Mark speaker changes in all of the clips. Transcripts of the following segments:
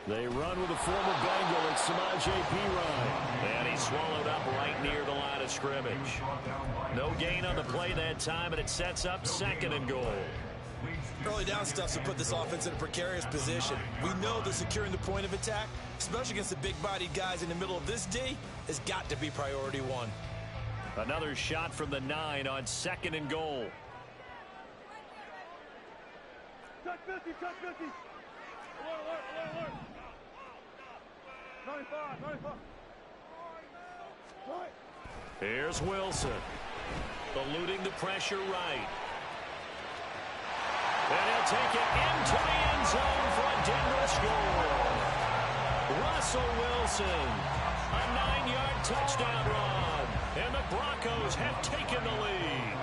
Speaker 1: They run with a former Bengal. It's Smacckk Ryan. And he's swallowed up right near the line of scrimmage. No gain on the play that time, and it sets up 2nd and goal.
Speaker 2: Early down stuff to put this offense in a precarious position. We know that securing the point of attack, especially against the big-bodied guys in the middle of this D, has got to be priority one.
Speaker 1: Another shot from the 9 on 2nd and goal.
Speaker 3: Touch 50, touch 50. Alert. 95. Right.
Speaker 1: Here's Wilson. Eluding the pressure right. And he'll take it into the end zone for a Denver score. Russell Wilson, a 9-yard touchdown run. And the Broncos have taken the lead.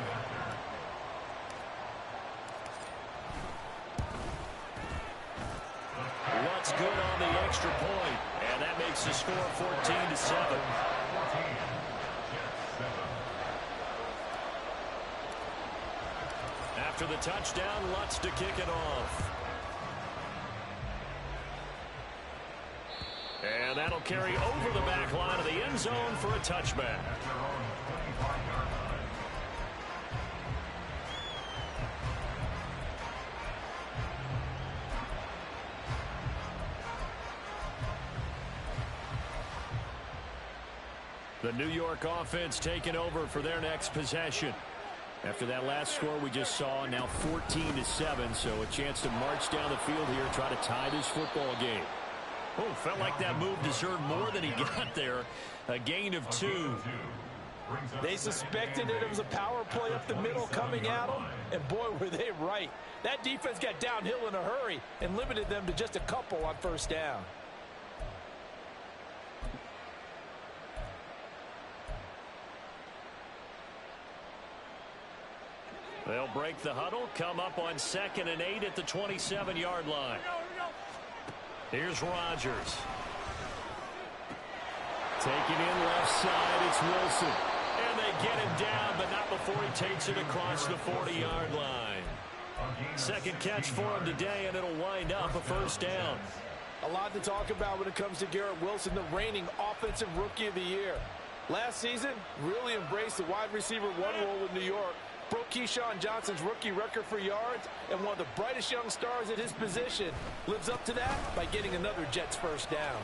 Speaker 1: What's good on the extra point, and that makes the score 14-7. After the touchdown, Lutz to kick it off. And that'll carry over the back line of the end zone for a touchback. The New York offense taking over for their next possession. After that last score we just saw, now 14-7, so a chance to march down the field here, try to tie this football game. Oh, felt like that move deserved more than he got there. A gain of 2.
Speaker 2: They suspected it was a power play up the middle coming at them, and boy, were they right. That defense got downhill in a hurry and limited them to just a couple on first down.
Speaker 1: They'll break the huddle, come up on 2nd and 8 at the 27-yard line. Here's Rodgers. Taking in left side, it's Wilson. And they get him down, but not before he takes it across the 40-yard line. Second catch for him today, and it'll wind up a first down.
Speaker 2: A lot to talk about when it comes to Garrett Wilson, the reigning offensive rookie of the year. Last season, really embraced the wide receiver 1 role in New York. Broke Keyshawn Johnson's rookie record for yards, and one of the brightest young stars at his position lives up to that by getting another Jets first down.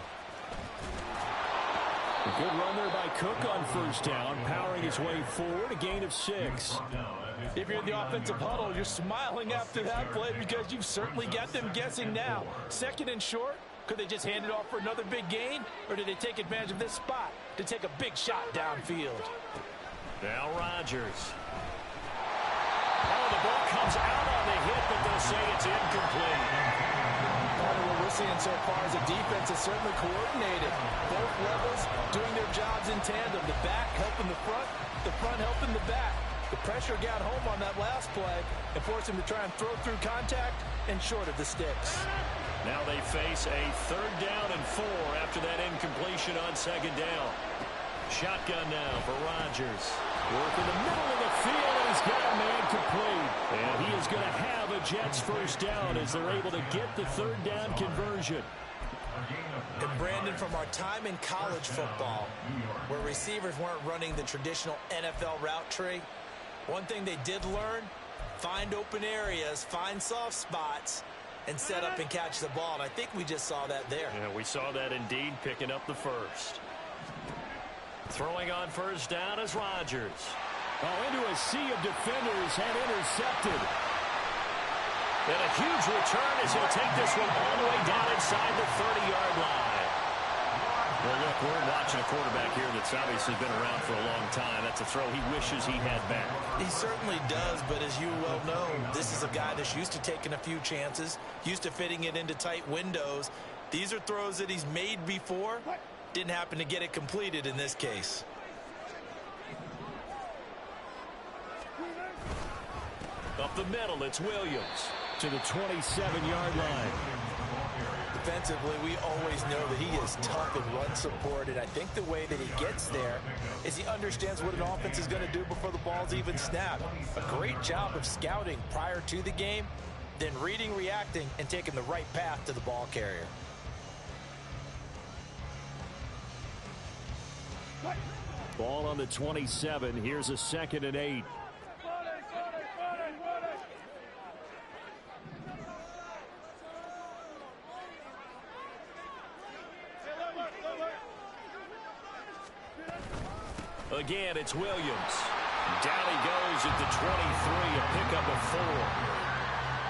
Speaker 1: A good run there by Cook on first down, powering his way forward, a gain of 6.
Speaker 2: If you're in the offensive huddle, you're smiling after that play because you've certainly got them guessing now. 2nd and short, could they just hand it off for another big gain, or did they take advantage of this spot to take a big shot downfield?
Speaker 1: Now Rodgers. Oh, the ball comes out on the hit, but they'll say it's incomplete.
Speaker 2: What we're seeing so far is a defense is certainly coordinated. Both levels doing their jobs in tandem. The back helping the front helping the back. The pressure got home on that last play and forced him to try and throw through contact and short of the sticks.
Speaker 1: Now they face a 3rd down and 4 after that incompletion on 2nd down. Shotgun now for Rodgers. Work in the middle of the field, and he's got a man complete. And he is going to have a Jets first down as they're able to get the 3rd down conversion.
Speaker 2: And Brandon, from our time in college football, where receivers weren't running the traditional NFL route tree, one thing they did learn, find open areas, find soft spots, and set up and catch the ball. And I think we just saw that there.
Speaker 1: Yeah, we saw that indeed, picking up the first. Throwing on first down is Rodgers. Oh, into a sea of defenders and intercepted. And a huge return as he'll take this one all the way down inside the 30-yard line. Well, look, we're watching a quarterback here that's obviously been around for a long time. That's a throw he wishes he had back.
Speaker 2: He certainly does, but as you well know, this is a guy that's used to taking a few chances, used to fitting it into tight windows. These are throws that he's made before. Didn't happen to get it completed in this case.
Speaker 1: Up the middle, it's Williams to the 27-yard line.
Speaker 2: Defensively, we always know that he is tough and run support, and I think the way that he gets there is he understands what an offense is going to do before the ball's even snapped. A great job of scouting prior to the game, then reading, reacting, and taking the right path to the ball carrier.
Speaker 1: Ball on the 27. Here's a 2nd and 8. Again, it's Williams. Down he goes at the 23, a pickup of 4.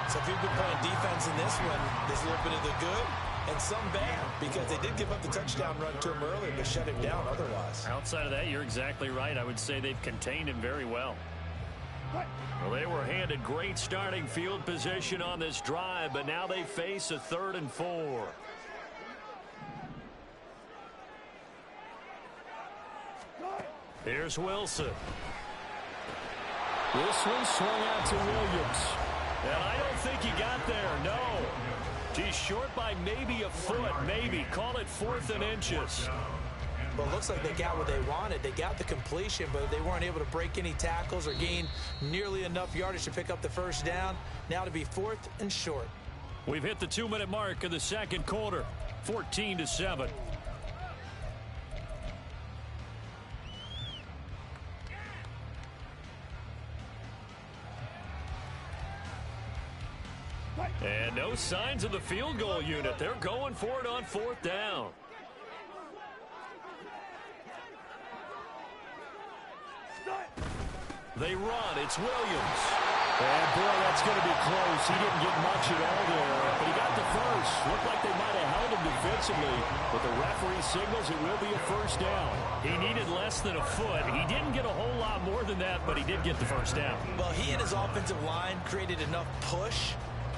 Speaker 2: So if you've been playing defense in this one, there's a little bit of the good and some bad, because they did give up the touchdown run to him earlier to shut him down otherwise.
Speaker 1: Outside of that, you're exactly right. I would say they've contained him very well. Well, they were handed great starting field position on this drive, but now they face a 3rd and 4. Here's Wilson. This one swung out to Williams. And I don't think he got there, no. He's short by maybe a foot, maybe. Call it 4th and inches.
Speaker 2: Well, it looks like they got what they wanted. They got the completion, but they weren't able to break any tackles or gain nearly enough yardage to pick up the first down. Now to be 4th and short.
Speaker 1: We've hit the 2-minute mark of the 2nd quarter. 14-7. And no signs of the field goal unit. They're going for it on 4th down. They run. It's Williams. And, boy, that's going to be close. He didn't get much at all there, but he got the first. Looked like they might have held him defensively, but the referee signals it will be a first down. He needed less than a foot. He didn't get a whole lot more than that, but he did get the first down.
Speaker 2: Well, he and his offensive line created enough push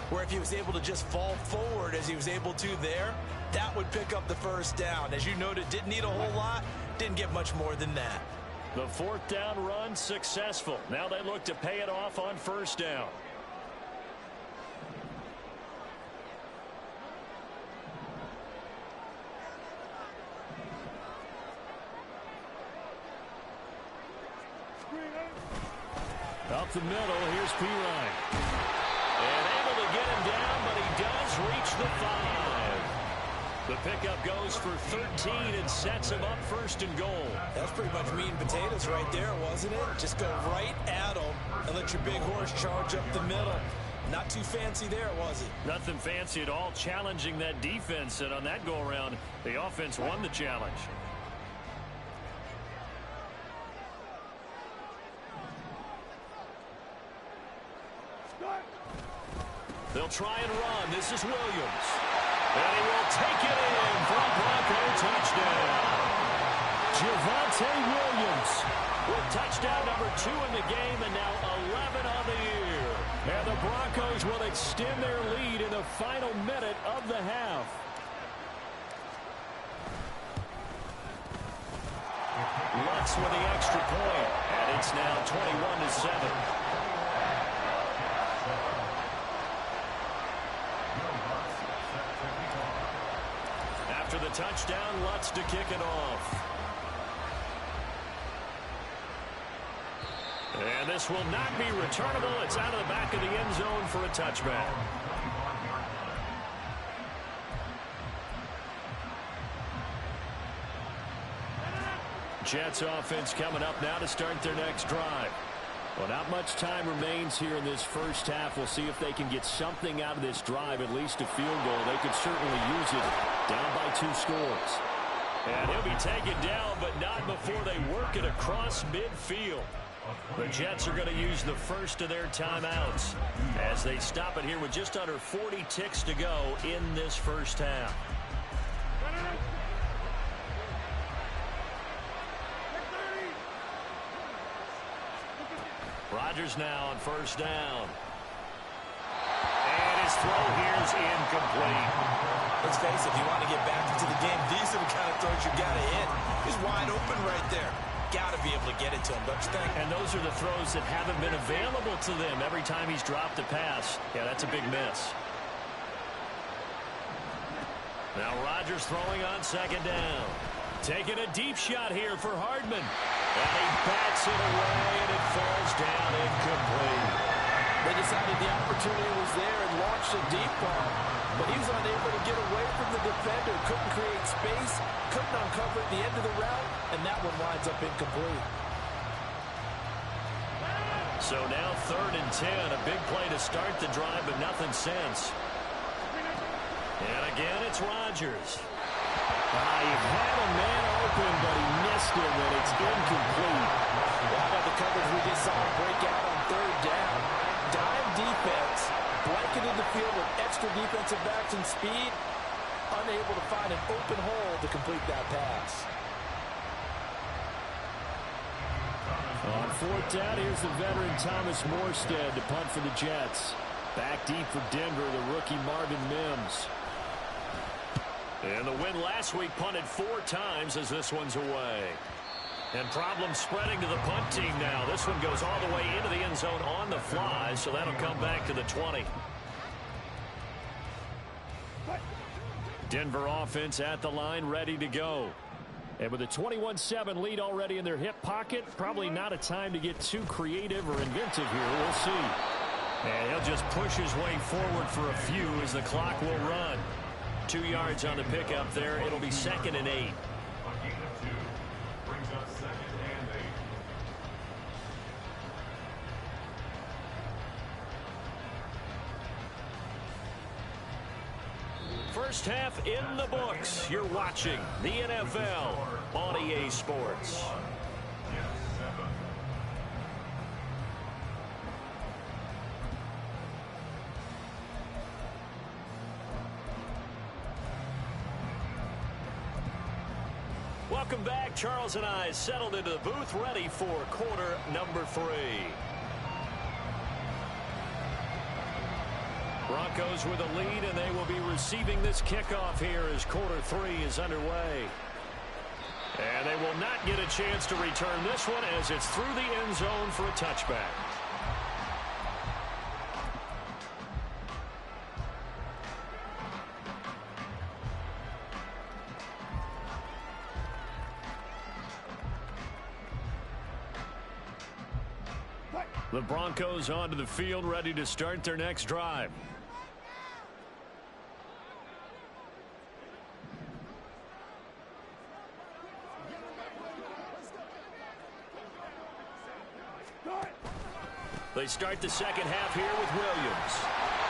Speaker 2: where if he was able to just fall forward as he was able to there, that would pick up the first down. As you noted, didn't need a whole lot, didn't get much more than that.
Speaker 1: The 4th down run successful. Now they look to pay it off on first down. Up the middle, here's Pirine. And able to get him down, but he does reach the 5. The pickup goes for 13 and sets him up 1st and goal.
Speaker 2: That's pretty much meat and potatoes right there, wasn't it? Just go right at him and let your big horse charge up the middle. Not too fancy there, was it?
Speaker 1: Nothing fancy at all, challenging that defense, and on that go-around, the offense won the challenge. They'll try and run. This is Williams. And he will take it in for a Bronco touchdown. Javonte Williams with touchdown number 2 in the game, and now 11 on the year. And the Broncos will extend their lead in the final minute of the half. Lutz with the extra point, and it's now 21-7. After the touchdown, Lutz to kick it off. And this will not be returnable. It's out of the back of the end zone for a touchback. Jets offense coming up now to start their next drive. Well, not much time remains here in this first half. We'll see if they can get something out of this drive, at least a field goal. They could certainly use it, down by 2 scores. And he'll be taken down, but not before they work it across midfield. The Jets are going to use the first of their timeouts as they stop it here with just under 40 ticks to go in this first half. Rodgers now on first down. And his throw here is incomplete.
Speaker 2: Let's face it, if you want to get back into the game, these are the kind of throws you got to hit. He's wide open right there. Got to be able to get it to him, don't you think?
Speaker 1: And those are the throws that haven't been available to them every time he's dropped a pass. Yeah, that's a big miss. Now Rodgers throwing on second down. Taking a deep shot here for Hardman. And he bats it away, and it falls down incomplete.
Speaker 2: They decided the opportunity was there and launched a deep ball, but he was unable to get away from the defender, couldn't create space, couldn't uncover at the end of the route, and that one winds up incomplete.
Speaker 1: So now 3rd and 10, a big play to start the drive, but nothing since. And again, it's Rodgers.
Speaker 4: He had a man open, but he missed him, and it's incomplete.
Speaker 2: How about the coverage we just saw him break out on 3rd down? Dime defense, blanketed the field with extra defensive backs and speed, unable to find an open hole to complete that pass.
Speaker 4: On 4th down, here's the veteran Thomas Morstead to punt for the Jets. Back deep for Denver, the rookie Marvin Mims.
Speaker 1: And the win last week punted 4 times as this one's away. And problems spreading to the punt team now. This one goes all the way into the end zone on the fly, so that'll come back to the 20. Denver offense at the line, ready to go. And with a 21-7 lead already in their hip pocket, probably not a time to get too creative or inventive here. We'll see. And he'll just push his way forward for a few as the clock will run. 2 yards on the pickup there. It'll be 2nd and 8. First half in the books. You're watching the NFL on EA Sports. Welcome back. Charles and I settled into the booth, ready for quarter number 3. Broncos with a lead, and they will be receiving this kickoff here as quarter 3 is underway. And they will not get a chance to return this one as it's through the end zone for a touchback. The Broncos onto the field, ready to start their next drive. They start the second half here with Williams.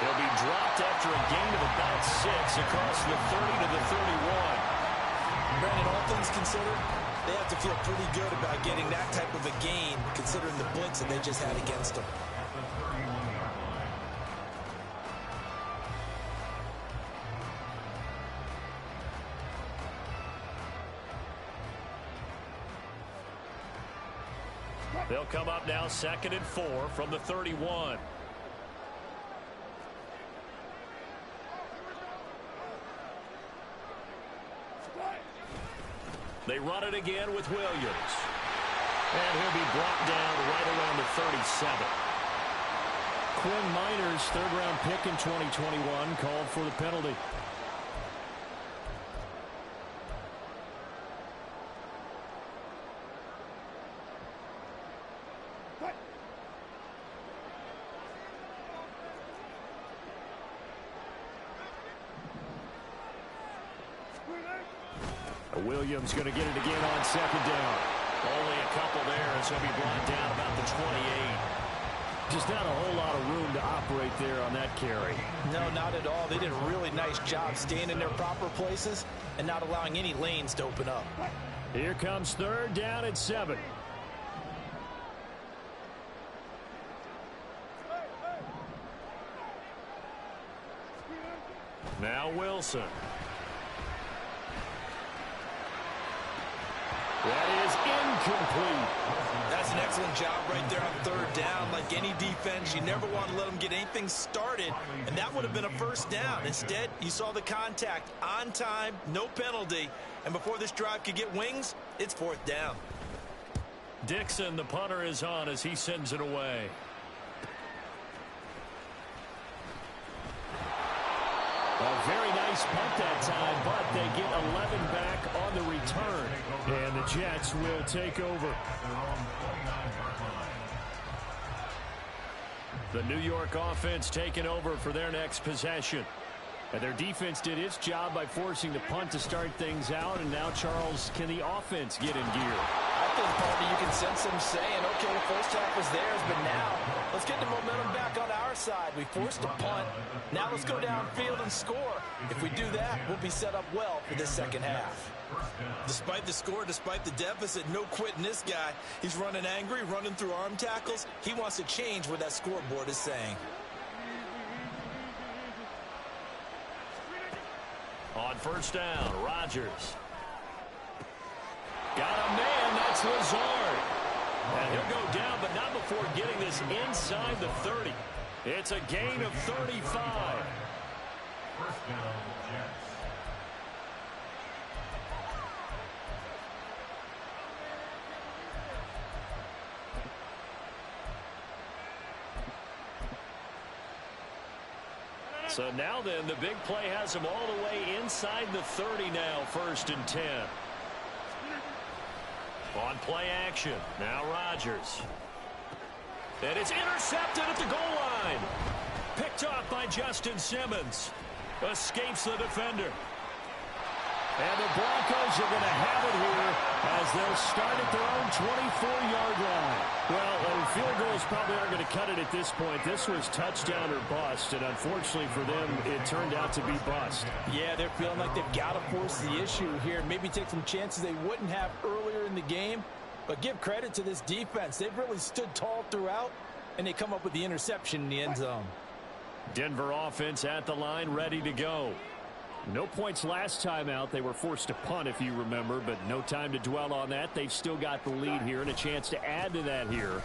Speaker 1: He'll be dropped after a gain of about 6 across the 30 to the 31.
Speaker 2: Brandon, all things considered, they have to feel pretty good about getting that type of a gain, considering the blitz that they just had against them.
Speaker 1: They'll come up now 2nd and 4 from the 31. They run it again with Williams. And he'll be brought down right around the 37.
Speaker 4: Quinn Miners, 3rd-round pick in 2021, called for the penalty. Williams going to get it again on 2nd down.
Speaker 1: Only a couple there as he'll be brought down about the 28.
Speaker 4: Just not a whole lot of room to operate there on that carry.
Speaker 2: No, not at all. They did a really nice job staying in their proper places and not allowing any lanes to open up.
Speaker 4: Here comes 3rd down and 7.
Speaker 1: Now Wilson.
Speaker 4: That is incomplete.
Speaker 2: That's an excellent job right there on 3rd down. Like any defense, you never want to let them get anything started, and that would have been a 1st down. Instead, you saw the contact on time, no penalty, and before this drive could get wings, it's 4th down.
Speaker 1: Dixon, the punter, is on as he sends it away.
Speaker 4: A very nice punt that time, but they get 11 back on the return. And the Jets will take over. The New York offense taking over for their next possession. And their defense did its job by forcing the punt to start things out. And now, Charles, can the offense get in gear?
Speaker 2: I think, Party, you can sense them saying, okay, the first half was theirs, but now let's get the momentum back on our side. We forced a punt. Now let's go downfield and score. If we do that, we'll be set up well for this second half.
Speaker 5: Despite the score, despite the deficit, no quitting this guy. He's running angry, running through arm tackles. He wants to change what that scoreboard is saying.
Speaker 1: On first down, Rodgers. Got a man, that's Lazard. And he'll go down, but not before getting this inside the 30. It's a gain of 35.
Speaker 3: First down, Jets.
Speaker 1: So now then, the big play has him all the way inside the 30 now, 1st and 10. On play action, now Rodgers. And it's intercepted at the goal line. Picked off by Justin Simmons. Escapes the defender. And the Broncos are going to have it here as they'll start at their own 24-yard line. Well, field goals probably aren't going to cut it at this point. This was touchdown or bust, and unfortunately for them, it turned out to be bust.
Speaker 2: Yeah, they're feeling like they've got to force the issue here. Maybe take some chances they wouldn't have earlier in the game. But give credit to this defense. They've really stood tall throughout, and they come up with the interception in the end zone.
Speaker 4: Denver offense at the line, ready to go. No points last time out. They were forced to punt, if you remember, but no time to dwell on that. They've still got the lead here and a chance to add to that here.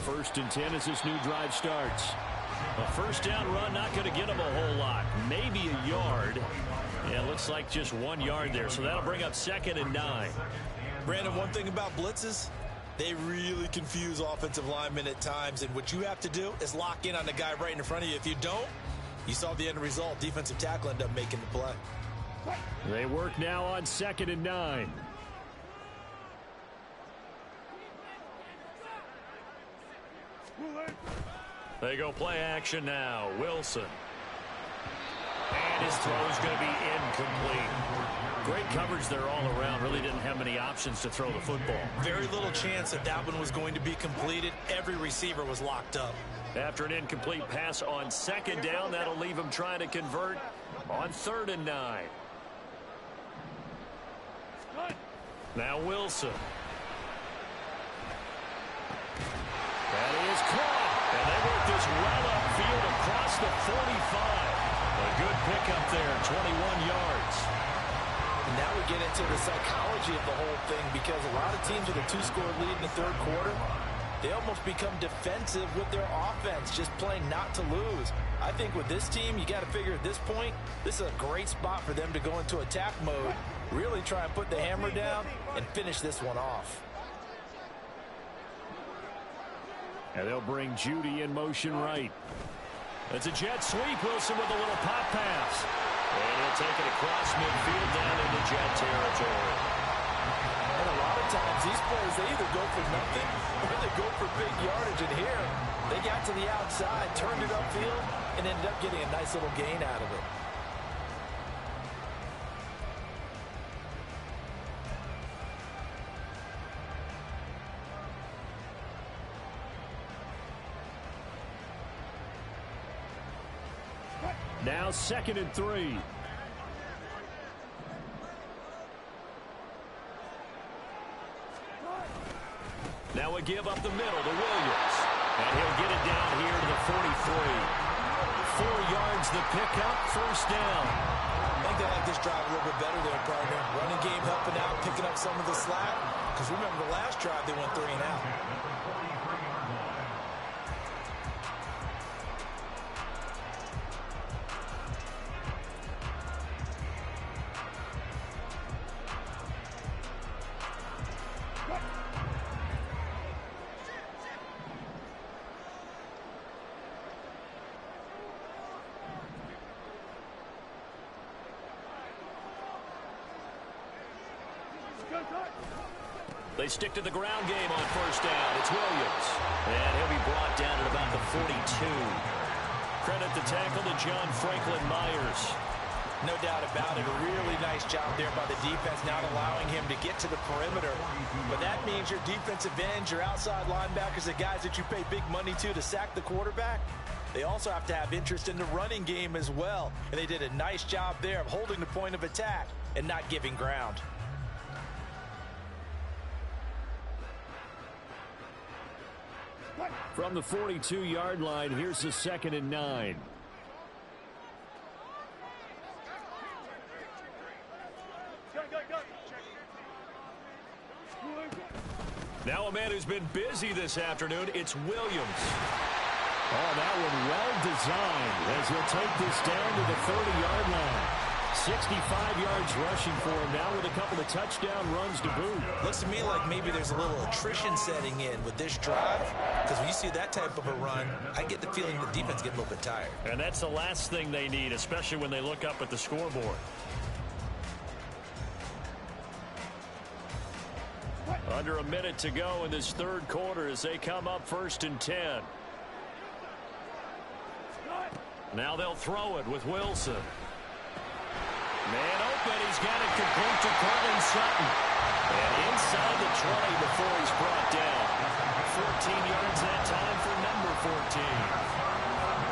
Speaker 4: 1st and 10 as this new drive starts.
Speaker 1: A first down run, not going to get him a whole lot. Maybe a yard. Yeah, looks like just 1 yard there, so that'll bring up 2nd and 9.
Speaker 5: Brandon, one thing about blitzes, they really confuse offensive linemen at times, and what you have to do is lock in on the guy right in front of you. If you don't, you saw the end result. Defensive tackle ended up making the play.
Speaker 4: They work now on 2nd and 9.
Speaker 1: They go play action now. Wilson. And his throw is going to be incomplete. Great coverage there all around. Really didn't have many options to throw the football.
Speaker 5: Very little chance that that one was going to be completed. Every receiver was locked up.
Speaker 1: After an incomplete pass on 2nd down, that'll leave him trying to convert on 3rd and 9. Now Wilson. That is caught. And they work this well upfield across the 45. A good pickup there, 21 yards.
Speaker 2: And now we get into the psychology of the whole thing, because a lot of teams with a 2-score lead in the 3rd quarter, they almost become defensive with their offense, just playing not to lose. I think with this team, you got to figure at this point, this is a great spot for them to go into attack mode, really try and put the hammer down and finish this one off.
Speaker 4: And they'll bring Judy in motion right.
Speaker 1: It's a jet sweep. Wilson with a little pop pass. And he'll take it across midfield down into jet territory.
Speaker 2: And a lot of times, these players, they either go for nothing or they go for big yardage. And here, they got to the outside, turned it upfield, and ended up getting a nice little gain out of it.
Speaker 4: Now 2nd and 3.
Speaker 1: Now a give up the middle to Williams. And he'll get it down here to the 43. 4 yards the pickup, 1st down.
Speaker 5: I think they like this drive a little bit better there, partner. Running game helping out, picking up some of the slack. Because remember, the last drive, they went 3 and out.
Speaker 4: They stick to the ground game on first down. It's Williams. And he'll be brought down at about the 42. Credit the tackle to John Franklin Myers.
Speaker 5: No doubt about it. A really nice job there by the defense, not allowing him to get to the perimeter. But that means your defensive ends, your outside linebackers, the guys that you pay big money to sack the quarterback, they also have to have interest in the running game as well. And they did a nice job there of holding the point of attack and not giving ground.
Speaker 4: From the 42-yard line, here's the 2nd and 9. Now a man who's been busy this afternoon, it's Williams. Oh, that one well designed as he'll take this down to the 30-yard line. 65 yards rushing for him now with a couple of touchdown runs to boot.
Speaker 5: Looks to me like maybe there's a little attrition setting in with this drive, because when you see that type of a run, I get the feeling the defense getting a little bit tired.
Speaker 4: And that's the last thing they need, especially when they look up at the scoreboard. Under a minute to go in this third quarter as they come up 1st and 10. Now they'll throw it with Wilson. Man open, he's got it complete to Cortland Sutton. And inside the 20 before he's brought down. 14 yards that time for number 14.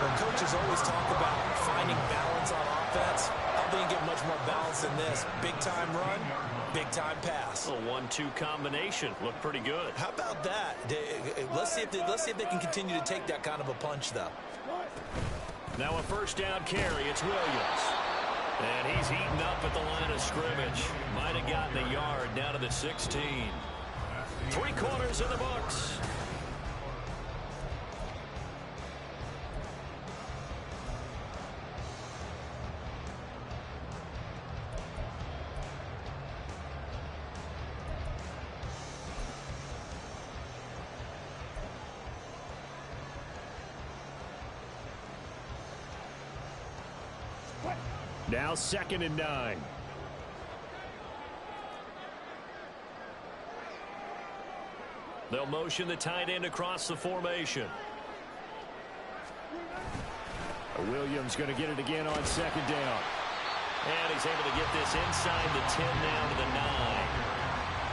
Speaker 5: Well, coaches always talk about finding balance on offense. I don't think you get much more balance than this. Big-time run, big-time pass.
Speaker 4: A 1-2 combination. Looked pretty good.
Speaker 5: How about that? Let's see if they can continue to take that kind of a punch, though.
Speaker 4: Now a first down carry. It's Williams. And he's eaten up at the line of scrimmage. Might have gotten a yard down to the 16. 3 quarters in the books. Now 2nd and 9. They'll motion the tight end across the formation. Williams going to get it again on 2nd down. And he's able to get this inside the 10 down to the 9.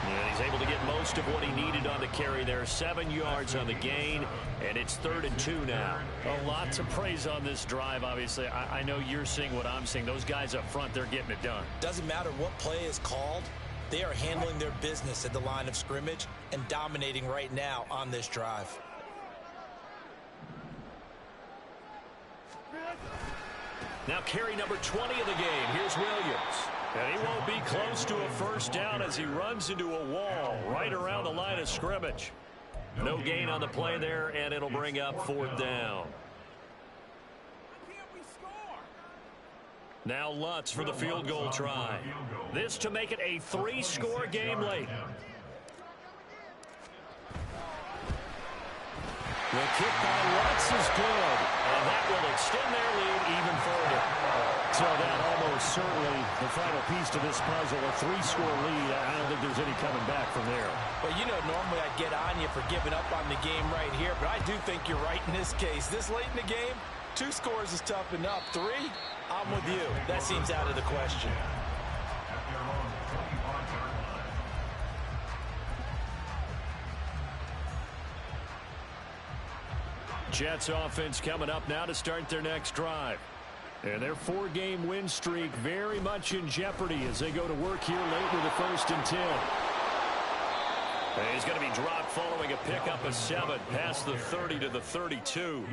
Speaker 4: And he's able to get most of what he needed on the carry there. 7 yards on the gain, and it's 3rd and 2 now. A lot to praise on this drive, obviously. I know you're seeing what I'm seeing. Those guys up front, they're getting it done.
Speaker 5: Doesn't matter what play is called. They are handling their business at the line of scrimmage and dominating right now on this drive.
Speaker 4: Now carry number 20 of the game. Here's Williams. And he won't be close to a first down as he runs into a wall right around the line of scrimmage. No gain on the play there, and it'll bring up 4th down. Now Lutz for the field goal try. This to make it a 3-score game late. The kick by Lutz is good, and that will extend their lead even further. So that almost certainly the final piece to this puzzle, a 3-score lead. I don't think there's any coming back from there.
Speaker 5: Well, you know, normally I get on you for giving up on the game right here, but I do think you're right in this case. This late in the game, 2 scores is tough enough. 3, I'm with you. That seems out of the question.
Speaker 4: Jets offense coming up now to start their next drive. And their 4-game win streak very much in jeopardy as they go to work here late with a 1st and 10. And he's going to be dropped following a pickup of 7 past the 30 to the 32.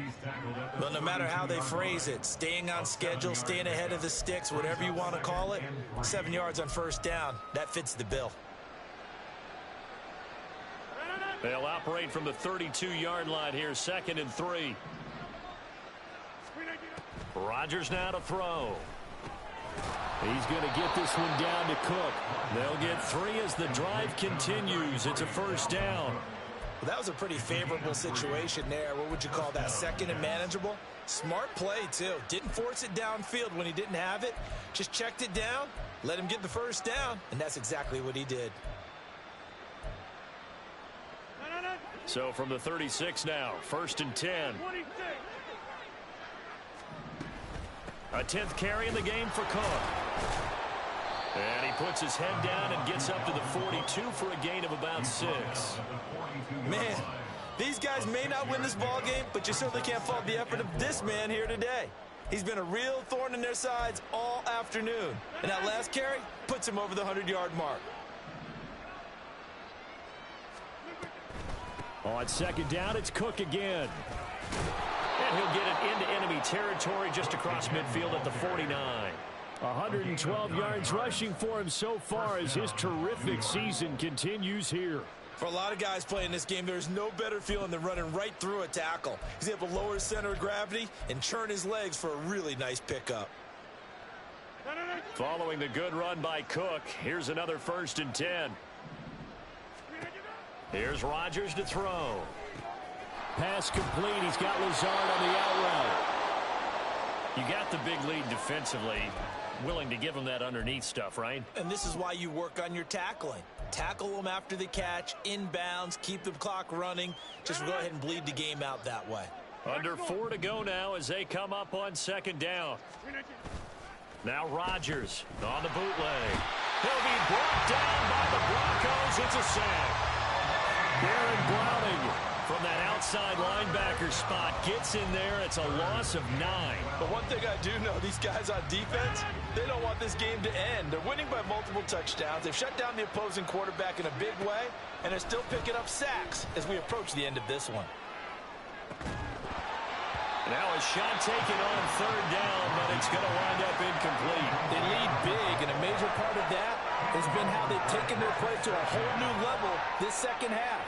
Speaker 5: Well, no matter how they phrase it, staying on schedule, staying ahead of the sticks, whatever you want to call it, 7 yards on first down, that fits the bill.
Speaker 4: They'll operate from the 32-yard line here, 2nd and 3. Rodgers now to throw. He's going to get this one down to Cook. They'll get 3 as the drive continues. It's a first down.
Speaker 5: Well, that was a pretty favorable situation there. What would you call that? 2nd and manageable? Smart play, too. Didn't force it downfield when he didn't have it. Just checked it down, let him get the first down, and that's exactly what he did.
Speaker 4: So from the 36 now, 1st and 10. A 10th carry in the game for Cook. And he puts his head down and gets up to the 42 for a gain of about 6.
Speaker 5: Man, these guys may not win this ball game, but you certainly can't fault the effort of this man here today. He's been a real thorn in their sides all afternoon. And that last carry puts him over the 100-yard mark.
Speaker 4: On 2nd down, it's Cook again. And he'll get it into enemy territory just across midfield at the 49. 112 yards rushing for him so far as his terrific season continues here.
Speaker 5: For a lot of guys playing this game, there's no better feeling than running right through a tackle. He's able to lower his center of gravity and churn his legs for a really nice pickup.
Speaker 4: Following the good run by Cook, here's another 1st and 10. Here's Rodgers to throw. Pass complete. He's got Lazard on the out route. You got the big lead defensively. Willing to give him that underneath stuff, right?
Speaker 5: And this is why you work on your tackling. Tackle them after the catch, inbounds, keep the clock running. Just go ahead and bleed the game out that way.
Speaker 4: Under 4 to go now as they come up on 2nd down. Now Rodgers on the bootleg. He'll be brought down by the Broncos. It's a sack. Baron Browning from that outside linebacker spot gets in there. It's a loss of 9.
Speaker 2: But one thing I do know, these guys on defense, they don't want this game to end. They're winning by multiple touchdowns. They've shut down the opposing quarterback in a big way, and they're still picking up sacks as we approach the end of this one.
Speaker 4: Now a shot taken on 3rd down, but it's going to wind up incomplete.
Speaker 2: They lead big, and a major part of that has been how they've taken their play to a whole new level this second half.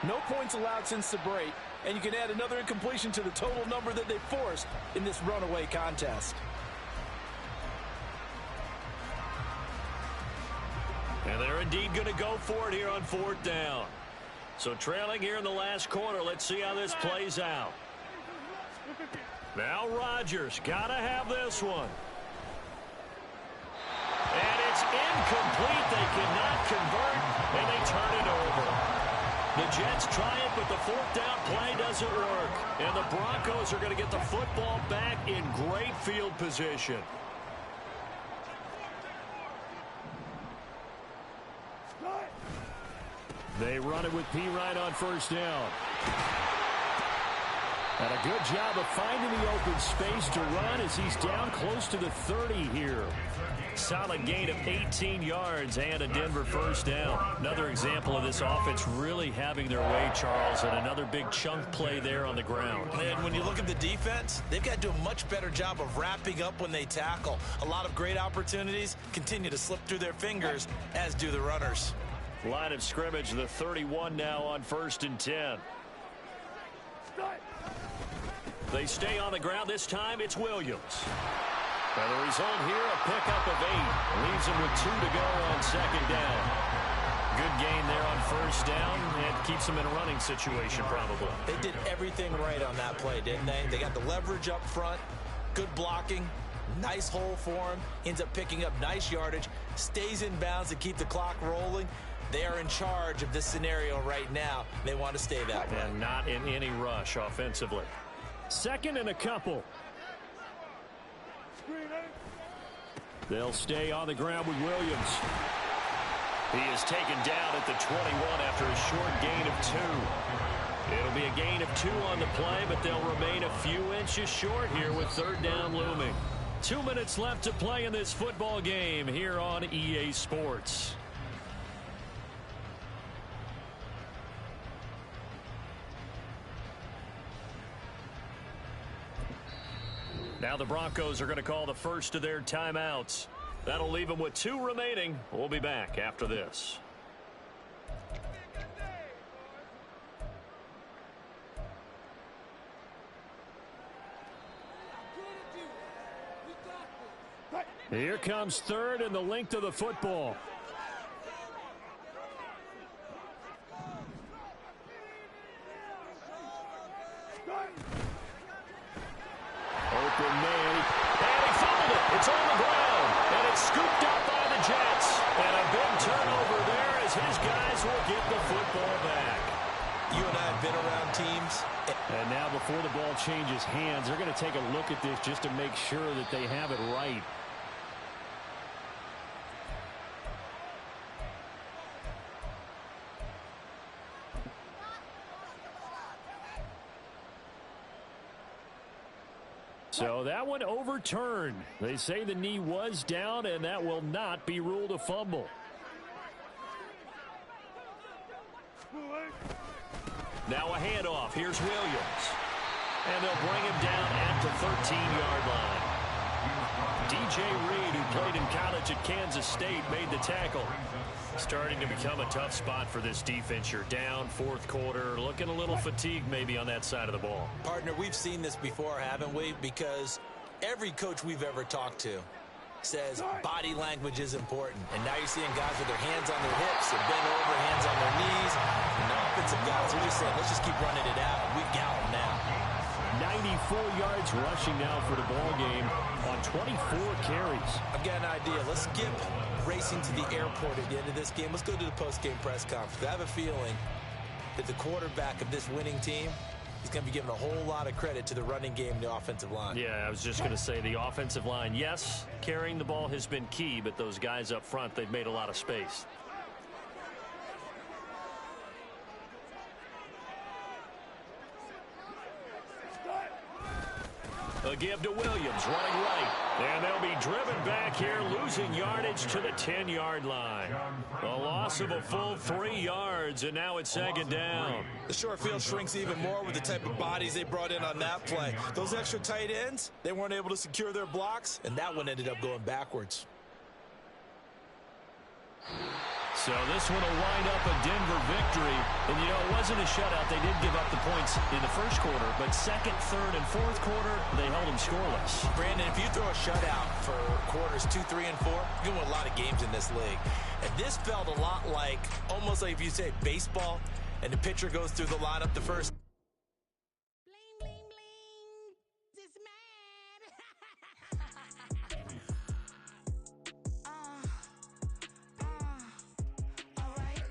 Speaker 2: No points allowed since the break, and you can add another incompletion to the total number that they forced in this runaway contest.
Speaker 4: And they're indeed going to go for it here on 4th down. So trailing here in the last quarter, let's see how this plays out. Now Rodgers, got to have this one. And it's incomplete. They cannot convert, and they turn it over. The Jets try it, but the 4th down play doesn't work. And the Broncos are going to get the football back in great field position. They run it with P. on 1st down. And a good job of finding the open space to run as he's down close to the 30 here. Solid gain of 18 yards and a Denver 1st down. Another example of this offense really having their way, Charles, and another big chunk play there on the ground.
Speaker 5: And when you look at the defense, they've got to do a much better job of wrapping up when they tackle. A lot of great opportunities continue to slip through their fingers, as do the runners.
Speaker 4: Line of scrimmage, the 31 now on 1st and 10. They stay on the ground. This time it's Williams. And the result here, a pickup of 8. Leaves him with 2 to go on 2nd down. Good gain there on 1st down, and keeps him in a running situation probably.
Speaker 5: They did everything right on that play, didn't they? They got the leverage up front, good blocking, nice hole for him, ends up picking up nice yardage, stays in bounds to keep the clock rolling. They are in charge of this scenario right now. They want to stay that way.
Speaker 4: And not in any rush offensively. 2nd and a couple. They'll stay on the ground with Williams. He is taken down at the 21 after a short gain of 2. It'll be a gain of 2 on the play, but they'll remain a few inches short here with 3rd down looming. 2 minutes left to play in this football game here on EA Sports. Now the Broncos are going to call the first of their timeouts. That'll leave them with 2 remaining. We'll be back after this. Here comes 3rd and the length of the football. Open man, and he fumbled it. It's on the ground, and it's scooped up by the Jets. And a big turnover there as his guys will get the football back.
Speaker 5: You and I have been around teams.
Speaker 4: And now before the ball changes hands, they're going to take a look at this just to make sure that they have it right. So that one overturned. They say the knee was down, and that will not be ruled a fumble. Now a handoff. Here's Williams. And they'll bring him down at the 13-yard line. DJ Reed, who played in college at Kansas State, made the tackle. Starting to become a tough spot for this defense. You're down fourth quarter, looking a little fatigued maybe on that side of the ball.
Speaker 5: Partner, we've seen this before, haven't we? Because every coach we've ever talked to says body language is important. And now you're seeing guys with their hands on their hips, they're bent over, hands on their knees. And the offensive guys are just saying, let's just keep running it out. We've got them now.
Speaker 4: 94 yards rushing now for the ball game on 24 carries.
Speaker 5: I've got an idea. Let's skip racing to the airport at the end of this game. Let's go to the post-game press conference. I have a feeling that the quarterback of this winning team is going to be given a whole lot of credit to the running game and the offensive line.
Speaker 4: Yeah, I was just going to say the offensive line, yes, carrying the ball has been key, but those guys up front, they've made a lot of space. A give to Williams, running right. And they'll be driven back here, losing yardage to the 10-yard line. A loss of a full 3 yards, and now it's second down.
Speaker 5: The short field shrinks even more with the type of bodies they brought in on that play. Those extra tight ends, they weren't able to secure their blocks, and that one ended up going backwards.
Speaker 4: So this one will wind up a Denver victory. And, you know, it wasn't a shutout. They did give up the points in the first quarter. But second, third, and fourth quarter, they held them scoreless.
Speaker 5: Brandon, if you throw a shutout for quarters 2, 3, and 4, you're going to win a lot of games in this league. And this felt a lot like, almost like if you say baseball, and the pitcher goes through the lineup the first.
Speaker 6: Bling, bling, bling. This man. All right.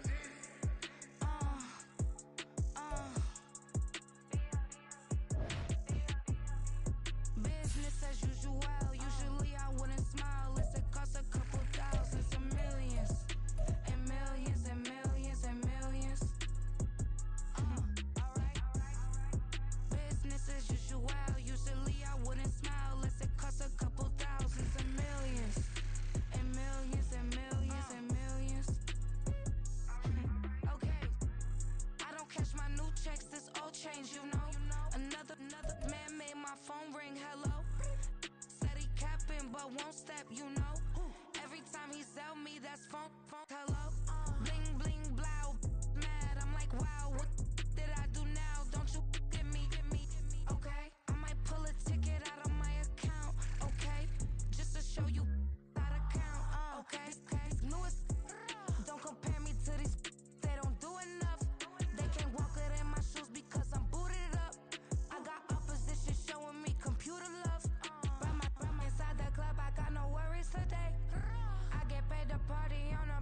Speaker 6: Business as usual. Usually I wouldn't smile. It costs a couple thousands and millions. And millions and millions and millions. Alright. Business as usual. Usually I wouldn't smile. It costs a couple thousands and millions. And millions and millions and millions. Okay. I don't cash my new checks, this old change, you know. Another man made my phone ring, hello. Said he capping but won't step, you know. Every time he sell me, that's phone, hello. Bling, bling, blow, mad, I'm like, wow, what did I do now? Don't you get me, okay? I might pull a ticket out of my account, okay? Just to show you how to count, okay? Newest, don't compare me to these, they don't do enough. They can't walk it in my shoes because I'm booted up. I got opposition showing me computer love. Run my inside the club, I got no worries today. I get paid to party on a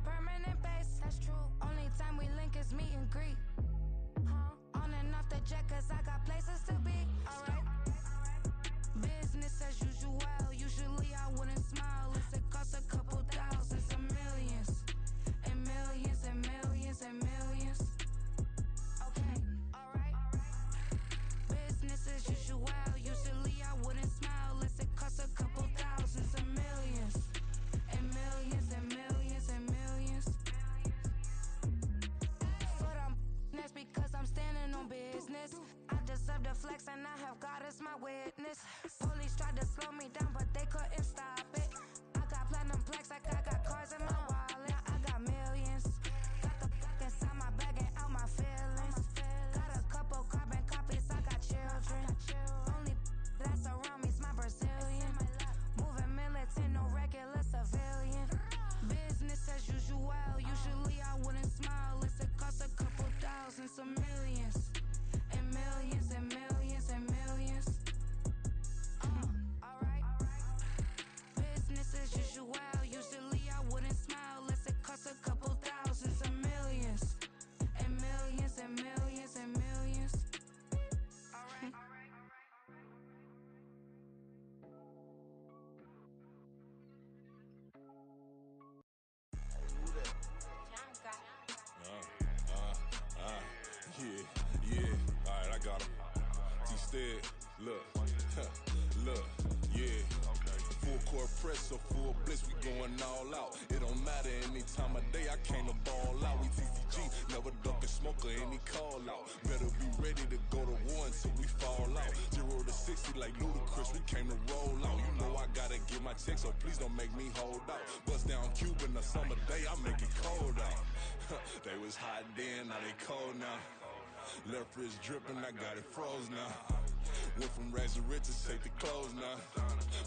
Speaker 7: instead. Look, look, yeah. Full court press or full blitz, we going all out. It don't matter any time of day, I came to ball out. We TCG, never duck a smoker, any call out. Better be ready to go to war until we fall out. 0 to 60 like Ludacris, we came to roll out. You know I gotta get my check, so please don't make me hold out. Bust down Cuban a summer day, I make it cold out. They was hot then, now they cold now. Left wrist dripping, I got it froze now. Went from rags to riches, take the clothes now.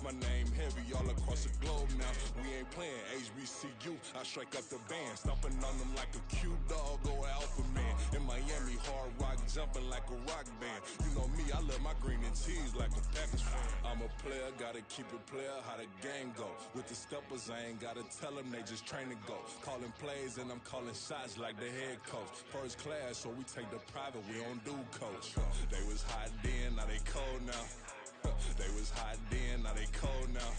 Speaker 7: My name heavy all across the globe now. We ain't playing HBCU, I strike up the band. Stomping on them like a cute dog or alpha man. In Miami, hard rock jumping like a rock band. You know me, I love my green and cheese like a Packers fan. I'm a player, gotta keep it player, how the game go. With the steppers, I ain't gotta tell them, they just train to go. Calling plays and I'm calling shots like the head coach. First class, so we take the private, we don't do coach. They was hot then, now they cold now. They was hot then, now they cold now.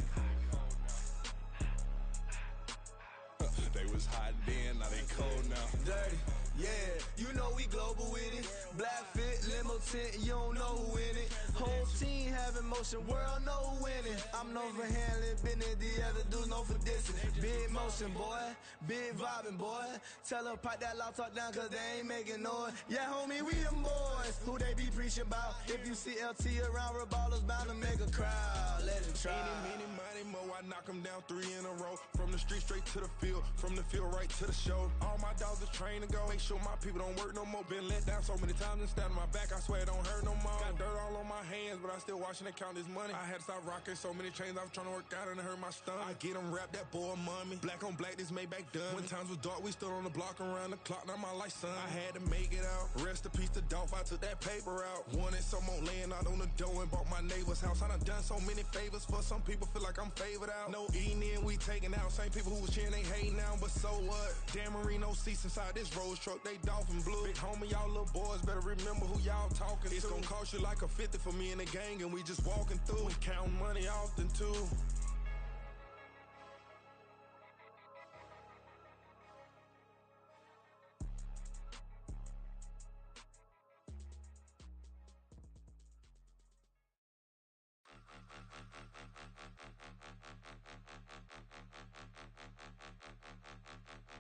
Speaker 7: They was hot then, now they cold now.
Speaker 8: Dirty, yeah, you know we global with it. Black fit, limo tint, you don't know who in it. Whole team having motion, world know who winning. I'm known for handling business, the other dudes known for dissing. Big motion, boy, big vibing, boy. Tell her pipe that loud talk down, cause they ain't making noise. Yeah, homie, we them boys, who they be preaching about. If you see LT around, Reballo's bound to make a crowd. Let it try.
Speaker 7: Eeny, meeny, miny, mo, I knock them down 3 in a row. From the street straight to the field, from the field right to the show. All my dogs are trained to go. Make sure my people don't work no more. Been let down so many times and stand on my back, I swear it don't hurt no more. Got dirt all on my hands, but I still watching and count this money. I had to stop rocking so many chains, I was trying to work out and it hurt my stomach. I get them rap, that boy mommy. Black on black, this Maybach done. When times was dark, we stood on the block around the clock, now my life son. I had to make it out. Rest in peace to Dolph, I took that paper out. Wanted some more laying out on the dough and bought my neighbor's house. I done so many favors for some people, feel like I'm favored out. No eating in, we taking out. Same people who was cheering, they hating now, but so what? Dan Marino seats inside this Rolls truck, they dolphin blue. Big homie, y'all little boys better remember who y'all talking to. It's gonna cost you like a 50 for me and the gang, and we just walking through. We counting money often too.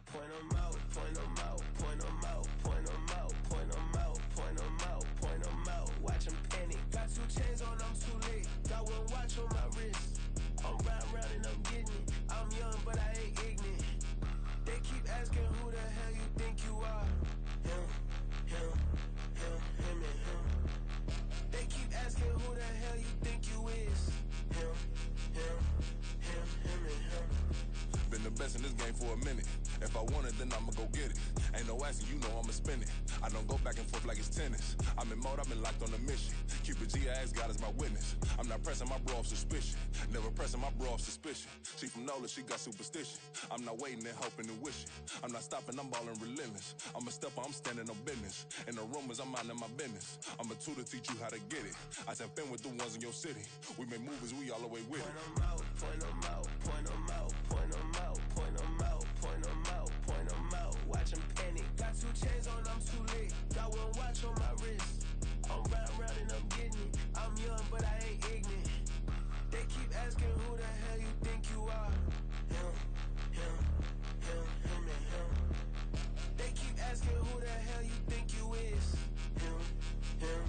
Speaker 8: Point 'em out, point 'em out, point 'em out, point 'em out, point 'em out, point 'em out, point 'em out. Watch 'em panic. Got 2 chains on, I'm too late. Got 1 watch on my wrist. I'm round and I'm getting it. I'm young, but I ain't ignorant. They keep asking who the hell you think you are. Him, him, him, him, and him. They keep asking who the hell you think you is. Him, him, him, him, and him.
Speaker 7: Been the best in this game for a minute. If I want it, then I'ma go get it. Ain't no asking, you know I'ma spend it. I don't go back and forth like it's tennis. I'm in mode, I've been locked on a mission. Cupid G, I ask God as my witness. I'm not pressing my bro off suspicion. Never pressing my bro off suspicion. She from Nola, she got superstition. I'm not waiting and hoping and wishing. I'm not stopping, I'm balling relentless. I'm a stepper, I'm standing on business. In the rumors, I'm minding my business. I'm a tutor, teach you how to get it. I said, been with the ones in your city. We make movies, we all the way with it.
Speaker 8: Point 'em out, point 'em out, point 'em out, point 'em out, point 'em out, point 'em out, point 'em out. Watch 'em panic. Got 2 chains on, I'm too late. Got 1 watch on my wrist. I'm round and I'm getting it. I'm young, but I ain't ignorant. They keep asking who the hell you think you are. Him, him, him, him, and him. They keep asking who the hell you think you is. Him, him,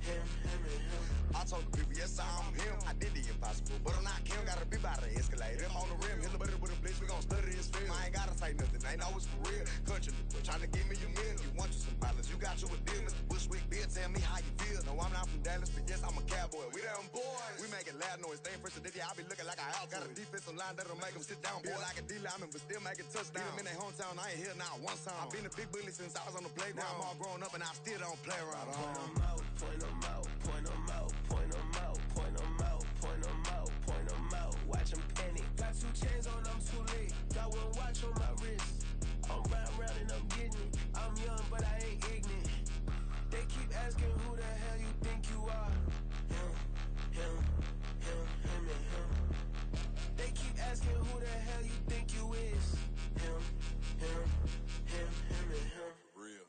Speaker 8: him, him, and him.
Speaker 9: I told the people, yes, I'm him. I did the impossible, but I'm not Kim. Gotta be by the escalator. Him on the rim, hit the butter with a blitz. We gon' study his film. I ain't gotta say nothing, ain't always for real. Country, tryna give me a meal. You want you some pilots, you got you a deal. Mr. Bushwick, Bill, tell me how you feel. No, I'm not from Dallas, but yes, I'm a cowboy. We them boys. We making loud noise. Staying fresh to this, yeah, I be looking like a house. Got a defensive line that'll make them sit down. Boy, like a D-lineman, but still making touchdowns. Beat them in their hometown, I ain't here now one time. I been a big bully since I was on the playground. Now I'm all grown up and I still don't play around.
Speaker 8: Point 'em out, point 'em out, point 'em out, point 'em out, point 'em out, point 'em out, point 'em out. Watch 'em panic. Got 2 chains on, I'm too late. Got 1 watch on my wrist. I'm round and I'm getting it. I'm young, but I ain't ignorant. They keep asking who the hell you think you are. Him, him, him, him, and him. They keep asking who the hell you think you is. Him, him, him, him, and him.
Speaker 7: Real.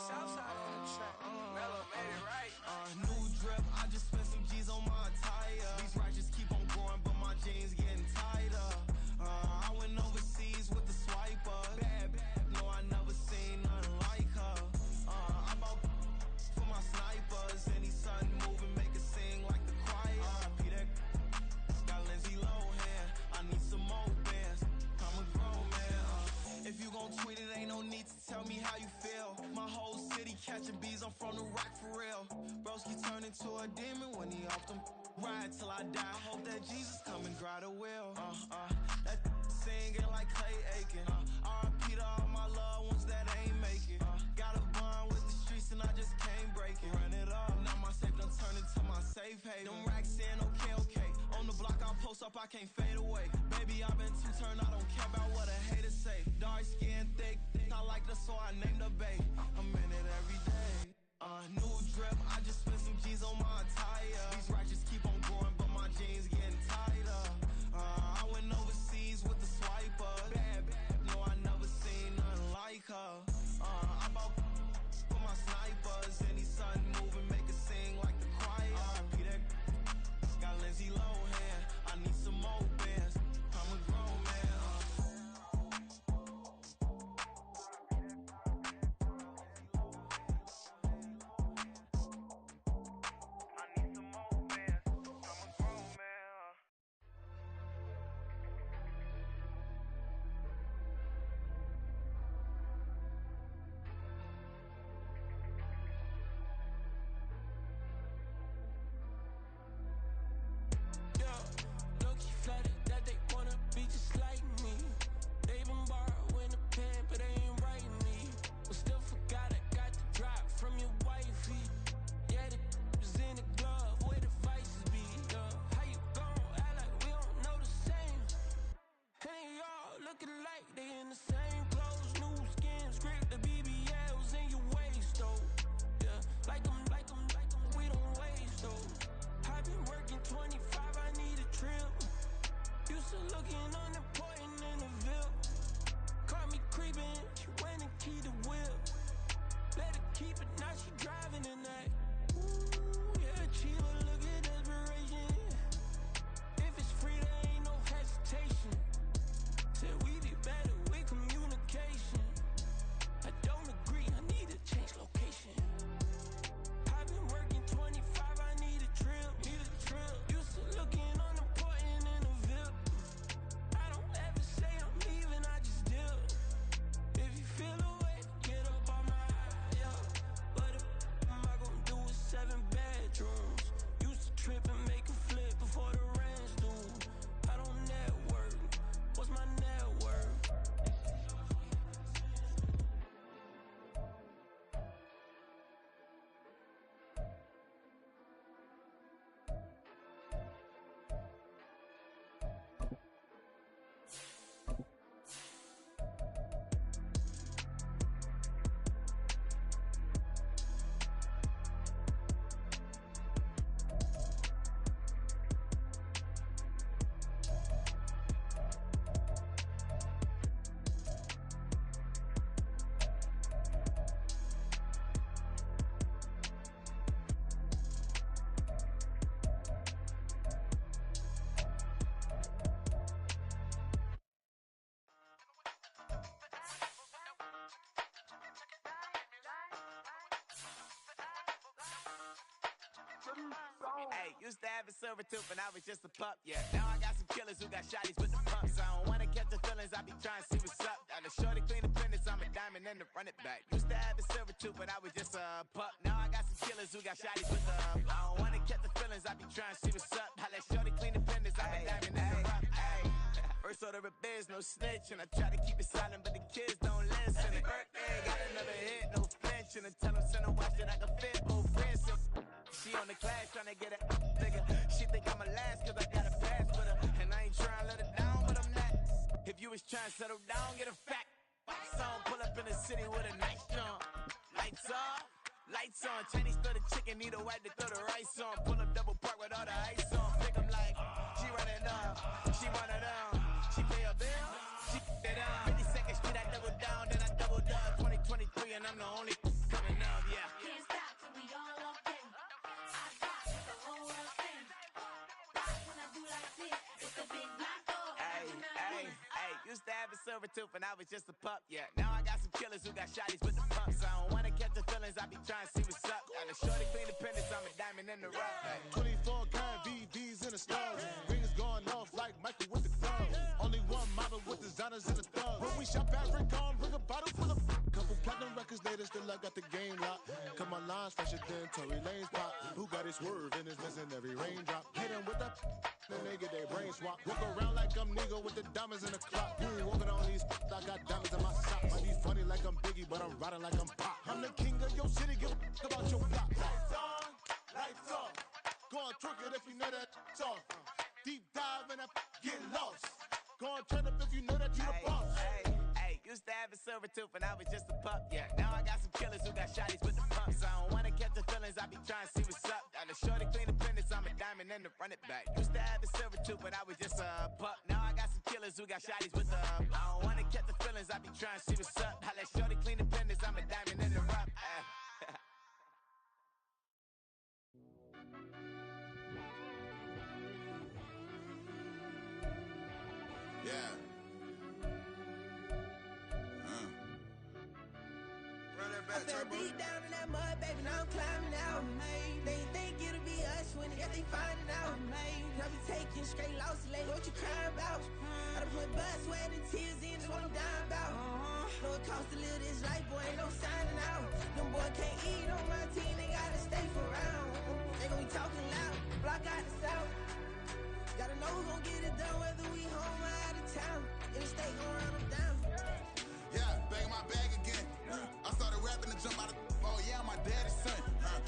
Speaker 8: Southside on the track. Mellow made it right. New drip, I just spent some G's on my attire. These righteous keep on growing, but my jeans getting tighter. I went overseas with the swiper. Bad, no, I never seen nothing like her. I bought for my snipers. Any sun moving, make it sing like the choir. Peter got Lindsay Lohan. I need some more bands. I'm a grown man. If you gon' tweet it, ain't no need to tell me how you feel. My whole city catching bees, I'm from the rock for real. Broski turned into a demon when he off them. Ride till I die. I hope that Jesus come and grab the wheel. That singing like Clay Aiken. R.I.P. to all my loved ones that ain't make it. Got a bond with the streets and I just can't break it. Run it up, now my safe done turned into my safe haven. Them racks in, okay. On the block I post up, I can't fade away. Baby, I've been too turned, I don't care about what a hater say. Dark skin, thick, I like the so I named the bae. I'm in it every day. New drip, I just spent some G's on my attire. These righteous keep on growing, but my jeans getting tighter. I went overseas with the swiper. Bad, no, I never seen nothing like her. I bought for my snipers. Any sun moving, make it sing like the choir. Peter got Lindsay Lohan. I need some more bands. I'm a grown man.
Speaker 10: Hey, used to have a silver tooth when I was just a pup, yeah. Now I got some killers who got shotties with the pumps. I don't wanna catch the feelings, I be trying to see what's up. Got a shorty clean the fitness, I'm a diamond and to run it back. Used to have a silver tooth when I was just a pup. Now I got some killers who got shotties with the I don't wanna catch the feelings, I be trying to see what's up. I let shorty clean the fitness, I'm a diamond and to run it back. First order of biz, no snitch, and I try to keep it silent, but the kids don't listen. Happy birthday, got another hit, no flinch, and I tell them send a watch that I can fit both wrists. She on the class trying to get a nigga. She think I'm a last cause I got a pass with her. And I ain't trying to let her down, but I'm not. If you was trying to settle down, get a fact. Song pull up in the city with a nice jump. Lights off, lights on. Chinese throw the chicken, need a wipe to throw the rice on. Pull up double park with all the ice on. Pick 'em like, she running up, she running down. She pay a bill, she it down. 52nd Street, I double down, then I doubled up. 2023 and I'm the only Coming up, yeah.
Speaker 6: Can't stop till we all okay. I stop, the whole world sings. When I do like this, it's a big block.
Speaker 10: Used to have a silver tooth and I was just a pup, yeah. Now I got some killers who got shotties with the pumps. I don't wanna catch the feelings, I be trying to see what's up. Got a shorty clean the pendants, I'm a diamond in the rough. Hey.
Speaker 11: 24 karat VVs in the stars. Rings going off like Michael with the clubs. Only one model with designers in the thugs. When we shop at Rick on, bring a bottle full of couple platinum records later, still I got the game locked. Cut my lines fresher than Tory Lane's pop. Who got it swerve and it's missing every raindrop. Hit him with that, then they get their brain swap. Walk around like I'm nigga with the diamonds in the clock. You ain't walking on these, I got diamonds in my socks. Might be funny like I'm Biggie, but I'm riding like I'm Pop. I'm the king of your city, give a about your block. Lights on, lights off. Go on, twerk it if you know that off. Deep dive and get lost. Go on, turn up if you know that you the boss.
Speaker 10: Used to have a silver tooth and I was just a pup, yeah. Now I got some killers who got shotties with the pumps. I don't wanna catch the feelings, I be trying to see what's up. Got a shorty clean the pendants, I'm a diamond and to run it back. Used to have a silver tooth but I was just a pup. Now I got some killers who got shotties with the I don't wanna catch the feelings, I be trying to see what's up. I let shorty clean the pendants, I'm a diamond in the rough.
Speaker 12: Yeah.
Speaker 8: I fell deep down in that mud, baby, now I'm climbing out. They think it'll be us when they finding out. I be taking straight losses, like what you crying about? I done put blood, sweat, and tears in, just what I'm dying about. Know it costs to live this life, boy, ain't no signing out. Them boy can't eat on my team, they gotta stay for round. They gon' be talking loud, block out the south. Gotta know who gon' get it done, whether we home or out of town. In the state, gon' run them down.
Speaker 12: Yeah, bang my bag again. I started rapping to jump out of oh yeah, my daddy's son.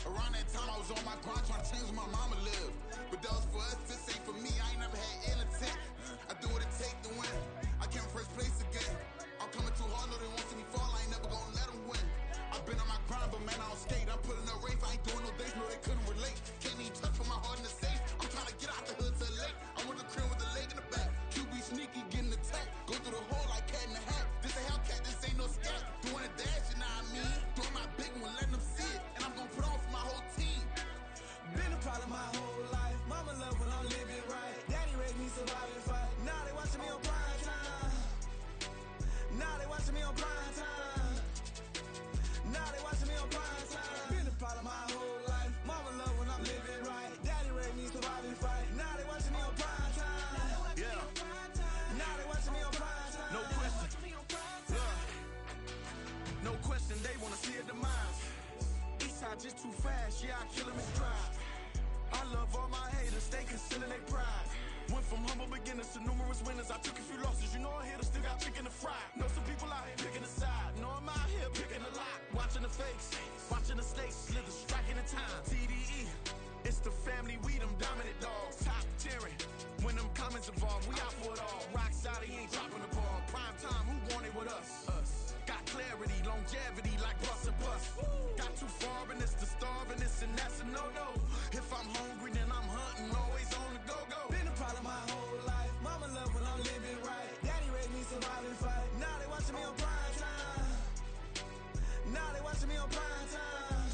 Speaker 12: Around that time I was on my grind trying to change where my mama lived. But that was for us, this ain't for me. I ain't never had ill intent. I do what it take to win. I came first place again. I'm coming too hard, no they won't see me fall. I ain't never gonna let them win. I've been on my grind, but man I don't skate. I'm putting up race, I ain't doing no days, no they couldn't relate. Can't even touch for my heart in the safe. I'm trying to get out the hood to the lake. I want the crib with the leg in the back. QB sneaky, getting attacked. Go through the hole like cat in the hat. This a Hellcat, this ain't no scat. Doing a dash, you know what I mean? Doing my big one, letting them see it. And I'm gonna put on for my whole team.
Speaker 8: Been a problem my whole life. Mama love when I'm living right. Daddy raised me survive and fight. Now they watching me on prime time. Now they watching me on prime time. Now they watching me on prime time. Been a problem my whole life. Mama love when I'm living right. Daddy raised me survive and fight. Now they watching me on prime time.
Speaker 10: Yeah.
Speaker 8: Now they watching me on prime time.
Speaker 10: No question. No question, they wanna see a demise. Eastside just too fast, yeah, I kill him in stride. I love all my haters, they concealing their pride. Went from humble beginners to numerous winners. I took a few losses, you know I hit, still got chicken to fry. Know some people out here picking a side. Know I'm out here picking a lot. Watching the fakes, watching the stakes, slither, striking the time. TDE, it's the family, we them dominant dogs. Top tiering, when them comments involved, we out for it all. Rock solid, he ain't dropping the ball. Prime time, who want it with us? Us. Got clarity, longevity, like bus and bus. Got too far and it's the starving, this and that's a no-no. If I'm hungry, then I'm hunting, always on the go-go.
Speaker 8: Been a problem my whole life. Mama love when I'm living right. Daddy raised me survive and fight. Now they watching me on prime time. Now they watching me on prime time.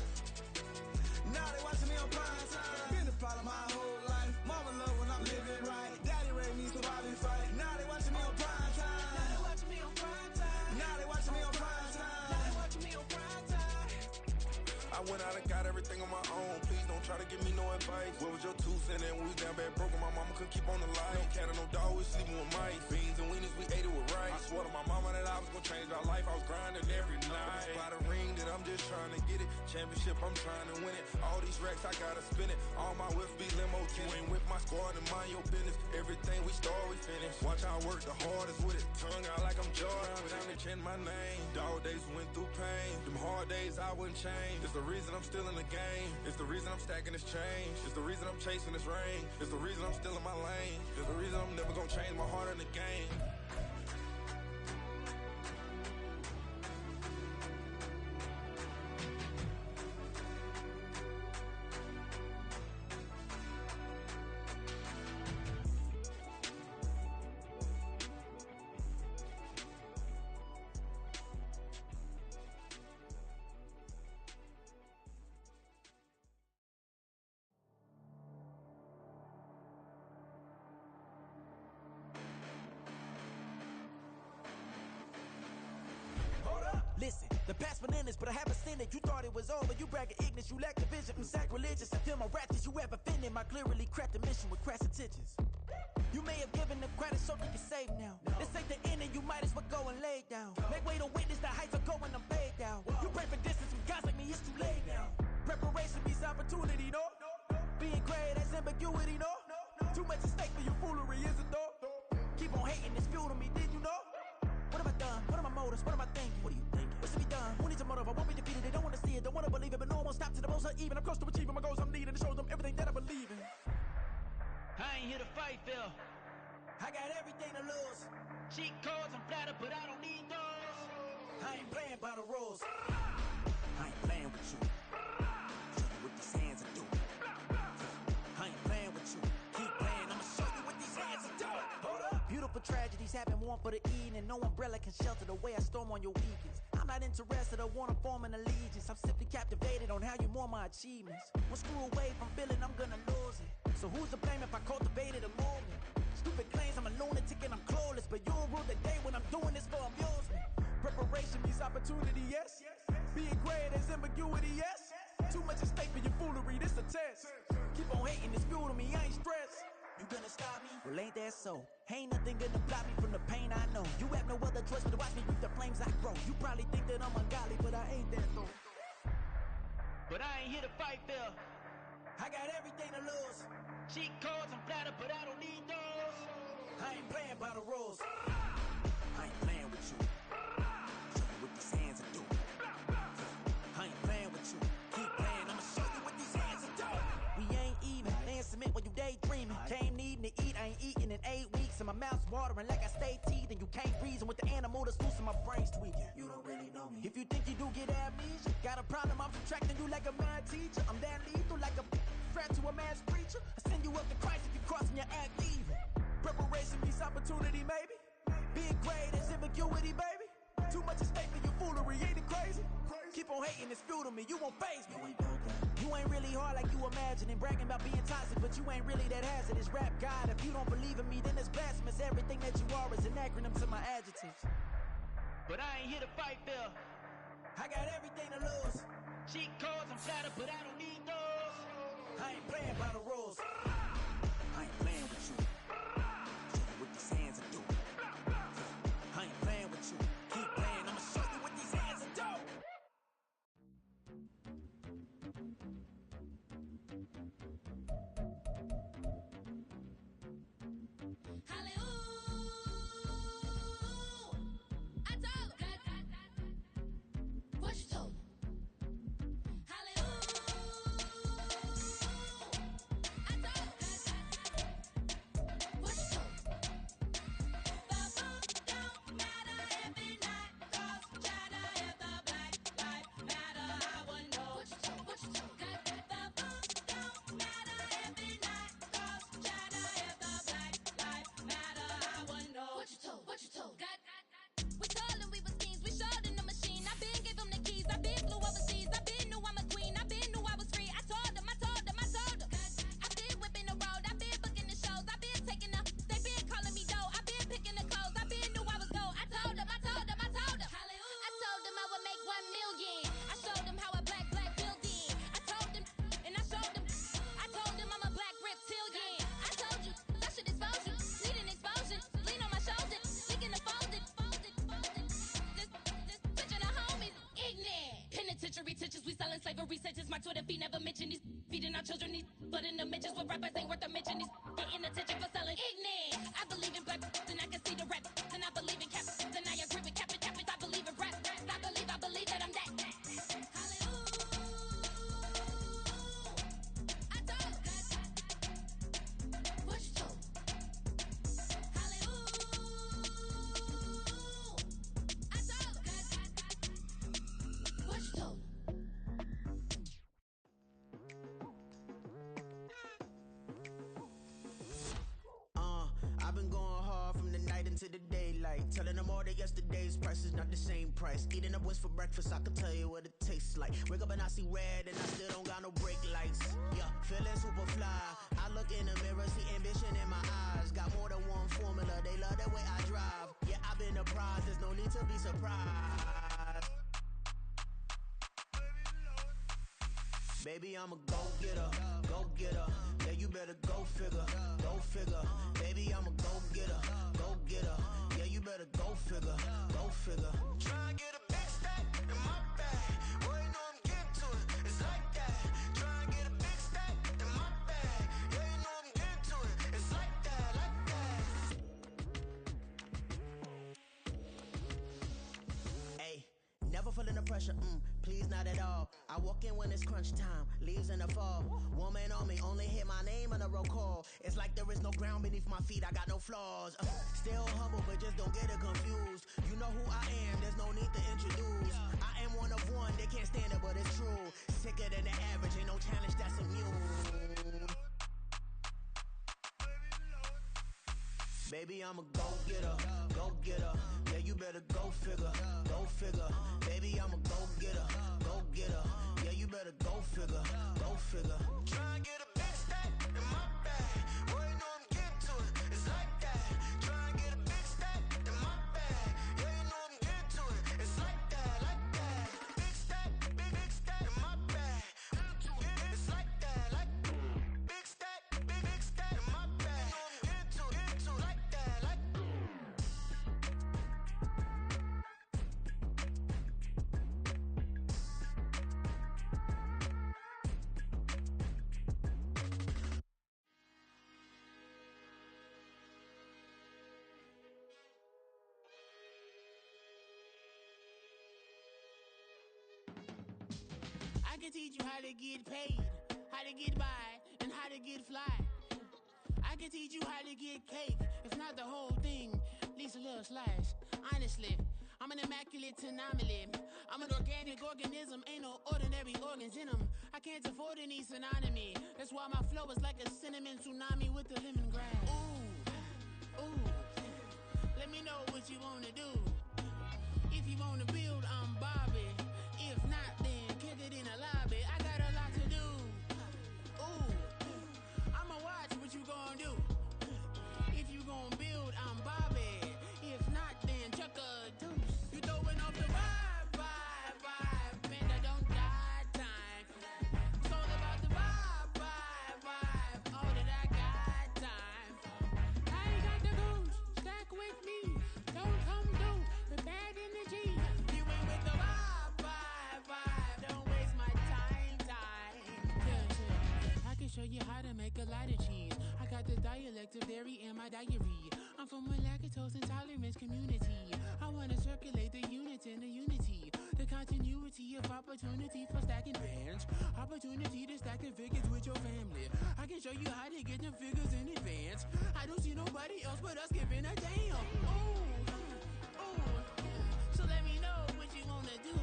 Speaker 8: Now they watching me on prime time. Been a problem my whole life. Mama love when I'm living right. Daddy raised me survive and fight. Now they watching me on prime time. Now they watching me on prime time. Now they watching me on prime time. Now they watching me on prime time.
Speaker 7: I went out and got everything on my own. Please don't try to give me no advice. What was your 2 cents and we was down bad broke and my mama couldn't keep on the light. No cat and no dog, we sleeping with mice. Beans and weenies, we ate it with rice. I swore to my mama that I was gonna change our life. I was grinding every night. By the ring that I'm just trying to get it. Championship, I'm trying to win it. All these racks, I gotta spin it. All my whips be limo tinted. You ain't with my squad and mind your business. Everything we start, we finish. Watch I work the hardest with it. Tongue out like I'm Jordan. Without me change my name. Dog days went through pain. Them hard days I wouldn't change. It's the reason I'm still in the game. It's the reason I'm stacking this change. It's the reason I'm chasing this rain. It's the reason I'm still in my lane. It's the reason I'm never gonna change my heart in the game.
Speaker 13: past bananas, but I haven't seen it. You thought it was over, you bragging ignorance, you lack the vision. Sacrilegious, I feel my wrath. Did you ever offended my clearly crafted mission with crass intentions? You may have given the credit so you can save now. This ain't the end and you might as well go and lay down. Make way to witness the heights of going, I'm paid down. You pray for distance with guys like me, it's too late now. Preparation means opportunity, no? Being great, that's ambiguity, no? Too much at stake for your foolery, is it though? Keep on hating, it's fuel to me, did you know? What have I done? What are my motives? What am I thinking? What are you thinking? What should be done? Who needs a motive? I won't be defeated. They don't want to see it, don't want to believe it, but no one won't stop to the most even. I'm close to achieving my goals. I'm needing to show them everything that I believe in.
Speaker 14: I ain't here to fight, Phil.
Speaker 13: I got everything to lose.
Speaker 14: Cheat codes, I'm flattered, but I don't need those.
Speaker 13: I ain't playing by the rules. I ain't playing with you. Show you what these hands are doing. I ain't playing with you. Keep playing, I'ma show you what these hands are doing. Hold up. Beautiful tragedies happen, one for the evening. No umbrella can shelter the way I storm on your weekends. I'm not interested, I wanna form an allegiance. I'm simply captivated on how you more my achievements. One screw away from feeling I'm gonna lose it. So who's to blame if I cultivated a movement? Stupid claims I'm a lunatic and I'm clueless, but you'll rule the day when I'm doing this for amusement. Preparation means opportunity, yes. Being great as ambiguity, yes. Too much at stake for your foolery, this a test. Keep on hating, it's fuel to me, I ain't stressed. You gonna stop me? Well, ain't that so? Ain't nothing gonna block me from the pain I know. You have no other choice but to watch me reap the flames I grow. You probably think that I'm ungodly, but I ain't that though.
Speaker 14: But I ain't here to fight, Phil.
Speaker 13: I got everything to lose.
Speaker 14: Cheat codes, I'm flattered, but I don't need those.
Speaker 13: I ain't playing by the rules. I ain't playing with you. Show you what these hands are doing. I ain't playing with you. Keep playing, I'ma show you what these hands are doing. We ain't even. Laying cement when you daydreaming. Came needing to eat, I ain't eating in 8 weeks. And my mouth's watering like I stay teeth. And you can't reason with the animal that's loose and my brain's tweaking. You don't really know me. If you think you do get amnesia, got a problem, I'm subtracting you like a mad teacher. I'm that lethal like a threat to a mass preacher. I send you up to Christ if you crossing your act evil. Preparation means opportunity, maybe. Being great is ambiguity, baby. Too much at stake for your foolery, ain't it crazy? Keep on hating, it's fuel to me, you won't faze me. You ain't really hard like you imagining. Bragging about being toxic, but you ain't really that hazardous. Rap God, if you don't believe in me, then it's blasphemous. Everything that you are is an acronym to my adjectives.
Speaker 14: But I ain't here to fight, Phil.
Speaker 13: I got everything to lose.
Speaker 14: Cheat codes, I'm flattered, but I don't need those.
Speaker 13: I ain't playing by the rules. I ain't playing with you. Show you what these hands are doing. I ain't playing with you. Keep playing, I'ma show you what these hands are doing.
Speaker 15: Slavery sentences, my Twitter feed never mention these feeding our children these, but in the mentions what rappers ain't worth a mention these getting attention for selling ignorant. I believe in black and I can see the rap, and I believe in cap, and I agree with cap. I believe in rap, I believe that I'm that.
Speaker 8: I've been going hard from the night into the daylight, telling them all that yesterday's price is not the same price. Eating up what's for breakfast, I can tell you what it tastes like. Wake up and I see red and I still don't got no brake lights. Yeah, feeling super fly. I look in the mirror, see ambition in my eyes. Got more than one formula, they love the way I drive. Yeah, I've been apprised, there's no need to be surprised.
Speaker 13: Baby, I'm a go-getter, go-getter. Yeah, you better go figure, go figure. Baby, I'm a go-getter, go-getter. Yeah, you better go figure, go figure.
Speaker 8: Try and get a big stack in my bag. Boy, you know I'm getting to it. It's like that. Try and get a big stack in my bag. Yeah, you know I'm getting to it. It's like that, like that.
Speaker 13: Hey, never feeling the pressure, please not at all. I walk in when it's crunch time, leaves in the fall. Woman on me, only hit my name on a roll call. It's like there is no ground beneath my feet, I got no flaws. Still humble, but just don't get it confused. You know who I am, there's no need to introduce. I am one of one, they can't stand it, but it's true. Sicker than the average, ain't no challenge that's immune. Baby, I'm a go-getter, go-getter. Yeah, you better go figure, go figure. Baby, I'm a go-getter, go-getter. Yeah, you better go figure, go figure.
Speaker 8: Try and get a big stack in my bag. Boy, you know I'm getting to it. It's like that. Try and get a big stack in my bag. Yeah, you know I'm getting to it. It's like that, like that. Big stack, big stack in my bag. It's like that, like big stack, big stack in my bag. You know I'm getting to it, like that, like.
Speaker 16: I can teach you how to get paid, how to get by, and how to get fly. I can teach you how to get cake, if not the whole thing, at least a little slice. Honestly, I'm an immaculate anomaly. I'm an organic organism, ain't no ordinary organs in them. I can't afford any synonymy. That's why my flow is like a cinnamon tsunami with the lemongrass. Ooh, ooh, let me know what you wanna do. If you wanna build, I'm Bobby. If not, then kick it in the lobby. I got a lot to do. Ooh, I'ma watch what you gon' do. If you gon' build, I'm Bobby. If not, then chuck a deuce. You throwing off the vibe, man, I don't got time. It's all about the vibe, all that I got time. I ain't got the goose, stack with me. Don't come through with bad energy. You ain't with the vibe, don't waste my time. Yeah, I can show you how to make a lot of cheese. I got the dialect of dairy in my diary. I'm from a lactose intolerance community. I wanna circulate the units in the unity. The continuity of opportunity for stacking bands. Opportunity to stack the figures with your family. I can show you how to get them figures in advance. I don't see nobody else but us giving a damn. Ooh, so let me know what you wanna do.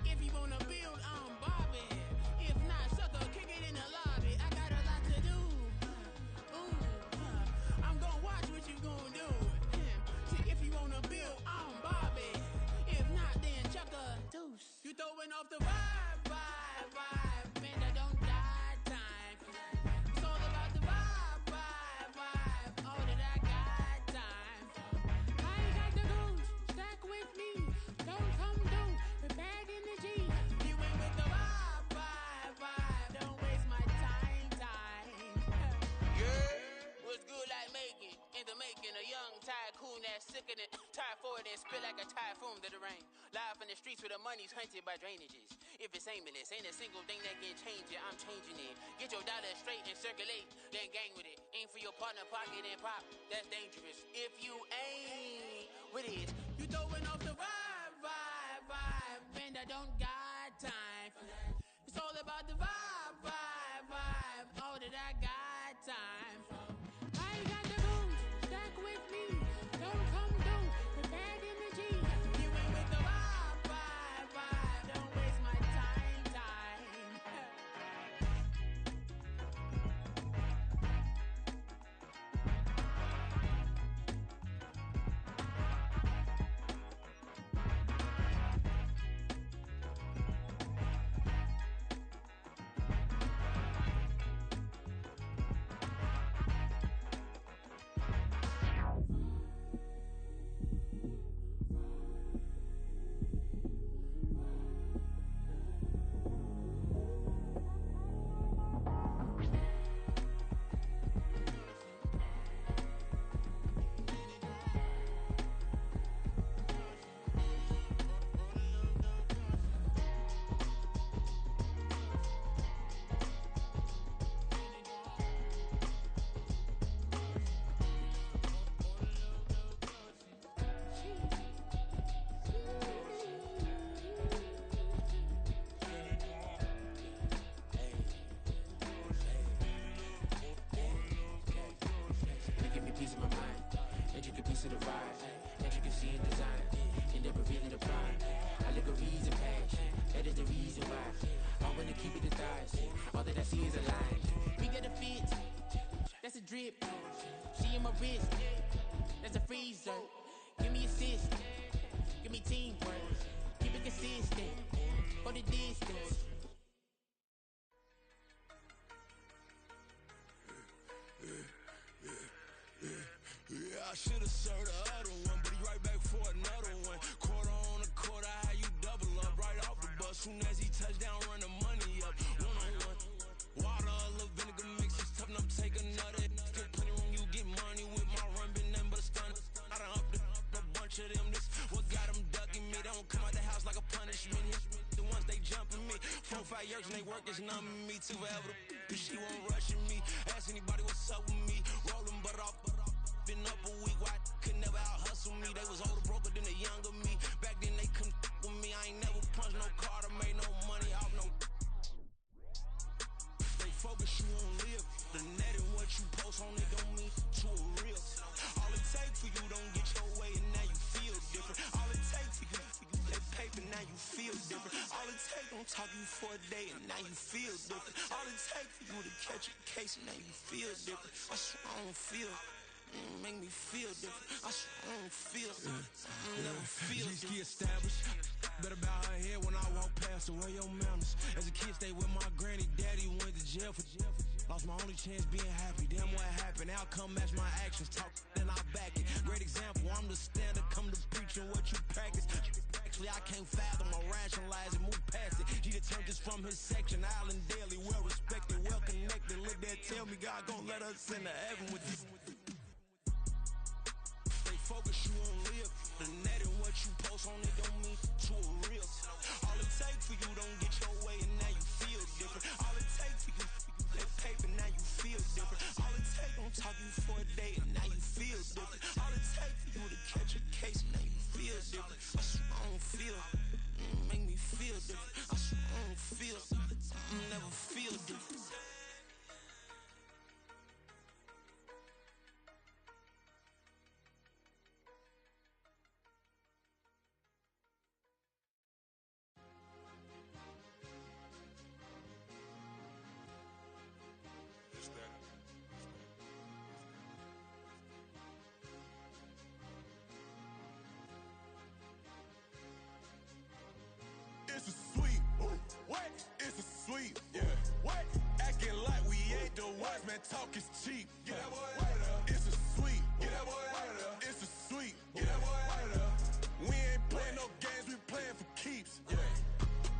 Speaker 16: If you wanna build, I'm Bobby. If not, sucker, kick it in the lobby. I got a lot to do. Ooh, I'm gonna watch what you gonna do. See, if you wanna build, I'm Bobby. If not, then chuck a deuce. You throwing off the vibe, man, I don't got time. It's all about the vibe, all that I got time. I ain't got the goose, stack with me. Don't come through with bad energy. You ain't with the vibe, don't waste my time. Yeah, what's good like making? In the making, a young tycoon that's sickening. Tire forward and spit like a typhoon to the rain. Live in the streets where the money's hunted by drainages. If it's aimless, ain't a single thing that can change it. I'm changing it. Get your dollar straight and circulate, then gang with it. Aim for your partner, pocket and pop. That's dangerous. If you ain't with it, you throwing off the vibe, man, I don't got time for that. It's all about the vibe, all that I got time for. I ain't got the goose, stack with me. Don't come through with bad energy. You ain't with the vibe, don't waste my time. drip. She in my wrist. That's a freezer. Give me assist. Give me teamwork. Keep it consistent. Go the distance.
Speaker 8: Yeah, I should've served the other one, but he right back for another one. Quarter on a quarter, how you double up right off the bus. Soon as he touch down, run the money up. One-on-one. Water, a little vinegar mix, it's tough enough to take another. Still plenty room, you get money with my run, been nothing but a stun. I done upped a bunch of them, this what got them ducking me. They don't come out the house like a punishment. The ones they jumping me. 4 or 5 years and they work is numbing me. Too forever, she won't rushing me. Ask anybody what's up with me. Rollin' butt off. Been up a week, why could never out hustle me? They was older, broker than the younger me. Back then they couldn't with me. I ain't never punched no card or made no money off no. They focus, you won't live. The net and what you post on it don't mean to a real. All it take for you don't get your way and now you feel different. All it take for you that paper, now you feel different. All it take don't talk you for a day and now you feel different. All it take for you to catch a case and now you feel different. I swear I don't feel. Make me feel different. I swear I don't feel. Never feel different. Established. Better bow her head when I walk past her. Where your manners? As a kid, stayed with my granny. Daddy went to jail for jail. Lost my only chance being happy. Damn, what happened? Outcome match my actions. Talk, then I back it. Great example. I'm the standard. Come to preaching what you practice. Actually, I can't fathom or rationalize and move past it. He turned this from his section. Island daily, well respected, well connected. Look there, tell me God gon' let us into heaven with this. Focus, you won't live. The net and what you post on it don't mean to a real. All it take for you don't get your way and now you feel different. All it take for you that paper, now you feel different. All it take don't talk you for a day and now you feel different. All it take for you to catch a case and now you feel different. I swear I don't feel. Make me feel different. I swear I don't feel. Never feel different.
Speaker 7: It's a sweep. What? It's a sweep. Yeah. What? Acting like we ain't the ones, man. Talk is cheap. Get that boy out of there. It's a sweep. Get that boy out of there. It's a sweep. Get that boy out of there. We ain't playing no games, we playing for keeps. Yeah.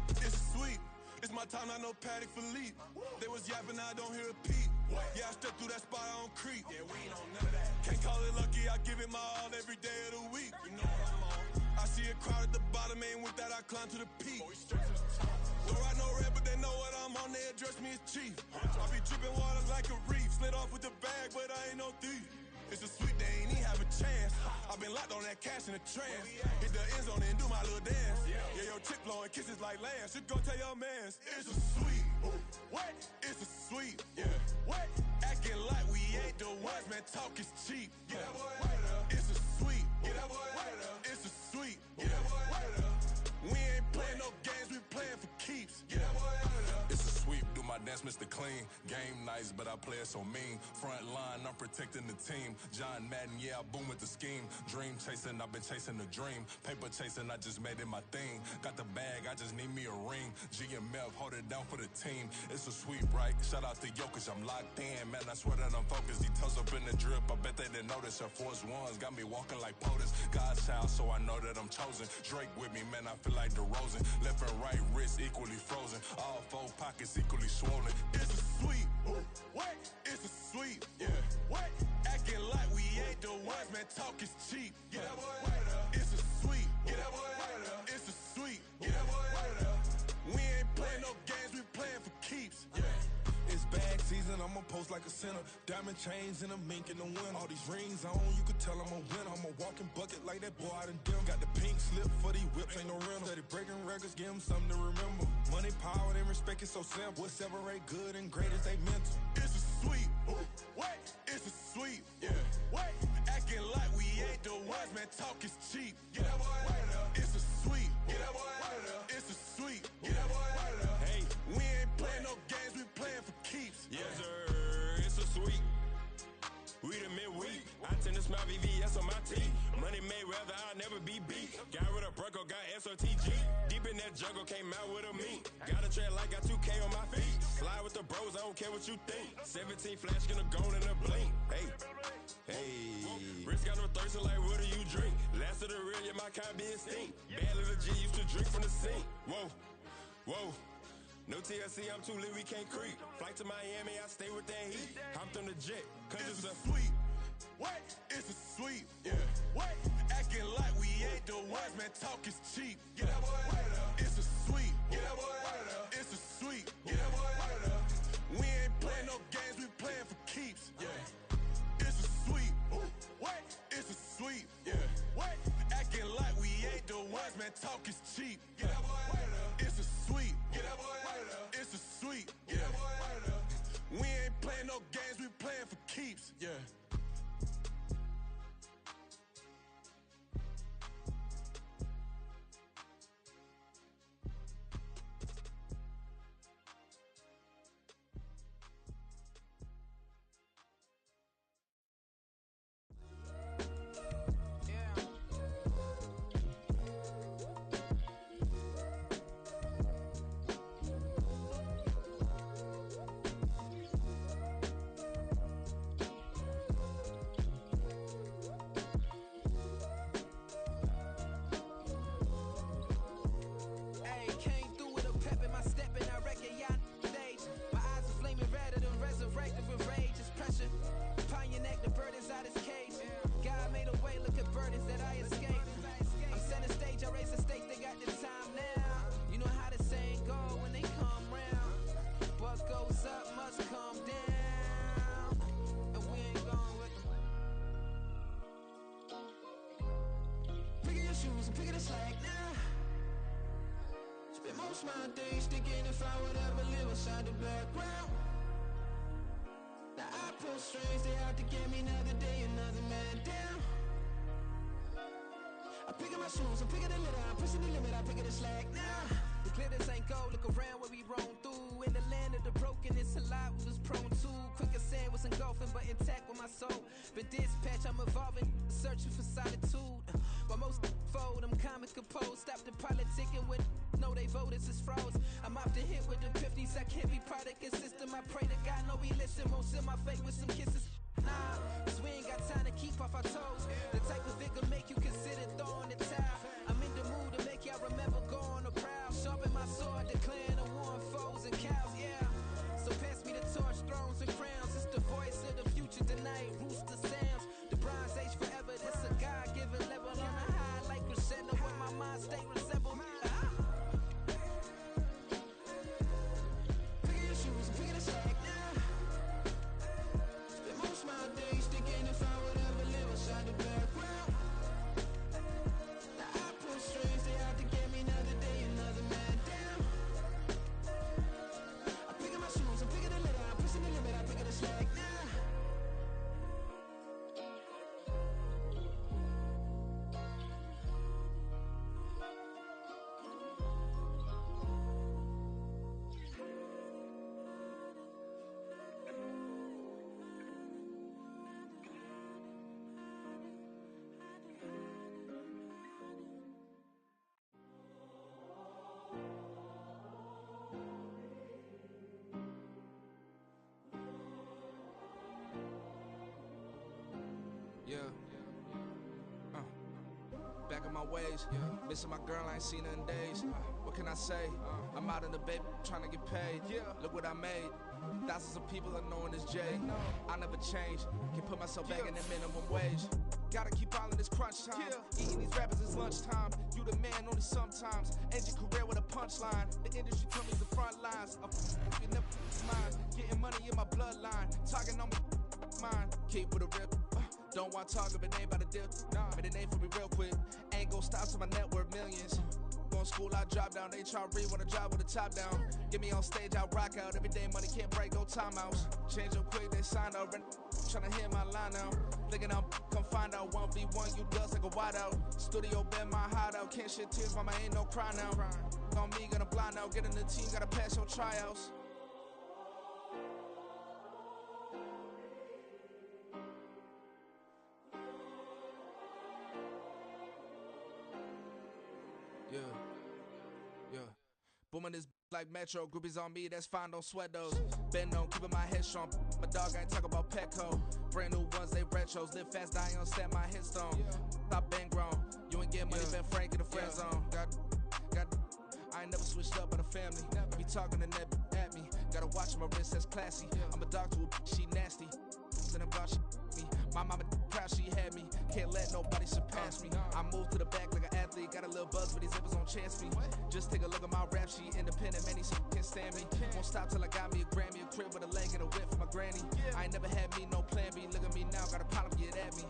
Speaker 7: It's a sweep. It's my time, I know Patty Philippe. They was yapping, I don't hear a peep. Yeah, I stepped through that spot, I don't creep. Yeah, we ain't on none of that. Can't call it lucky, I give it my all every day of the week. You know what I'm on. I see a crowd at the bottom, ain't with that, I climb to the peak. Don't ride no red, but they know what I'm on, they address me as chief. I be dripping water like a reef. Slid off with the bag, but I ain't no thief. It's a sweep, they ain't even have a chance. I've been locked on that cash in a trance. Hit the end zone and do my little dance. Yeah, your chick blowing kisses like Lance. You go tell your mans. It's a sweep. What? It's a sweep. Yeah. What? Acting like we ain't the ones, man. Talk is cheap. Get that boy out of there. It's a sweep. Get that boy out of there. It's a sweep. Get that boy out of there. We ain't playing no games, we playing for keeps. Get that boy out of there.
Speaker 8: It's a sweep, do my dance, Mr. Clean. Game nice, but I play it so mean. Front line, I'm protecting the team. John Madden, yeah, I boom with the scheme. Dream chasing, I've been chasing the dream. Paper chasing, I just made it my thing. Got the bag, I just need me a ring. GMF, hold it down for the team. It's a sweep, right? Shout out to Jokic, I'm locked in. Man, I swear that I'm focused. He toes up in the drip, I bet they didn't notice. Air Force Ones got me walking like POTUS. God's child, so I know that I'm chosen. Drake with me, man, I feel like DeRozan. Left and right wrist equally frozen. All 4 pockets equally swollen.
Speaker 7: It's a sweep. What? It's a sweep. Yeah. What? Acting like we ain't the ones, man. Talk is cheap. Get that boy out of there. It's a sweep. Get that boy out of there. It's a sweep. Get that boy out of there. We ain't playing no games, we playing for keeps. Yeah.
Speaker 8: It's bag season, I'ma post like a sinner. Diamond chains and a mink in the wind. All these rings on, you could tell I'm a winner. I'm a walking bucket like that boy out in dim. Got the pink slip for these whips, ain't no rental. Steady breaking records, give them something to remember. Money, power, and respect is so simple. What separate good and great is they mental.
Speaker 7: It's a sweep. What? It's a sweep. Yeah. What? Acting like we ain't the ones, man. Talk is cheap. Get that boy out of there. It's a sweep. Get that boy out of there. It's a sweep. Get that boy out of there. Hey, we ain't playing no games, we playing for keeps.
Speaker 8: Yes, sir. It's a sweep.
Speaker 17: I tend to smile VVS on my teeth. Money made rather, I'll never be beat. Got rid of Bronco, got SOTG. Deep in that jungle, came out with a meat. Got a trail like got 2K on my feet. Slide with the bros, I don't care what you think. 17 flash, gonna go in a blink. Hey, hey. Wrist got no thirst, like what do you drink? Last of the real, yeah, my kind be extinct. Bad little G used to drink from the sink. Whoa, whoa. No TLC, I'm too lit, we can't creep. Flight to Miami, I stay with that heat. Hopped on the jet, cause it's a
Speaker 7: sweet. What? It's a sweep. Yeah. What? Acting like we ain't the ones, man. Talk is cheap. Get that boy out of there. It's a sweep. Get that boy out of there. It's a sweep. Get that boy out of there. We ain't playing no games, we playing for keeps. Yeah. It's a sweep. What? It's a sweep. Yeah. What? Acting like we ain't the ones, man. Talk is cheap. Get that boy out of there. It's a sweep. Get that boy out of there. It's a sweep. Get that boy out of there. We ain't playing no games, we playing for keeps. Yeah.
Speaker 8: My days thinking if I would ever live inside the background. Now I pull strings, they out to get me another day, another man down. I pick up my shoes, I'm picking the litter, I'm pushing the limit, I pick it a slack now.
Speaker 18: The glitters ain't gold, look around where we roam through. In the land of the broken, it's a lot we was prone to. Quicker sand was engulfing, but intact with my soul. But dispatch, I'm evolving, searching for solitude. While most fold, I'm comic composed. Stop the politicking with no, they voters is frauds. I'm off the hit with the 50s, I can't be product and system. I pray to God, no, we listen. Won't send my fate with some kisses. Nah, cause we ain't got time to keep off our toes. The type of vigor make you consider throwing the towel. I'm in the mood to make y'all remember going to proud. Sharpen my sword, declaring the war on foes and cows, yeah. So pass me the torch, thrones and crowns. It's the voice of the future tonight, rooster sounds. The Bronze Age forever, this a God-given level. On a high like crescendo, where my mind stay resemble.
Speaker 19: Yeah. Back in my ways. Missing my girl, I ain't seen her in days. What can I say? I'm out in the baby trying to get paid. Look what I made. Thousands of people are knowing this Jay. I never change. Can put myself back in the minimum wage. Gotta keep all in this crunch time. Eating these rappers is lunchtime. You the man only sometimes. End your career with a punchline. The industry told me the front lines. You never mind. Getting money in my bloodline. Talking on my mind. Keep with a rip. Don't want to talk if it ain't about a dip. Made a name for me real quick. Ain't gon' stop till my net worth millions. Going to school, I drop down. They try to read when I drop with the top down. Get me on stage, I rock out. Every day money can't break, go timeouts. Change up quick, they sign up. Tryna hit my line now. Thinking I'm come find out 1v1, you dust like a wide out. Studio been my hideout. Can't shed tears, mama ain't no cry now. On me, gonna blind out. Get in the team, gotta pass your tryouts. like Metro, groupies on me, that's fine, don't sweat those. Been on, keeping my head strong. My dog ain't talk about Petco. Brand new ones, they retros. Live fast, die on set, my headstone. Stop been grown. You ain't getting money, Ben Frank in the friend zone. I ain't never switched up on the family. Be talking to that at me. Gotta watch my wrist, that's classy. I'm a dog to a she nasty. And about she me. My mama proud she had me. Can't let nobody surpass me. I move to the back like an athlete. Got a little buzz, but these zippers on chance me. Just take a look at my rap sheet. Independent, man, these can't stand me. Won't stop till I got me a Grammy, a crib with a leg and a whip for my granny. I ain't never had me no plan B. Look at me now, got a problem, get at me.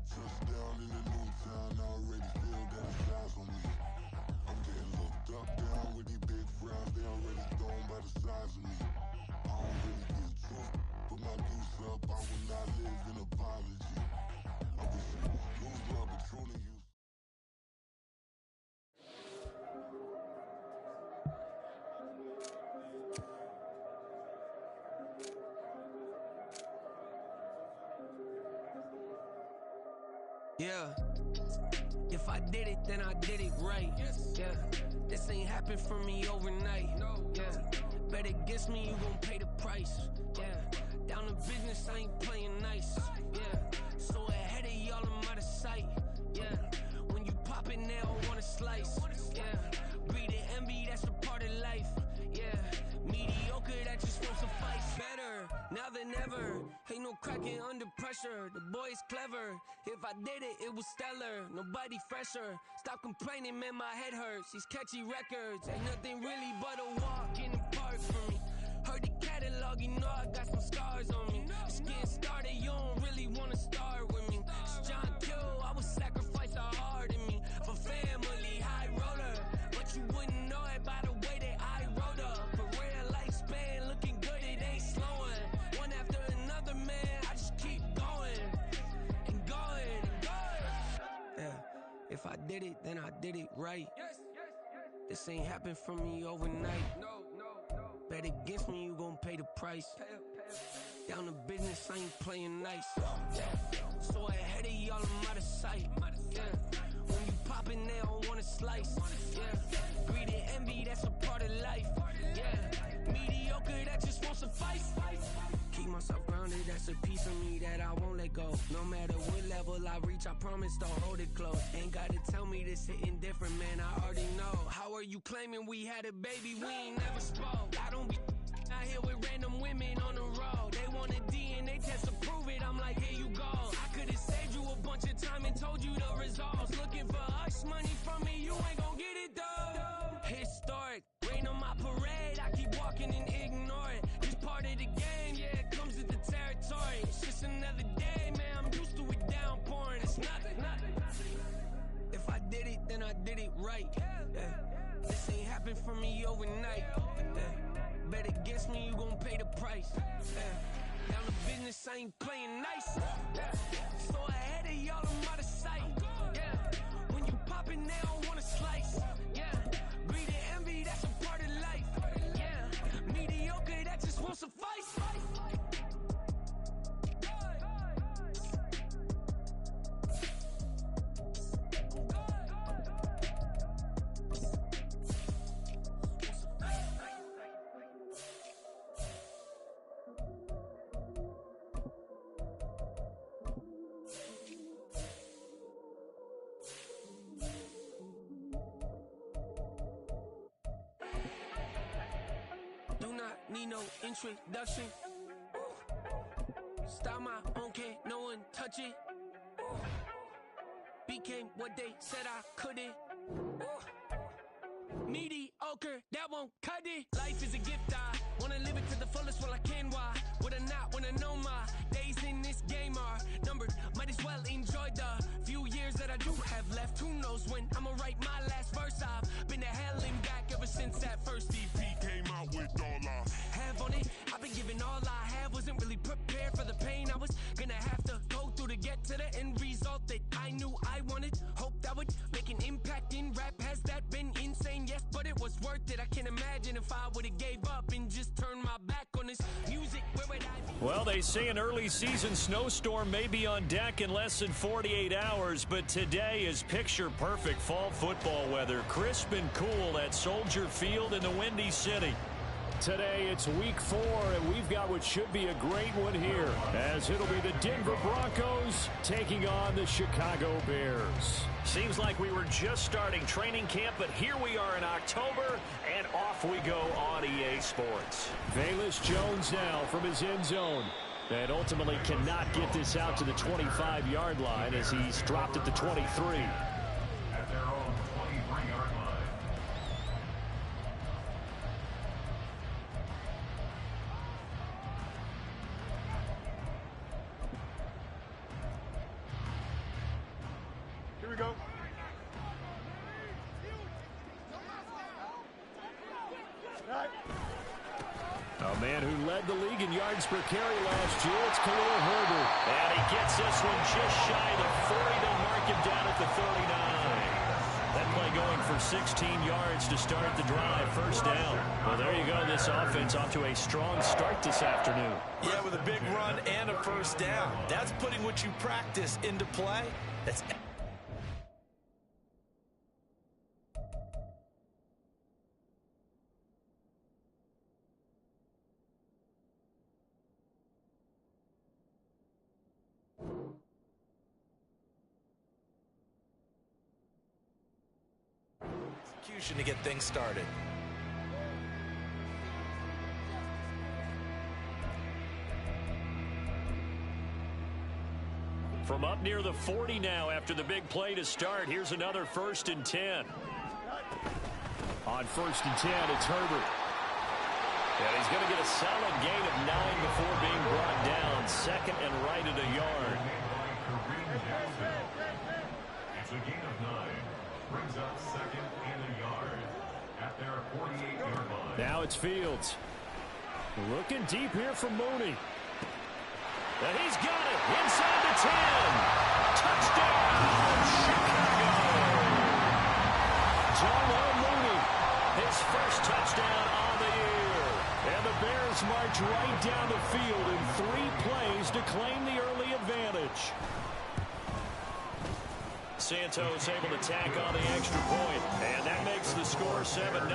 Speaker 7: Touchdown in the new town, I already feel that it's eyes on me. I'm getting looked up, down with these big frowns, they already thrown by the size of me. I don't really give truth, put my deuce up, I will not live in apology. I wish you lose love, but truly you.
Speaker 20: Yeah, if I did it, then I did it right. Yeah, this ain't happened for me overnight. Yeah, bet against me, you gon' pay the price. Yeah, down to business, I ain't playing nice. Yeah, so ahead of y'all, I'm out of sight. Yeah, when you pop it, they don't wanna slice. Yeah, greed and envy, that's a part of life. Yeah, mediocre, that just won't suffice. Better now than ever. Ain't no cracking under pressure. The boy's clever. If I did it, it was stellar. Nobody fresher. Stop complaining, man, my head hurts. These catchy records ain't nothing really but a walk in the park for me. Heard the catalog, you know I got some scars on me. Just getting started, you don't really wanna start with me. It's John Kill, I would sacrifice a heart in me for family, high roller. But you wouldn't know it by the way that I wrote up. For real lifespan, looking good, it ain't slowing. One after another, man, I just keep going and going and going. Yeah, if I did it, then I did it right. This ain't happened for me overnight. Bet against me, you gon' pay the price. Down to business, I ain't playing nice. So ahead of y'all, I'm out of sight. Yeah, when you poppin', they don't wanna slice. Yeah, greed and envy, that's a part of life. Yeah, mediocre, that just won't suffice. Keep myself grounded, that's a piece of me that I won't let go. No matter what level I reach, I promise don't hold it close. Ain't gotta tell me this hitting different, man, I already know. How are you claiming we had a baby, we ain't never spoke? I don't be out here with random women on the road. They want a DNA test to prove it, I'm like, here you go. I could've saved you a bunch of time and told you the results. Looking for hush money from me, you ain't gon' get it though. Historic, rain on my parade, I keep walking and ignore it. Just part of the game, yeah, it comes with the territory. It's just another day, man, I'm used to it downpouring. It's nothing. If I did it, then I did it right. Yeah. This ain't happened for me overnight. Yeah. Bet against me, you gon' pay the price. Yeah. Down to business, I ain't playing nice. Yeah. So ahead of y'all, I'm out of sight. Yeah. When you poppin', they don't wanna slice. Yeah. Greed and envy, that's a part of life. Yeah. Mediocre, that just won't suffice. Do not need no introduction. Style my own, can't no one touch it. Became what they said I couldn't. Mediocre, that won't cut it. Life is a gift, I wanna live it to the fullest while I can. Why would I not wanna know my days in this game are numbered? Might as well enjoy the few years that I do have left. Who knows when I'ma write my last verse? I've been to hell and back ever since that first EP came out with all I have on it. I've been giving all I have, wasn't really prepared for the pain I was gonna have to go through to get to the end result that I knew I wanted. Hoped I would make an impact in rap. Has that been insane? Yes, but it was worth it. I can't imagine if I would've gave up and just turned my back on this music. Where would I be?
Speaker 4: Well, they say an early season snowstorm may be on deck in less than 48 hours, but today is picture-perfect fall football weather. Crisp and cool at Soldier Field in the Windy City. Today, it's week 4, and we've got what should be a great one here, as it'll be the Denver Broncos taking on the Chicago Bears. Seems like we were just starting training camp, but here we are in October, and off we go on EA Sports. Velus Jones now from his end zone, and ultimately cannot get this out to the 25-yard line as he's dropped at the 23.
Speaker 3: At their own 23-yard line.
Speaker 11: Here we go.
Speaker 4: A man who led the league in yards per carry last year, it's Khalil Herbert. And he gets this one just shy of the 40 to mark him down at the 39. That play going for 16 yards to start the drive, first down. Well, there you go. This offense off to a strong start this afternoon.
Speaker 5: Yeah, with a big run and a first down. That's putting what you practice into play. That's execution to get things started.
Speaker 4: From up near the 40 now after the big play to start, here's another 1st and 10. On 1st and 10, it's Herbert. And he's going to get a solid gain of 9 before being brought down. 2nd and right at a yard.
Speaker 3: It's a gain of 9. Brings up 2nd and a yard at their 48-yard line.
Speaker 4: Now it's Fields. Looking deep here from Mooney. And he's got it inside the 10. Touchdown, Chicago. Darnell Mooney, his first touchdown on the year. And the Bears march right down the field in 3 plays to claim the early advantage. Santos able to tack on the extra point, and that makes the score 7-0.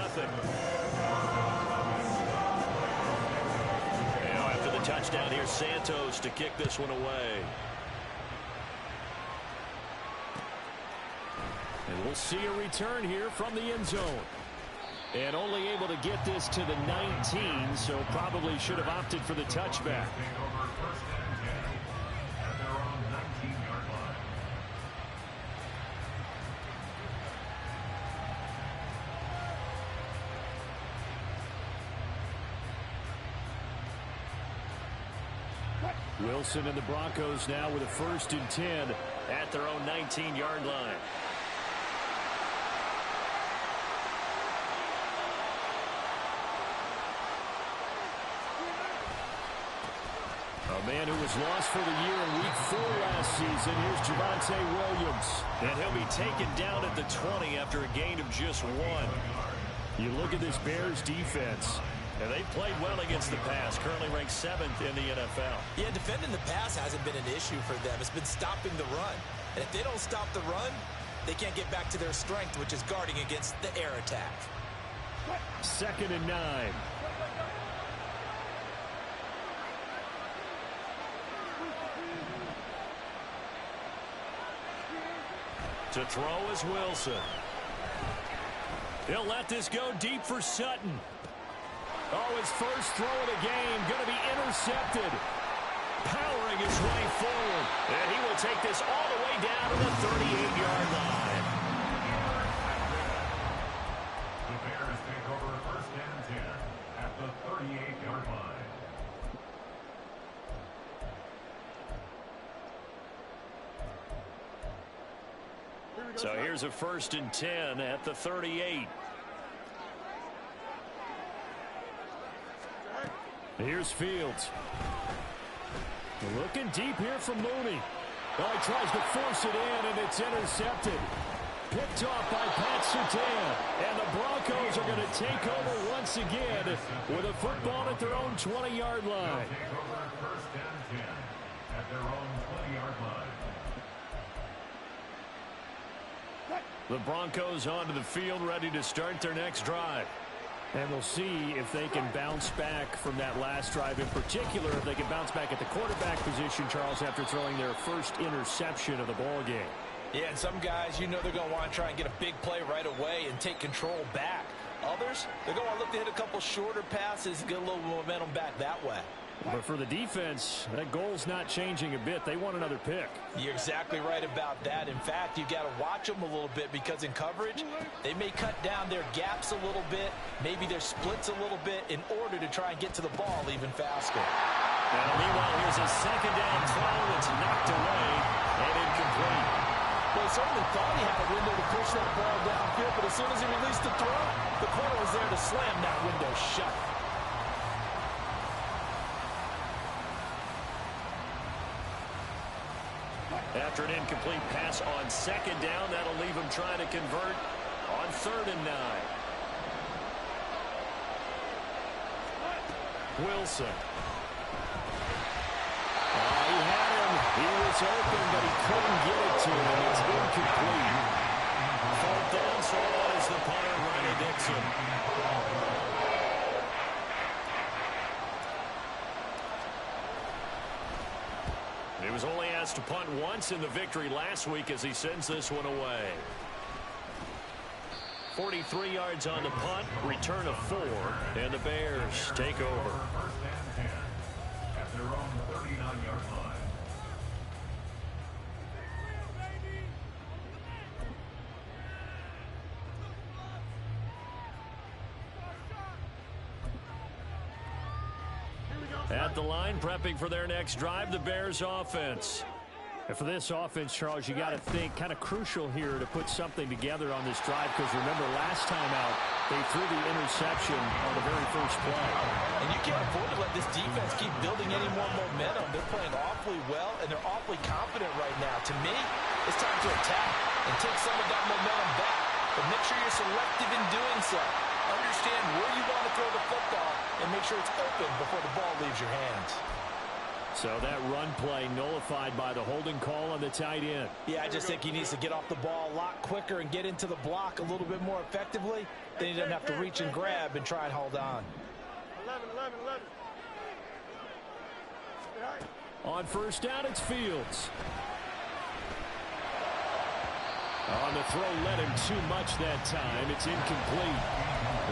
Speaker 4: After the touchdown, here's Santos to kick this one away. And we'll see a return here from the end zone. And only able to get this to the 19, so probably should have opted for the touchback. Wilson and the Broncos now with a 1st and 10 at their own 19-yard line. A man who was lost for the year in week 4 last season. Here's Javonte Williams. And he'll be taken down at the 20 after a gain of just 1. You look at this Bears defense. And they've played well against the pass, currently ranked 7th in the NFL.
Speaker 5: Yeah, defending the pass hasn't been an issue for them. It's been stopping the run. And if they don't stop the run, they can't get back to their strength, which is guarding against the air attack.
Speaker 4: 2nd and 9. To throw is Wilson. He'll let this go deep for Sutton. Oh, his first throw of the game going to be intercepted. Powering his way forward. And he will take this all the way down to the 38-yard line.
Speaker 3: The Bears take over 1st and 10 at the 38-yard line.
Speaker 4: So here's a 1st and 10 at the 38. Here's Fields. Looking deep here from Mooney. Oh, he tries to force it in, and it's intercepted. Picked off by Pat Surtain. And the Broncos are going to take over once again with a football at their own 20-yard line.
Speaker 3: Take over 1st and 10 at their own 20-yard line.
Speaker 4: The Broncos onto the field, ready to start their next drive. And we'll see if they can bounce back from that last drive. In particular, if they can bounce back at the quarterback position, Charles, after throwing their first interception of the ball game.
Speaker 2: Yeah, and some guys, you know they're going to want to try and get a big play right away and take control back. Others, they're going to look to hit a couple shorter passes and get a little momentum back that way.
Speaker 4: But for the defense, that goal's not changing a bit. They want another pick.
Speaker 2: You're exactly right about that. In fact, you got to watch them a little bit because in coverage, they may cut down their gaps a little bit, maybe their splits a little bit in order to try and get to the ball even faster.
Speaker 4: And meanwhile, here's a 2nd down throw that's knocked away and incomplete.
Speaker 2: Well, he certainly thought he had a window to push that ball downfield, but as soon as he released the throw, the corner was there to slam that window shut.
Speaker 4: After an incomplete pass on 2nd down, that'll leave him trying to convert on 3rd and 9. Wilson. He had him. He was open, but he couldn't get it to him. It's incomplete. 4th down, so on is the punter, Ronnie Dixon. He was only asked to punt once in the victory last week as he sends this one away. 43 yards on the punt, return of 4, and the Bears take over.
Speaker 3: 1st and 10 at their own 39-yard line.
Speaker 4: At the line, prepping for their next drive, the Bears offense. And for this offense, Charles, you got to think kind of crucial here to put something together on this drive, because remember last time out, they threw the interception on the very first play.
Speaker 2: And you can't afford to let this defense keep building any more momentum. They're playing awfully well, and they're awfully confident right now. To me, it's time to attack and take some of that momentum back. But make sure you're selective in doing so. Understand where you want to throw the football and make sure it's open before the ball leaves your hands.
Speaker 4: So that run play nullified by the holding call on the tight end.
Speaker 2: Yeah, I just think he needs to get off the ball a lot quicker and get into the block a little bit more effectively. Then he doesn't have to reach and grab and try and hold on.
Speaker 11: 11.
Speaker 4: On 1st down, it's Fields. On the throw, led him too much that time. It's incomplete.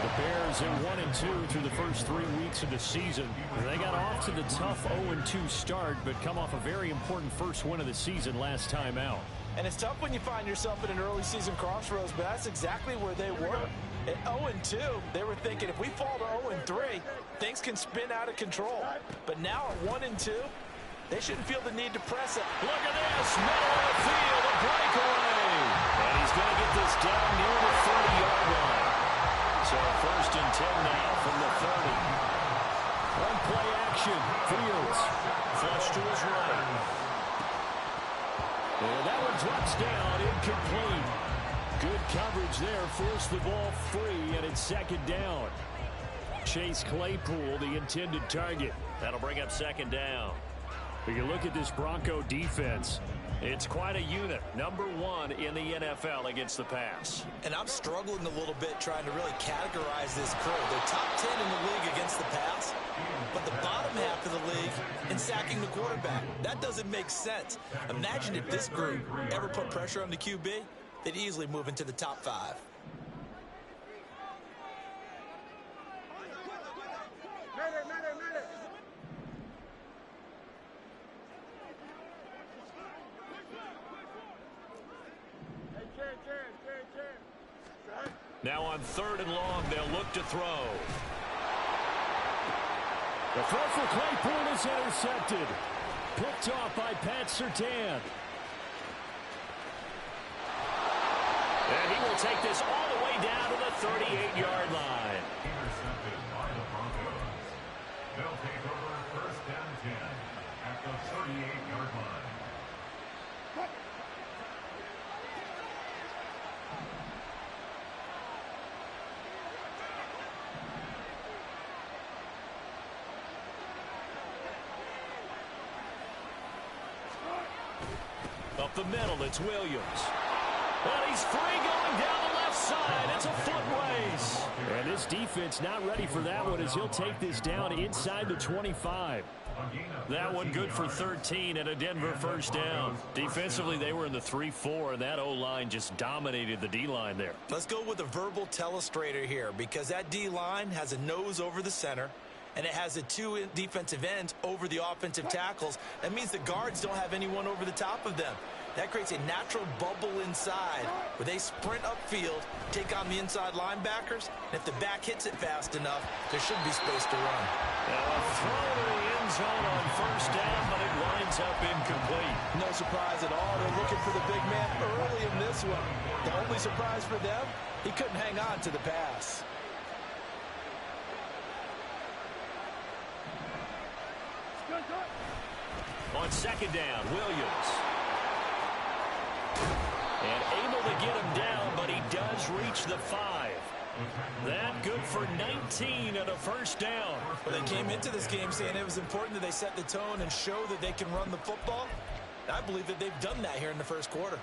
Speaker 4: The Bears are 1-2 through the first 3 weeks of the season. They got off to the tough 0-2 start, but come off a very important first win of the season last time out.
Speaker 2: And it's tough when you find yourself in an early season crossroads, but that's exactly where they were. At 0-2, they were thinking if we fall to 0-3, things can spin out of control. But now at 1-2, they shouldn't feel the need to press it.
Speaker 4: Look at this, middle of the field, a breakaway. And he's going to get this down near the 30-yard line. So 1st and 10 now from the 30. One play action. Fields flush to his right. And that one drops down, incomplete. Good coverage there, forced the ball free, and it's 2nd down. Chase Claypool, the intended target. That'll bring up 2nd down. When you look at this Bronco defense, it's quite a unit. Number 1 in the NFL against the pass.
Speaker 5: And I'm struggling a little bit trying to really categorize this crew. They're top 10 in the league against the pass, but the bottom half of the league in sacking the quarterback. That doesn't make sense. Imagine if this group ever put pressure on the QB, they'd easily move into the top 5.
Speaker 4: Now on 3rd and long, they'll look to throw. The throw for Claypool is intercepted. Picked off by Pat Surtain.
Speaker 1: And he will take this all the way down to the 38-yard line.
Speaker 3: Intercepted by the Broncos. They'll take over first and 10 at the 38-yard line.
Speaker 1: Up the middle, it's Williams. And he's free going down the left side. It's a foot race.
Speaker 4: And this defense not ready for that one as he'll take this down inside the 25.
Speaker 1: That one good for 13 and a Denver first down. Defensively, they were in the 3-4, and that O-line just dominated the D-line there.
Speaker 5: Let's go with a verbal telestrator here because that D-line has a nose over the center, and it has the two defensive ends over the offensive tackles. That means the guards don't have anyone over the top of them. That creates a natural bubble inside where they sprint upfield, take on the inside linebackers, and if the back hits it fast enough, there should be space to run.
Speaker 1: Now a throw to the end zone on first down, but it winds up incomplete.
Speaker 2: No surprise at all. They're looking for the big man early in this one. The only surprise for them, he couldn't hang on to the pass.
Speaker 1: On second down, Williams. And able to get him down, but he does reach the 5. That good for 19 and a first down.
Speaker 5: Well, they came into this game saying it was important that they set the tone and show that they can run the football. I believe that they've done that here in the first quarter.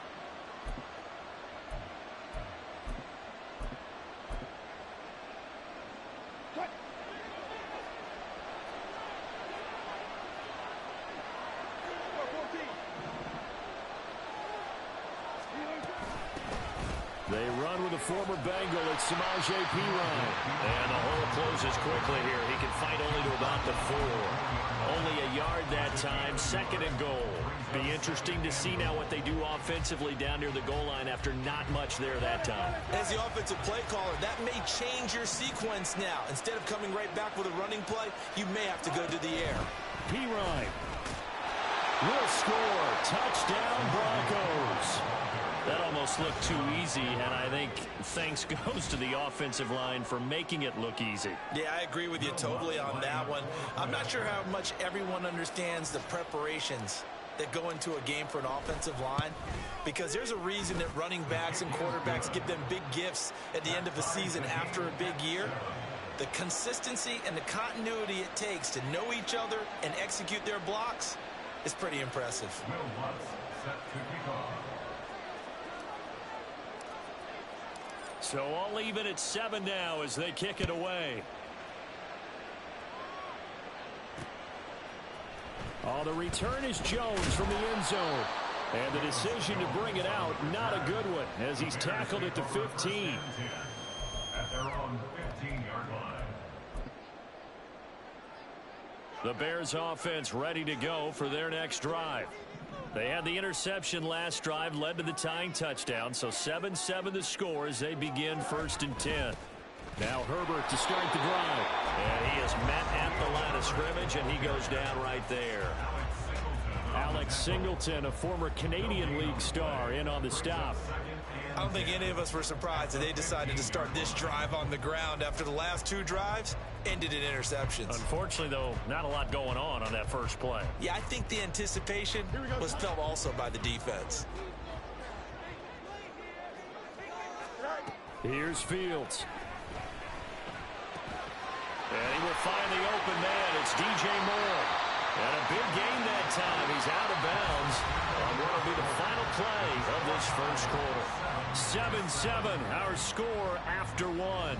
Speaker 4: They run with a former Bengal. It's Smacckk P-Ryan.
Speaker 1: And the hole closes quickly here. He can fight only to about the 4. Only a yard that time. Second and goal. Be interesting to see now what they do offensively down near the goal line after not much there that time.
Speaker 5: As the offensive play caller, that may change your sequence now. Instead of coming right back with a running play, you may have to go to the air.
Speaker 4: P-Ryan will score. Touchdown Broncos.
Speaker 1: That almost looked too easy, and I think thanks goes to the offensive line for making it look easy.
Speaker 5: Yeah, I agree with you totally on that one. I'm not sure how much everyone understands the preparations that go into a game for an offensive line, because there's a reason that running backs and quarterbacks give them big gifts at the end of the season after a big year. The consistency and the continuity it takes to know each other and execute their blocks is pretty impressive.
Speaker 3: Will Lutz set to kick off.
Speaker 1: So all even at 7 now as they kick it away.
Speaker 4: Oh, the return is Jones from the end zone. And the decision to bring it out, not a good one, as he's tackled at the 15.
Speaker 3: At their own 15-yard line.
Speaker 1: The Bears offense ready to go for their next drive. They had the interception last drive, led to the tying touchdown, so 7-7 the score as they begin first and 10. Now Herbert to start the drive. And he is met at the line of scrimmage, and he goes down right there.
Speaker 4: Alex Singleton, a former Canadian League star, in on the stop.
Speaker 5: I don't think any of us were surprised that they decided to start this drive on the ground after the last 2 drives ended in interceptions.
Speaker 1: Unfortunately, though, not a lot going on that first play.
Speaker 5: Yeah, I think the anticipation was felt also by the defense.
Speaker 4: Here's Fields.
Speaker 1: And he will find the open man. It's DJ Moore. And a big gain that time. He's out of bounds on what will be the final play of this first quarter. 7-7, our score after 1.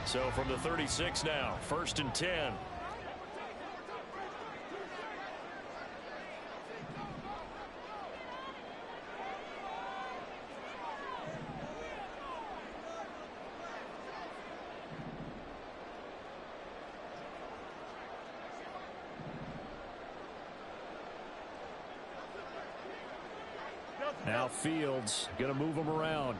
Speaker 1: So from the 36 now, first and 10.
Speaker 4: Now Fields going to move him around.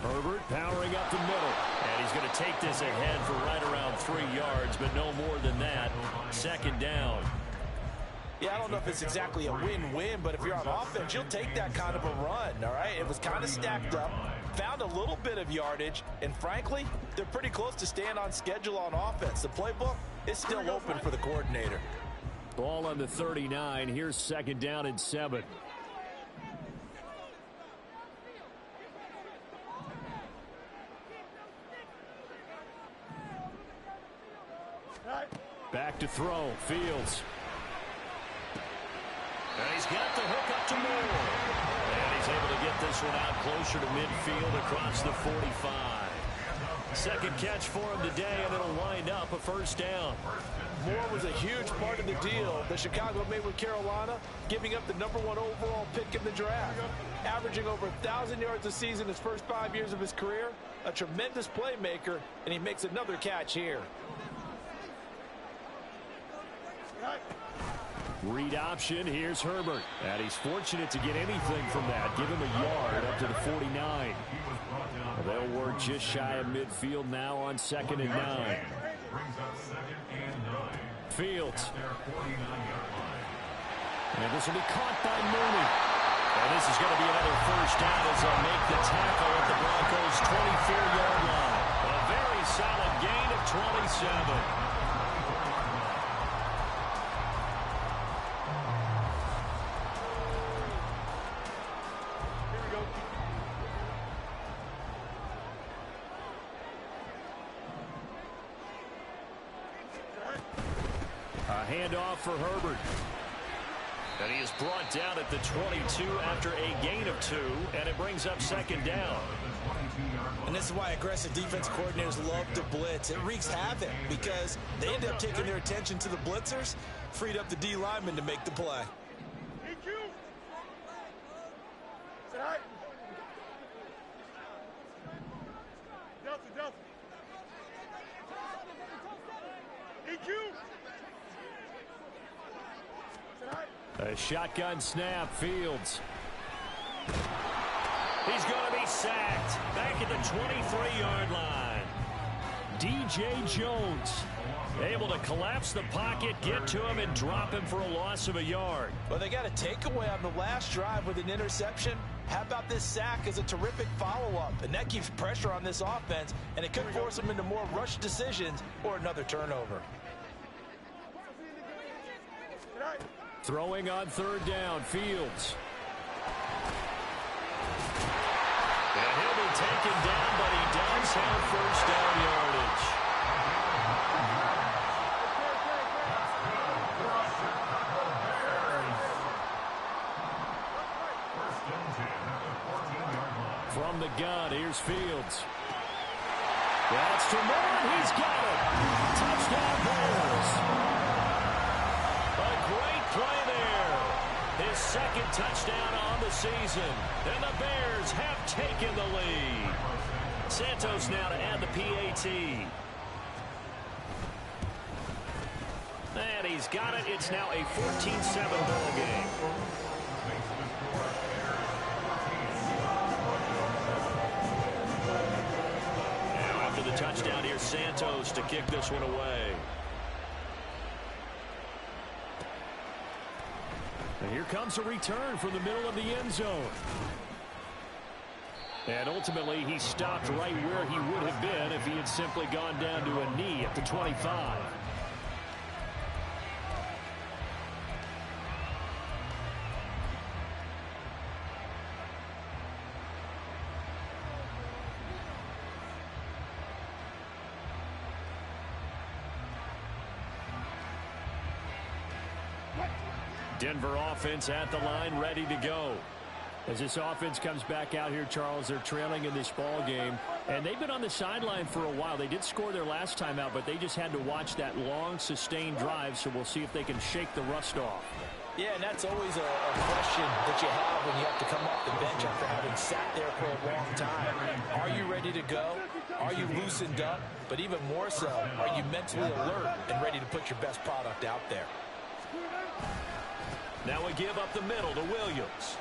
Speaker 4: Herbert powering up the middle. And he's going to take this ahead for right around 3 yards, but no more than that. Second down.
Speaker 2: Yeah, I don't know if it's exactly a win-win, but if you're on offense, you'll take that kind of a run, all right? It was kind of stacked up, found a little bit of yardage, and frankly, they're pretty close to staying on schedule on offense. The playbook is still open for the coordinator.
Speaker 4: Ball on the 39. Here's second down and 7. Back to throw. Fields.
Speaker 1: And he's got the hook up to Moore. And he's able to get this one out closer to midfield across the 45. Second catch for him today, and it'll wind up a first down.
Speaker 2: Moore was a huge part of the deal that Chicago made with Carolina, giving up the #1 overall pick in the draft. Averaging over 1,000 yards a season his first 5 years of his career. A tremendous playmaker, and he makes another catch here.
Speaker 4: Read option. Here's Herbert. And he's fortunate to get anything from that. Give him a yard up to the 49. They'll work just shy of midfield now on 2nd and 9. Fields. And this will be caught by Mooney. And this is going to be another first down as they'll make the tackle at the Broncos' 24-yard line. A very solid gain of 27. Handoff for Herbert. And he is brought down at the 22 after a gain of 2, and it brings up second down.
Speaker 5: And this is why aggressive defense coordinators love to blitz. It wreaks havoc because they end up taking their attention to the blitzers, freed up the D lineman to make the play.
Speaker 4: A shotgun snap. Fields.
Speaker 1: He's going to be sacked back at the 23-yard line.
Speaker 4: DJ Jones able to collapse the pocket, get to him, and drop him for a loss of a yard.
Speaker 2: Well, they got a takeaway on the last drive with an interception. How about this sack as a terrific follow-up? And that keeps pressure on this offense, and it could force them into more rush decisions or another turnover.
Speaker 4: Throwing on third down. Fields.
Speaker 1: And he'll be taken down, but he does have first down yardage.
Speaker 4: From the gun, here's Fields. That's to Moore. He's got it. Touchdown Bears.
Speaker 1: A great play there. His second touchdown on the season. And the Bears have taken the lead. Santos now to add the PAT. And he's got it. It's now a 14-7 ball game. Now after the touchdown, here's Santos to kick this one away.
Speaker 4: And here comes a return from the middle of the end zone. And ultimately, he stopped right where he would have been if he had simply gone down to a knee at the 25. Denver offense at the line, ready to go. As this offense comes back out here, Charles, they're trailing in this ball game, and they've been on the sideline for a while. They did score their last time out, but they just had to watch that long, sustained drive, so we'll see if they can shake the rust off.
Speaker 2: Yeah, and that's always a question that you have when you have to come off the bench after having sat there for a long time. Are you ready to go? Are you loosened up? But even more so, are you mentally alert and ready to put your best product out there?
Speaker 1: Now we give up the middle to Williams.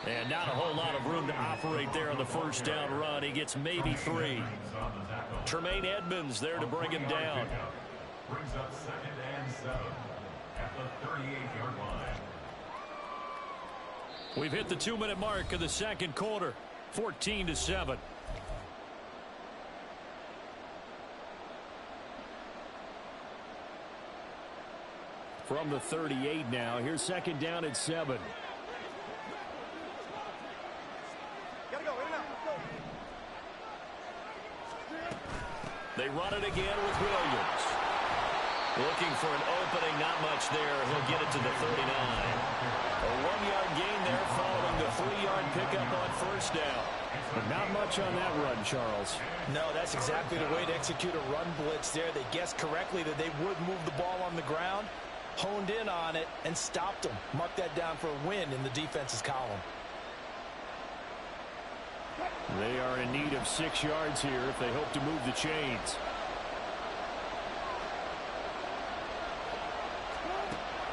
Speaker 4: And not a whole lot of room to operate there on the first down run. He gets maybe 3. Tremaine Edmonds there to bring him down.
Speaker 3: Brings up 2nd and 7 at the 38-yard line.
Speaker 4: We've hit the 2-minute mark of the second quarter. 14-7. From the 38 now. Here's 2nd down and 7. They run it again with Williams. Looking for an opening, not much there. He'll get it to the 39. A 1-yard gain there following the 3-yard pickup on first down. But not much on that run, Charles.
Speaker 2: No, that's exactly the way to execute a run blitz there. They guessed correctly that they would move the ball on the ground, honed in on it, and stopped them. Mark that down for a win in the defense's column.
Speaker 4: They are in need of 6 yards here if they hope to move the chains.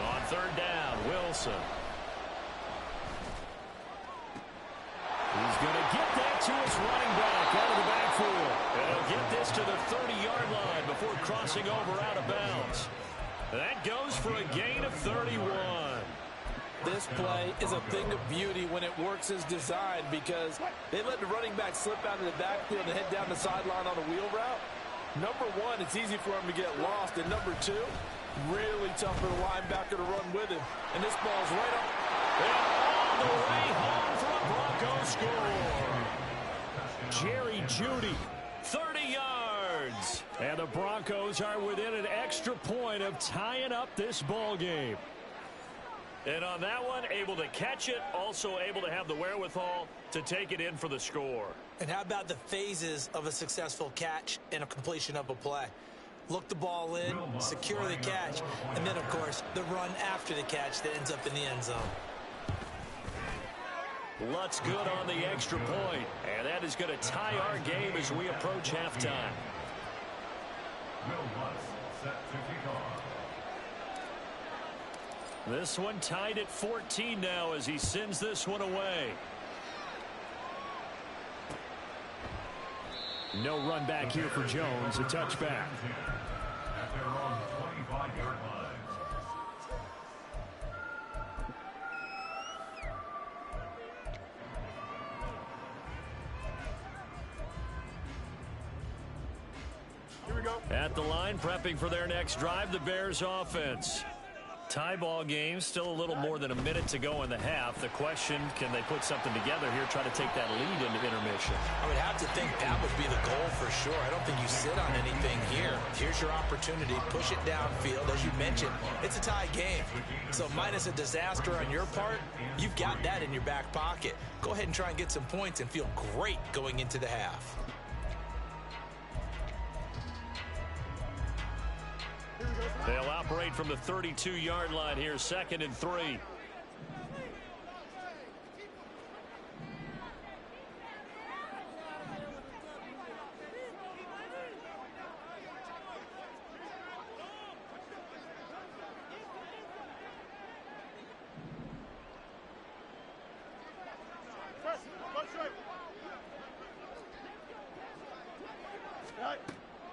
Speaker 4: On third down, Wilson. He's going to get that to his running back out of the backfield. And he'll get this to the 30-yard line before crossing over out of bounds. That goes for a gain of 31.
Speaker 2: This play is a thing of beauty when it works as designed because they let the running back slip out of the backfield and head down the sideline on a wheel route. Number one, it's easy for him to get lost. And number two, really tough for the linebacker to run with him. And this ball's right up.
Speaker 4: And all the way home for a Bronco score. Jerry Jeudy, 30 yards. And the Broncos are within an extra point of tying up this ball game. And on that one, able to catch it, also able to have the wherewithal to take it in for the score.
Speaker 5: And how about the phases of a successful catch and a completion of a play? Look the ball in, secure the catch, and then, of course, the run after the catch that ends up in the end zone.
Speaker 4: Lutz good on the extra point, and that is going to tie our game as we approach halftime.
Speaker 3: Will Lutz set to kick off.
Speaker 4: This one tied at 14 now as he sends this one away. No run back here for Jones, a touchback.
Speaker 3: At their own 25-yard line.
Speaker 2: Here we go.
Speaker 4: At the line, prepping for their next drive, the Bears offense. Tie ball game, still a little more than a minute to go in the half. The question, can they put something together here, try to take that lead into intermission?
Speaker 5: I would have to think that would be the goal for sure. I don't think you sit on anything here. Here's your opportunity. Push it downfield. As you mentioned, it's a tie game. So minus a disaster on your part, you've got that in your back pocket. Go ahead and try and get some points and feel great going into the half.
Speaker 4: They'll operate from the 32-yard line here, 2nd and 3.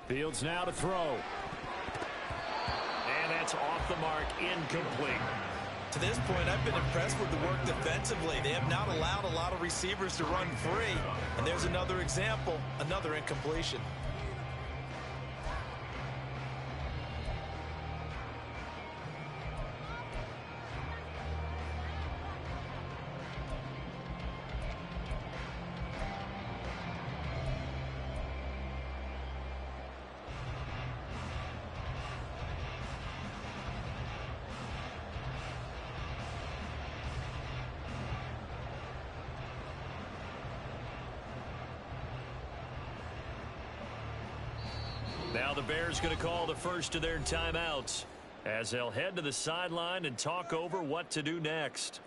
Speaker 4: Fields now to throw. And that's off the mark, incomplete.
Speaker 5: To this point, I've been impressed with the work defensively. They have not allowed a lot of receivers to run free. And there's another example, another incompletion.
Speaker 4: Now the Bears going to call the first of their timeouts as they'll head to the sideline and talk over what to do next.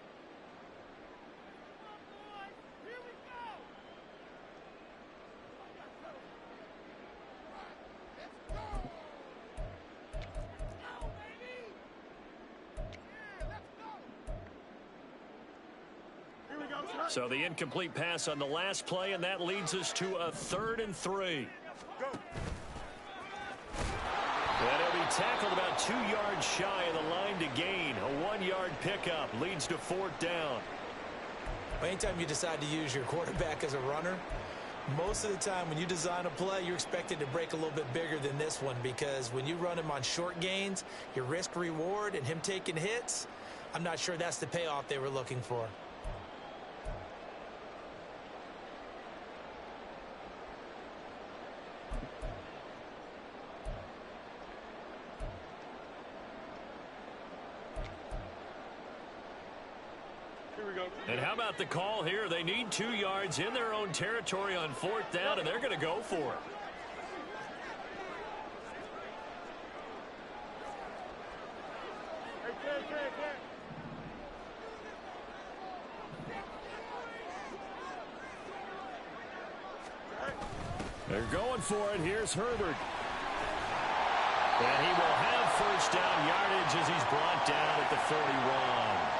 Speaker 4: So the incomplete pass on the last play, and that leads us to a 3rd and 3. And he'll be tackled about 2 yards shy of the line to gain. A 1-yard pickup leads to 4th down.
Speaker 5: Anytime you decide to use your quarterback as a runner, most of the time when you design a play, you're expected to break a little bit bigger than this one, because when you run him on short gains, your risk reward and him taking hits, I'm not sure that's the payoff they were looking for.
Speaker 4: And how about the call here? They need 2 yards in their own territory on 4th down, and they're going to go for it. They're going for it. Here's Herbert. And he will have 1st down yardage as he's brought down at the 41.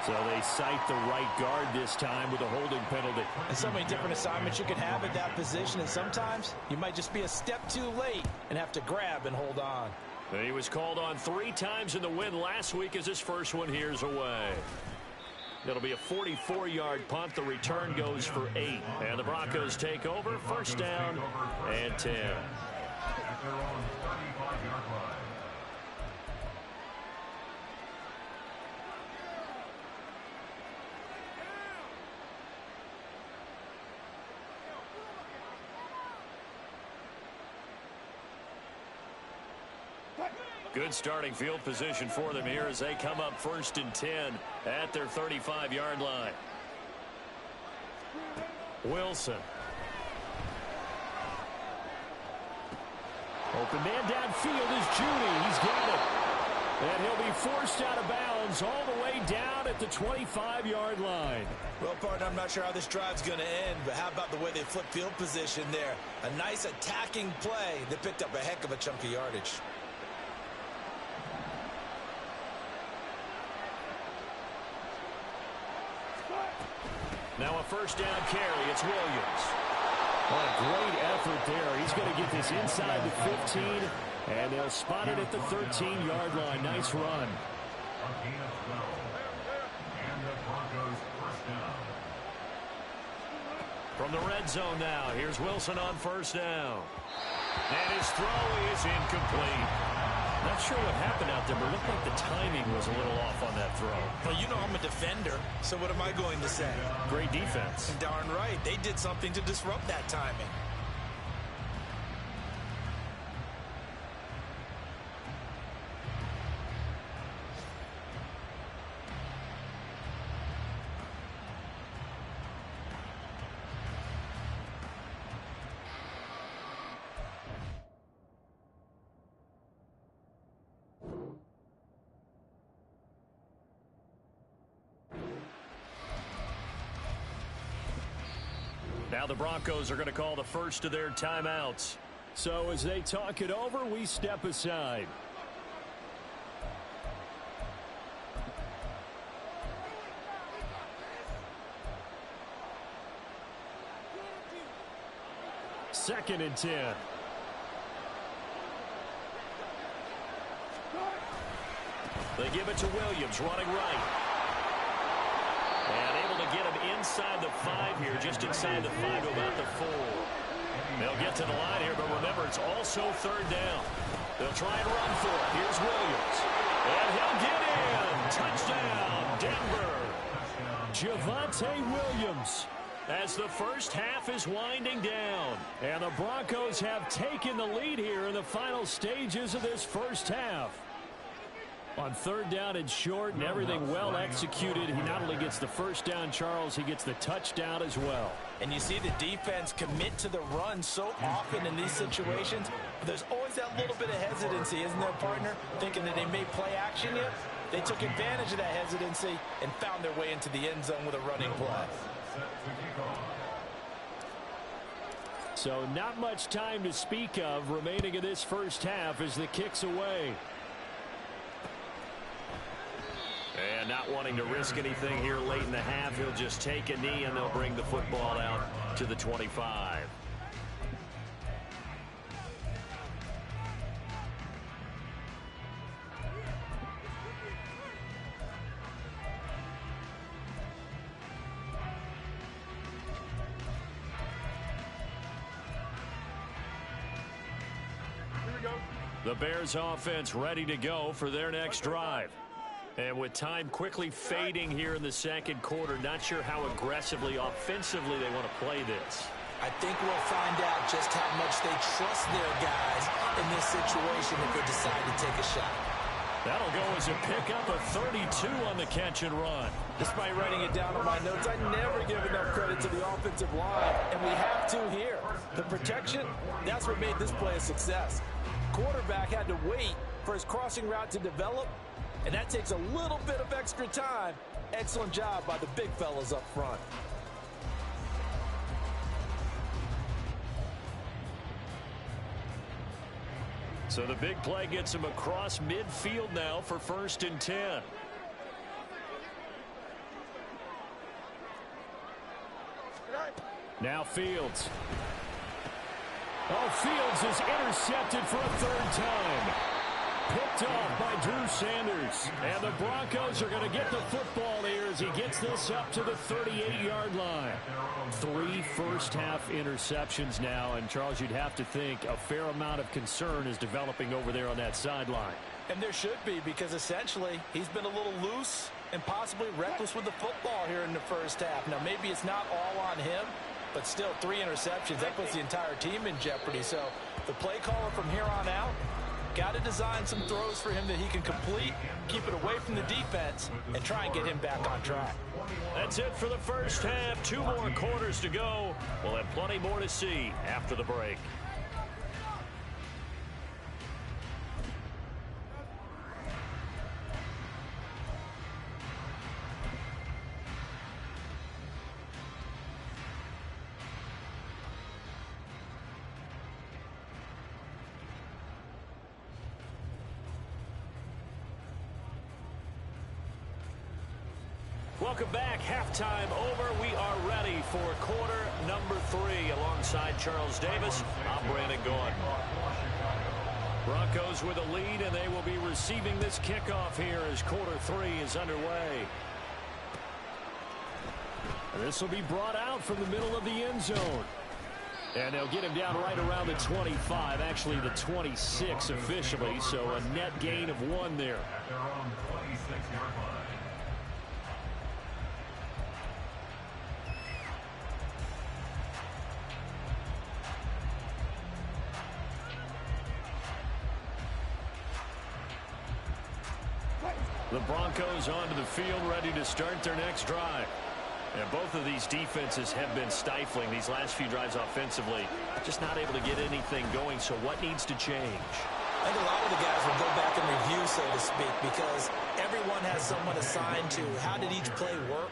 Speaker 4: So they cite the right guard this time with a holding penalty.
Speaker 5: And so many different assignments you can have at that position, and sometimes you might just be a step too late and have to grab and hold on.
Speaker 4: And he was called on 3 times in the win last week as his first one here's away. It'll be a 44-yard punt. The return goes for 8. And the Broncos take over. 1st down and 10.
Speaker 3: At their own 35-yard line.
Speaker 4: Good starting field position for them here as they come up 1st and 10 at their 35-yard line. Wilson. Open man downfield is Judy. He's got it. And he'll be forced out of bounds all the way down at the 25-yard line.
Speaker 5: Well, partner, I'm not sure how this drive's going to end, but how about the way they flip field position there? A nice attacking play that picked up a heck of a chunk of yardage.
Speaker 4: Now a 1st down carry. It's Williams. What a great effort there. He's going to get this inside the 15, and they'll spot it at the 13-yard line. Nice run.
Speaker 3: A gain of 12. And the Broncos 1st down.
Speaker 4: From the red zone now, here's Wilson on 1st down. And his throw is incomplete. Not sure what happened out there, but it looked like the timing was a little off on that throw.
Speaker 5: Well, you know I'm a defender, so what am I going to say?
Speaker 4: Great defense.
Speaker 5: Darn right. They did something to disrupt that timing.
Speaker 4: Now the Broncos are going to call the first of their timeouts. So as they talk it over, we step aside. Second and 10. They give it to Williams, running right. And able to get him inside the 5 here, just inside the 5 to about the 4. They'll get to the line here, but remember, it's also 3rd down. They'll try and run for it. Here's Williams. And he'll get in. Touchdown, Denver. Javonte Williams. As the first half is winding down. And the Broncos have taken the lead here in the final stages of this first half. On 3rd down and short and everything well executed, he not only gets the first down, Charles, he gets the touchdown as well.
Speaker 5: And you see the defense commit to the run so often in these situations. But there's always that little bit of hesitancy, isn't there, partner? Thinking that they may play action yet. They took advantage of that hesitancy and found their way into the end zone with a running play.
Speaker 4: So not much time to speak of remaining in this first half as the kick's away. And not wanting to risk anything here late in the half, he'll just take a knee and they'll bring the football out to the 25. The Bears offense ready to go for their next drive. And with time quickly fading here in the second quarter, not sure how aggressively, offensively they want to play this.
Speaker 5: I think we'll find out just how much they trust their guys in this situation if they decide to take a shot.
Speaker 4: That'll go as a pickup of 32 on the catch and run.
Speaker 2: Despite writing it down on my notes, I never give enough credit to the offensive line, and we have to here. The protection, that's what made this play a success. Quarterback had to wait for his crossing route to develop, and that takes a little bit of extra time. Excellent job by the big fellas up front.
Speaker 4: So the big play gets him across midfield now for 1st and 10. Now Fields. Oh, Fields is intercepted for a 3rd time. Picked off by Drew Sanders. And the Broncos are going to get the football here as he gets this up to the 38-yard line. 3 first-half interceptions now. And, Charles, you'd have to think a fair amount of concern is developing over there on that sideline.
Speaker 2: And there should be, because essentially he's been a little loose and possibly reckless with the football here in the first half. Now, maybe it's not all on him, but still 3 interceptions. That puts the entire team in jeopardy. So the play caller from here on out, got to design some throws for him that he can complete, keep it away from the defense, and try and get him back on track.
Speaker 4: That's it for the first half. 2 more quarters to go. We'll have plenty more to see after the break. Welcome back. Halftime over. We are ready for quarter number 3. Alongside Charles Davis, I'm Brandon Gordon. Broncos with a lead, and they will be receiving this kickoff here as quarter 3 is underway. This will be brought out from the middle of the end zone. And they'll get him down right around the 25, actually the 26 officially, so a net gain of 1 there.
Speaker 3: At their own 26-yard line.
Speaker 4: The Broncos onto the field, ready to start their next drive. And both of these defenses have been stifling these last few drives offensively. Just not able to get anything going, so what needs to change?
Speaker 5: I think a lot of the guys will go back and review, so to speak, because everyone has someone assigned to how did each play work.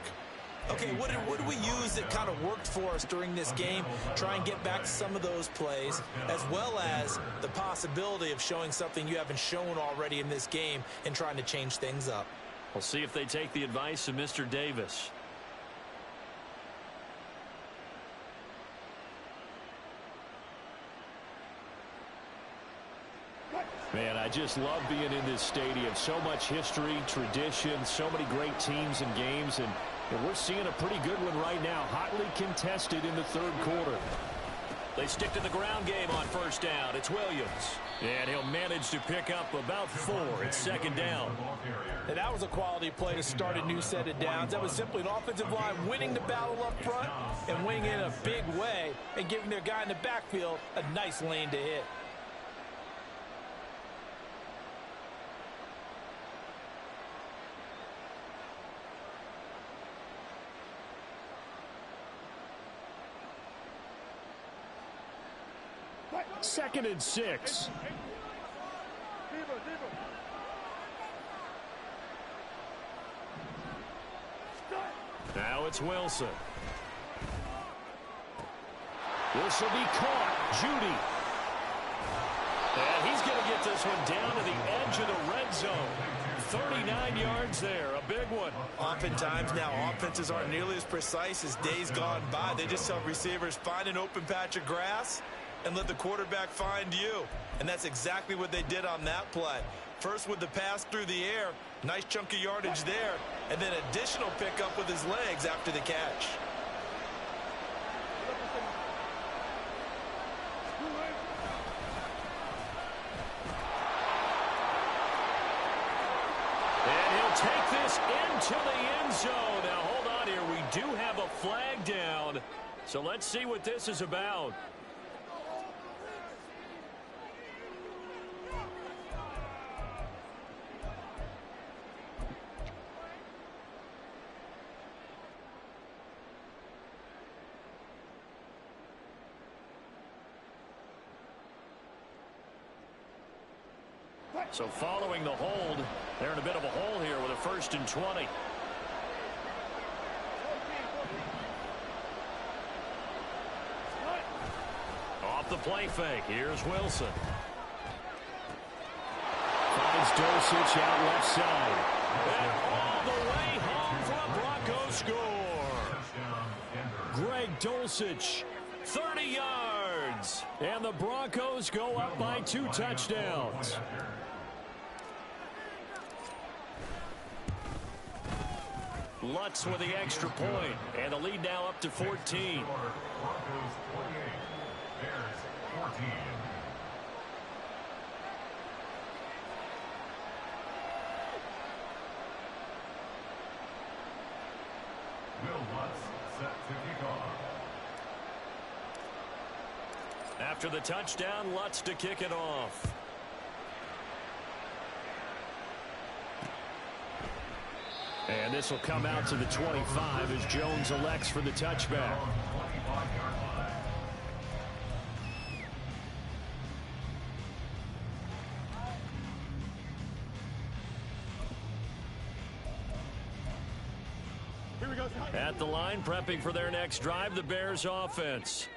Speaker 5: Okay, what did we use that kind of worked for us during this game? Try and get back to some of those plays, as well as the possibility of showing something you haven't shown already in this game and trying to change things up.
Speaker 4: We'll see if they take the advice of Mr. Davis. Man, I just love being in this stadium. So much history, tradition, so many great teams and games, and we're seeing a pretty good one right now, hotly contested in the 3rd quarter. They stick to the ground game on 1st down. It's Williams. And he'll manage to pick up about 4. It's 2nd down.
Speaker 2: And that was a quality play to start a new set of downs. That was simply an offensive line winning the battle up front and winning in a big way and giving their guy in the backfield a nice lane to hit.
Speaker 4: Second and 6. Now it's Wilson. This will be caught. Judy. And he's going to get this one down to the edge of the red zone.
Speaker 1: 39 yards there, a big one.
Speaker 2: Oftentimes now, offenses aren't nearly as precise as days gone by. They just tell receivers, find an open patch of grass and let the quarterback find you. And that's exactly what they did on that play. First with the pass through the air, nice chunk of yardage there, and then additional pickup with his legs after the catch.
Speaker 1: And he'll take this into the end zone. Now, hold on here. We do have a flag down, so let's see what this is about. So following the hold, they're in a bit of a hole here with a 1st and 20. Off the play fake. Here's Wilson. Finds Dulcich out left side. And all the way home for a Broncos score. Greg Dulcich, 30 yards. And the Broncos go up by 2 touchdowns. Lutz with the extra point, and the lead now up to 14.
Speaker 3: Broncos 28, Bears 14. Will Lutz set to kick off.
Speaker 1: After the touchdown, Lutz to kick it off. And this will come out to the 25 as Jones elects for the touchback. At the line, prepping for their next drive, the Bears offense.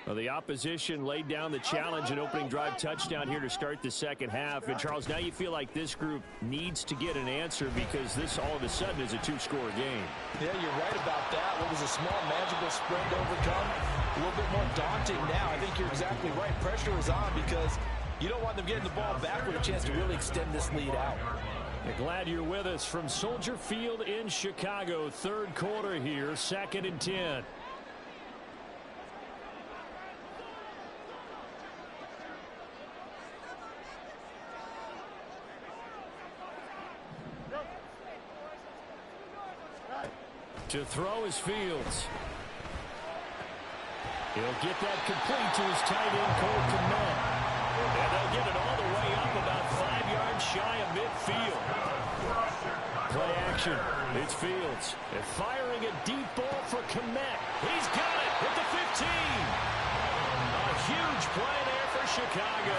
Speaker 1: Well, the opposition laid down the challenge and opening drive touchdown here to start the second half. And, Charles, now you feel like this group needs to get an answer because this all of a sudden is a 2-score game.
Speaker 2: Yeah, you're right about that. What was a small magical sprint to overcome, a little bit more daunting now. I think you're exactly right. Pressure is on because you don't want them getting the ball back with a chance to really extend this lead out.
Speaker 1: Glad you're with us from Soldier Field in Chicago. Third quarter here, 2nd and 10. To throw is Fields. He'll get that complete to his tight end, Cole Kmet. And they'll get it all the way up about 5 yards shy of midfield. Play action. It's Fields. And firing a deep ball for Kmet. He's got it at the 15. A huge play there for Chicago.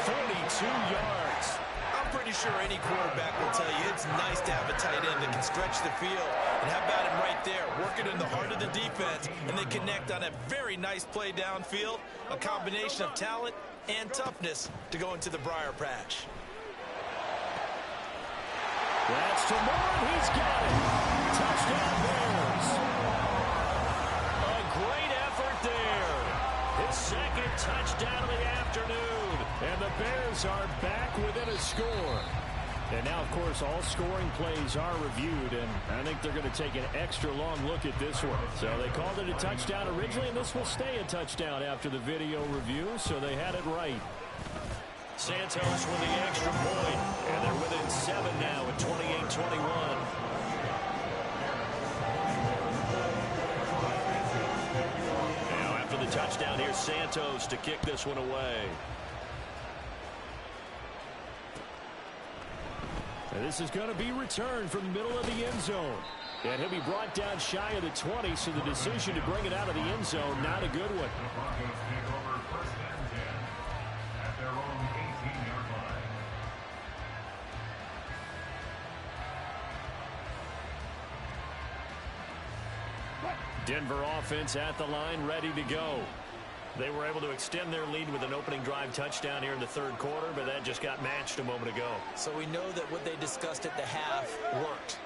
Speaker 1: 42 yards.
Speaker 2: I'm pretty sure any quarterback will tell you it's nice to have a tight end that can stretch the field. And how about him right there, working in the heart of the defense, and they connect on a very nice play downfield, a combination of talent and toughness to go into the briar patch.
Speaker 1: That's to Moore, he's got it. Touchdown Bears. A great effort there. His second touchdown of the afternoon. And the Bears are back within a score. And now, of course, all scoring plays are reviewed, and I think they're going to take an extra long look at this one. So they called it a touchdown originally, and this will stay a touchdown after the video review, so they had it right. Santos with the extra point, and they're within 7 now at 28-21. Now after the touchdown, here's Santos to kick this one away. And this is going to be returned from the middle of the end zone. And he'll be brought down shy of the 20, so the decision to bring it out of the end zone, not a good one.
Speaker 3: The Broncos take over 1st and 10 at their own 18-yard line.
Speaker 1: Denver offense at the line, ready to go.
Speaker 4: They were able to extend their lead with an opening drive touchdown here in the third quarter, but that just got matched a moment ago.
Speaker 5: So we know that what they discussed at the half worked.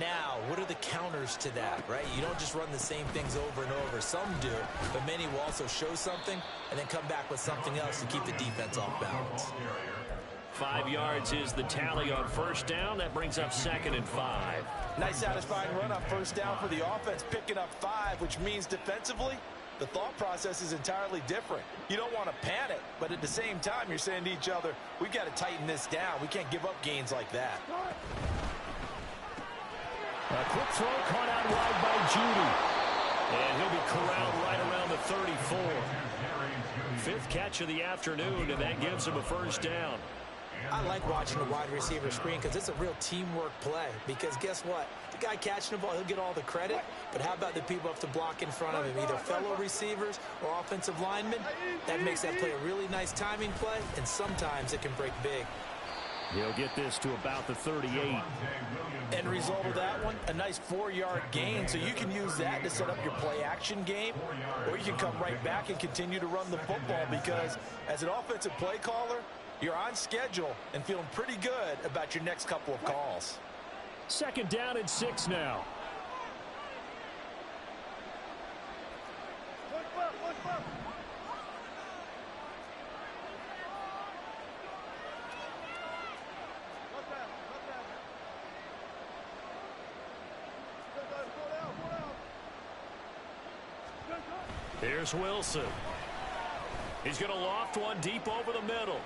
Speaker 5: Now, what are the counters to that, right? You don't just run the same things over and over. Some do, but many will also show something and then come back with something else to keep the defense off balance.
Speaker 4: 5 yards is the tally on first down. That brings up 2nd and 5.
Speaker 2: Nice satisfying run on first down for the offense, picking up 5, which means defensively, the thought process is entirely different. You don't want to panic, but at the same time, you're saying to each other, we've got to tighten this down. We can't give up gains like that.
Speaker 4: A quick throw caught out wide by Judy. And he'll be corralled right around the 34. 5th catch of the afternoon, and that gives him a first down.
Speaker 5: I like watching the wide receiver screen because it's a real teamwork play. Because guess what? The guy catching the ball, he'll get all the credit. But how about the people have to block in front of him, either fellow receivers or offensive linemen? That makes that play a really nice timing play, and sometimes it can break big.
Speaker 4: He'll get this to about the 38.
Speaker 2: End result of that one, a nice 4-yard gain. So you can use that to set up your play-action game, or you can come right back and continue to run the football because as an offensive play caller, you're on schedule and feeling pretty good about your next couple of calls.
Speaker 4: 2nd down and 6 now. Here's Wilson. He's going to loft one deep over the middle.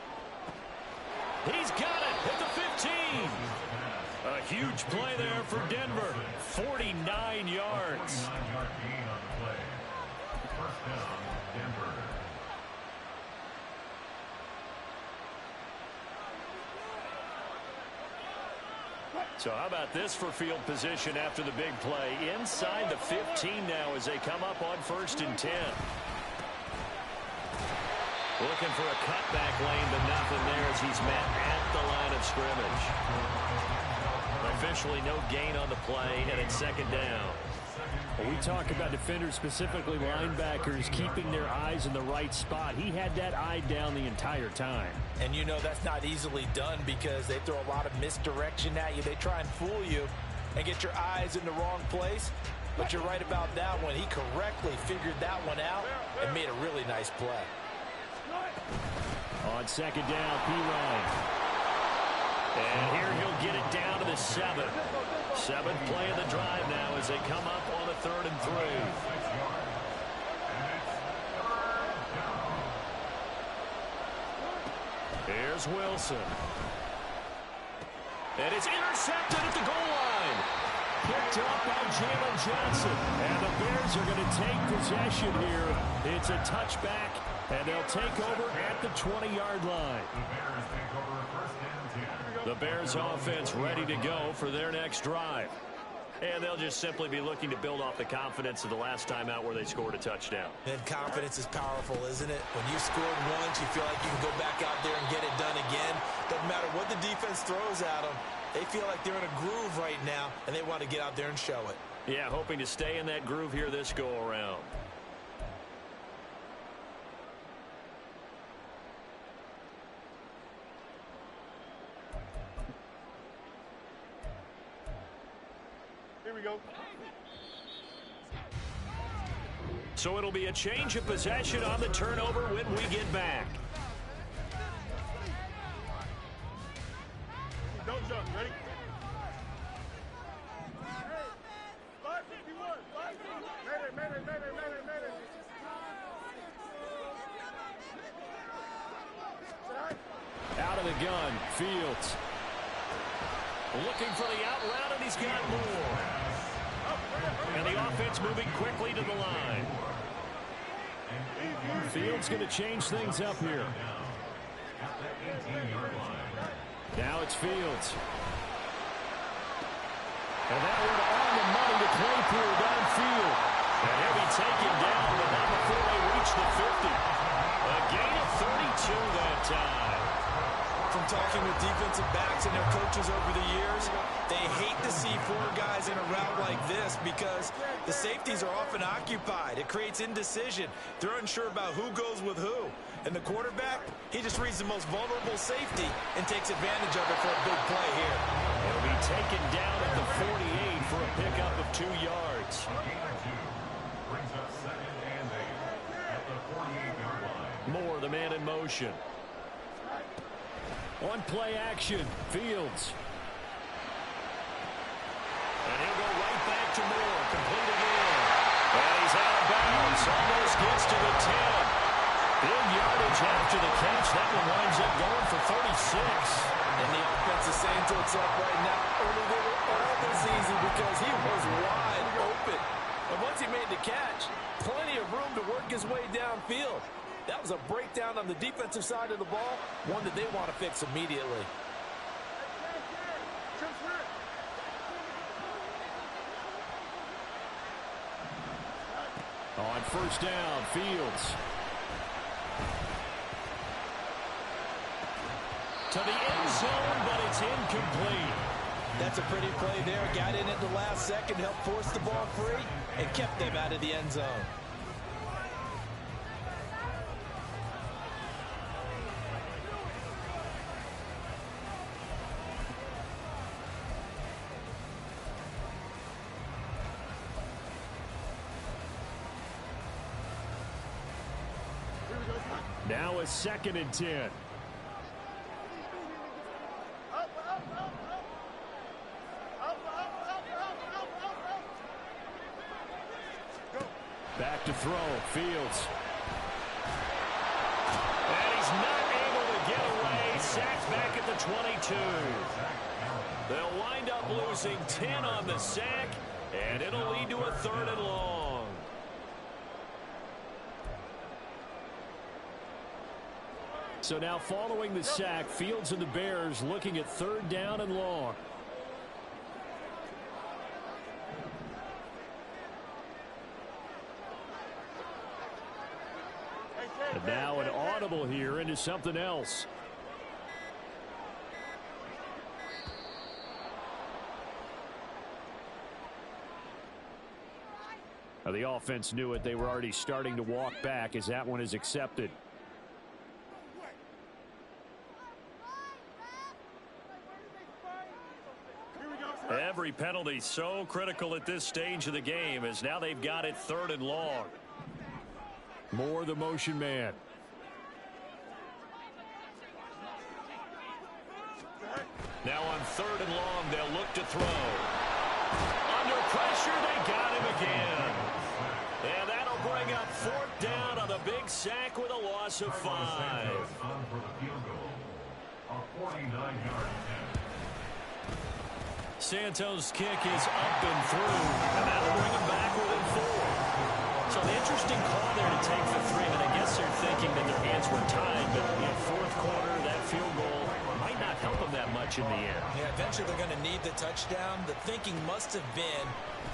Speaker 4: He's got it at the 15. A huge play there for Denver. 49 yards.
Speaker 3: First down, Denver.
Speaker 4: So how about this for field position after the big play? Inside the 15 now as they come up on 1st and 10. Looking for a cutback lane, but nothing there as he's met at the line of scrimmage. Officially no gain on the play, and it's 2nd down. We talk about defenders, specifically linebackers, keeping their eyes in the right spot. He had that eye down the entire time.
Speaker 2: And you know that's not easily done because they throw a lot of misdirection at you. They try and fool you and get your eyes in the wrong place. But you're right about that one. He correctly figured that one out and made a really nice play.
Speaker 4: On 2nd down, P-Ryan. And here he'll get it down to the 7. 7th play of the drive now as they come up on a 3rd and 3. Here's Wilson. And it's intercepted at the goal line. Picked up by Jalen Johnson. And the Bears are going to take possession here. It's a touchback, and they'll take over at the 20-yard line. The Bears offense ready to go for their next drive. And they'll just simply be looking to build off the confidence of the last time out where they scored a touchdown.
Speaker 5: And confidence is powerful, isn't it? When you scored once, you feel like you can go back out there and get it done again. Doesn't matter what the defense throws at them. They feel like they're in a groove right now, and they want to get out there and show it.
Speaker 4: Yeah, hoping to stay in that groove here this go-around.
Speaker 21: Here we go.
Speaker 4: So it'll be a change of possession on the turnover when we get back.
Speaker 21: Don't jump. Ready? 551. 551. Mayday.
Speaker 4: Out of the gun, Fields. Looking for the out route, and he's got more. And the offense moving quickly to the line. Fields going to change things up here. Now it's Fields. And that one on the money to Claypool downfield. And he'll be taken down, but not before they reach the 50. A gain of 32 that time.
Speaker 2: From talking with defensive backs and their coaches over the years,
Speaker 5: They hate to see 4 guys in a route like this because the safeties are often occupied. It creates indecision. They're unsure about who goes with who. And the quarterback, he just reads the most vulnerable safety and takes advantage of it for a big play here.
Speaker 4: He'll be taken down at the 48 for a pickup of 2 yards.
Speaker 3: Brings up 2nd and 8 at the 48-yard line.
Speaker 4: Moore, the man in motion. On play action, Fields. And he'll go right back to Moore, complete again. And he's out of bounds, almost gets to the 10. Big yardage after the catch. That one winds up going for 36.
Speaker 2: And the offense is saying to itself right now, only they were all this easy because he was wide open. And once he made the catch, plenty of room to work his way downfield. That was a breakdown on the defensive side of the ball, one that they want to fix immediately.
Speaker 4: On first down, Fields. To the end zone, but it's incomplete.
Speaker 2: That's a pretty play there. Got in at the last second, helped force the ball free, and kept them out of the end zone.
Speaker 4: Now a 2nd and 10. Back to throw, Fields. And he's not able to get away. Sacked back at the 22. They'll wind up losing 10 on the sack, and it'll lead to a 3rd and long. So now following the sack, Fields and the Bears looking at 3rd down and long. And now an audible here into something else. Now the offense knew it. They were already starting to walk back as that one is accepted. Every penalty so critical at this stage of the game as now they've got it 3rd and long. Moore, the motion man. Now on 3rd and long, they'll look to throw. Under pressure, they got him again. And that'll bring up 4th down on the big sack with a loss of 5.
Speaker 3: For the field goal, a 49-yard attempt.
Speaker 4: Santos' kick is up and through, and that'll bring him back within 4. So an interesting call there to take the 3, and I guess they're thinking that their hands were tied, but in 4th quarter, that field goal might not help them that much in the end.
Speaker 5: Yeah, eventually they're going to need the touchdown. The thinking must have been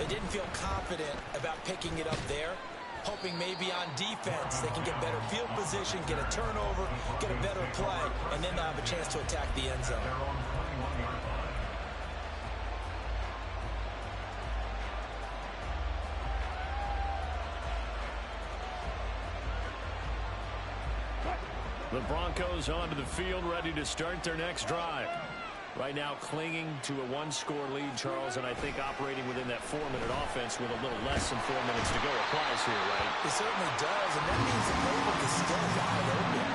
Speaker 5: they didn't feel confident about picking it up there, hoping maybe on defense they can get better field position, get a turnover, get a better play, and then they'll have a chance to attack the end zone.
Speaker 4: The Broncos onto the field, ready to start their next drive. Right now clinging to a 1-score lead, Charles, and I think operating within that 4-minute offense with a little less than 4 minutes to go applies here, right?
Speaker 5: It certainly does, and that means the playbook is still wide open.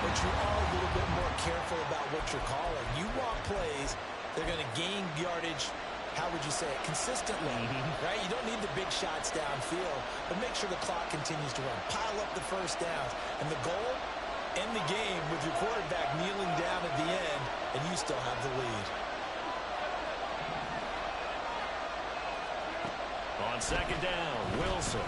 Speaker 5: But you are a little bit more careful about what you're calling. You want plays, they're going to gain yardage, how would you say it, consistently, right? You don't need the big shots downfield, but make sure the clock continues to run. Pile up the first downs, and the goal, end the game with your quarterback kneeling down at the end, and you still have the lead.
Speaker 4: On 2nd down, Wilson.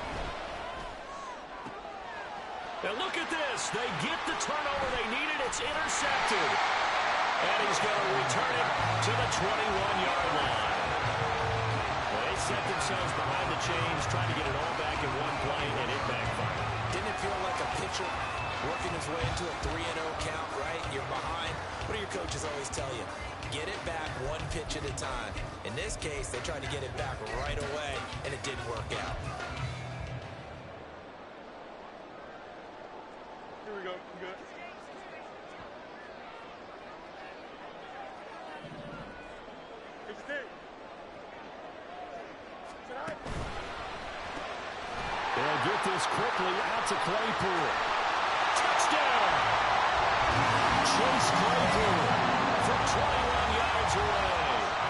Speaker 4: And look at this. They get the turnover they needed. It's intercepted. And he's going to return it to the 21-yard line. Well, they set themselves behind the chains, trying to get it all back in one play, and it backfired.
Speaker 5: Didn't it feel like a pitcher working his way into a 3-0 count, right? You're behind. What do your coaches always tell you? Get it back one pitch at a time. In this case, they tried to get it back right away, and it didn't work out.
Speaker 21: Here we go. I'm good. It's Steve.
Speaker 4: They'll get this quickly out to Claypool. Touchdown! Chase Claypool from 21 yards away.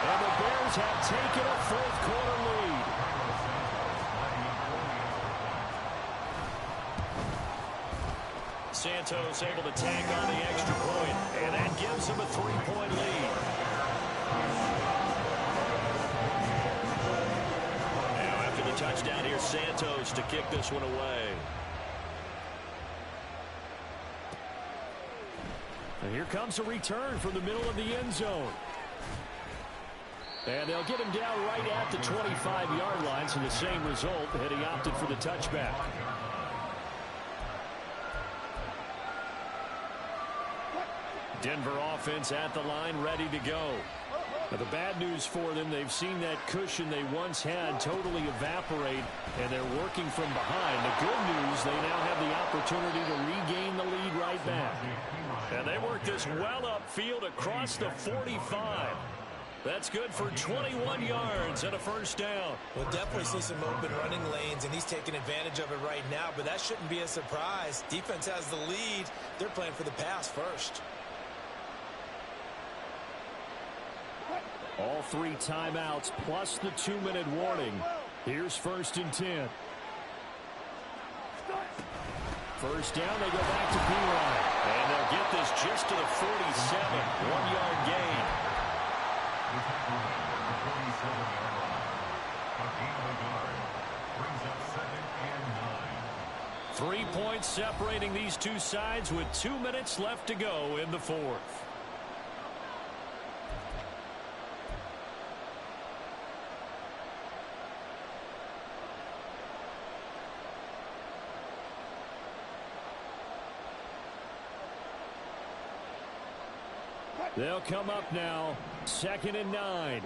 Speaker 4: And the Bears have taken a fourth-quarter lead. Santos able to tack on the extra point, and that gives him a 3-point lead. Now after the touchdown, here's Santos to kick this one away. And here comes a return from the middle of the end zone. And they'll get him down right at the 25-yard line, so the same result, and he opted for the touchback. Denver offense at the line, ready to go. Now, the bad news for them, they've seen that cushion they once had totally evaporate, and they're working from behind. The good news, they now have the opportunity to regain the lead right back. And they work this well upfield across the 45. That's good for 21 yards and a first down.
Speaker 5: We'll definitely see some open running lanes, and he's taking advantage of it right now, but that shouldn't be a surprise. Defense has the lead. They're playing for the pass first.
Speaker 4: All 3 timeouts plus the 2-minute warning. Here's 1st and 10. First down, they go back to P-Ryan. And they'll get this just to the 47. 1-yard gain. 3 points separating these two sides with 2 minutes left to go in the fourth. They'll come up now, 2nd and 9.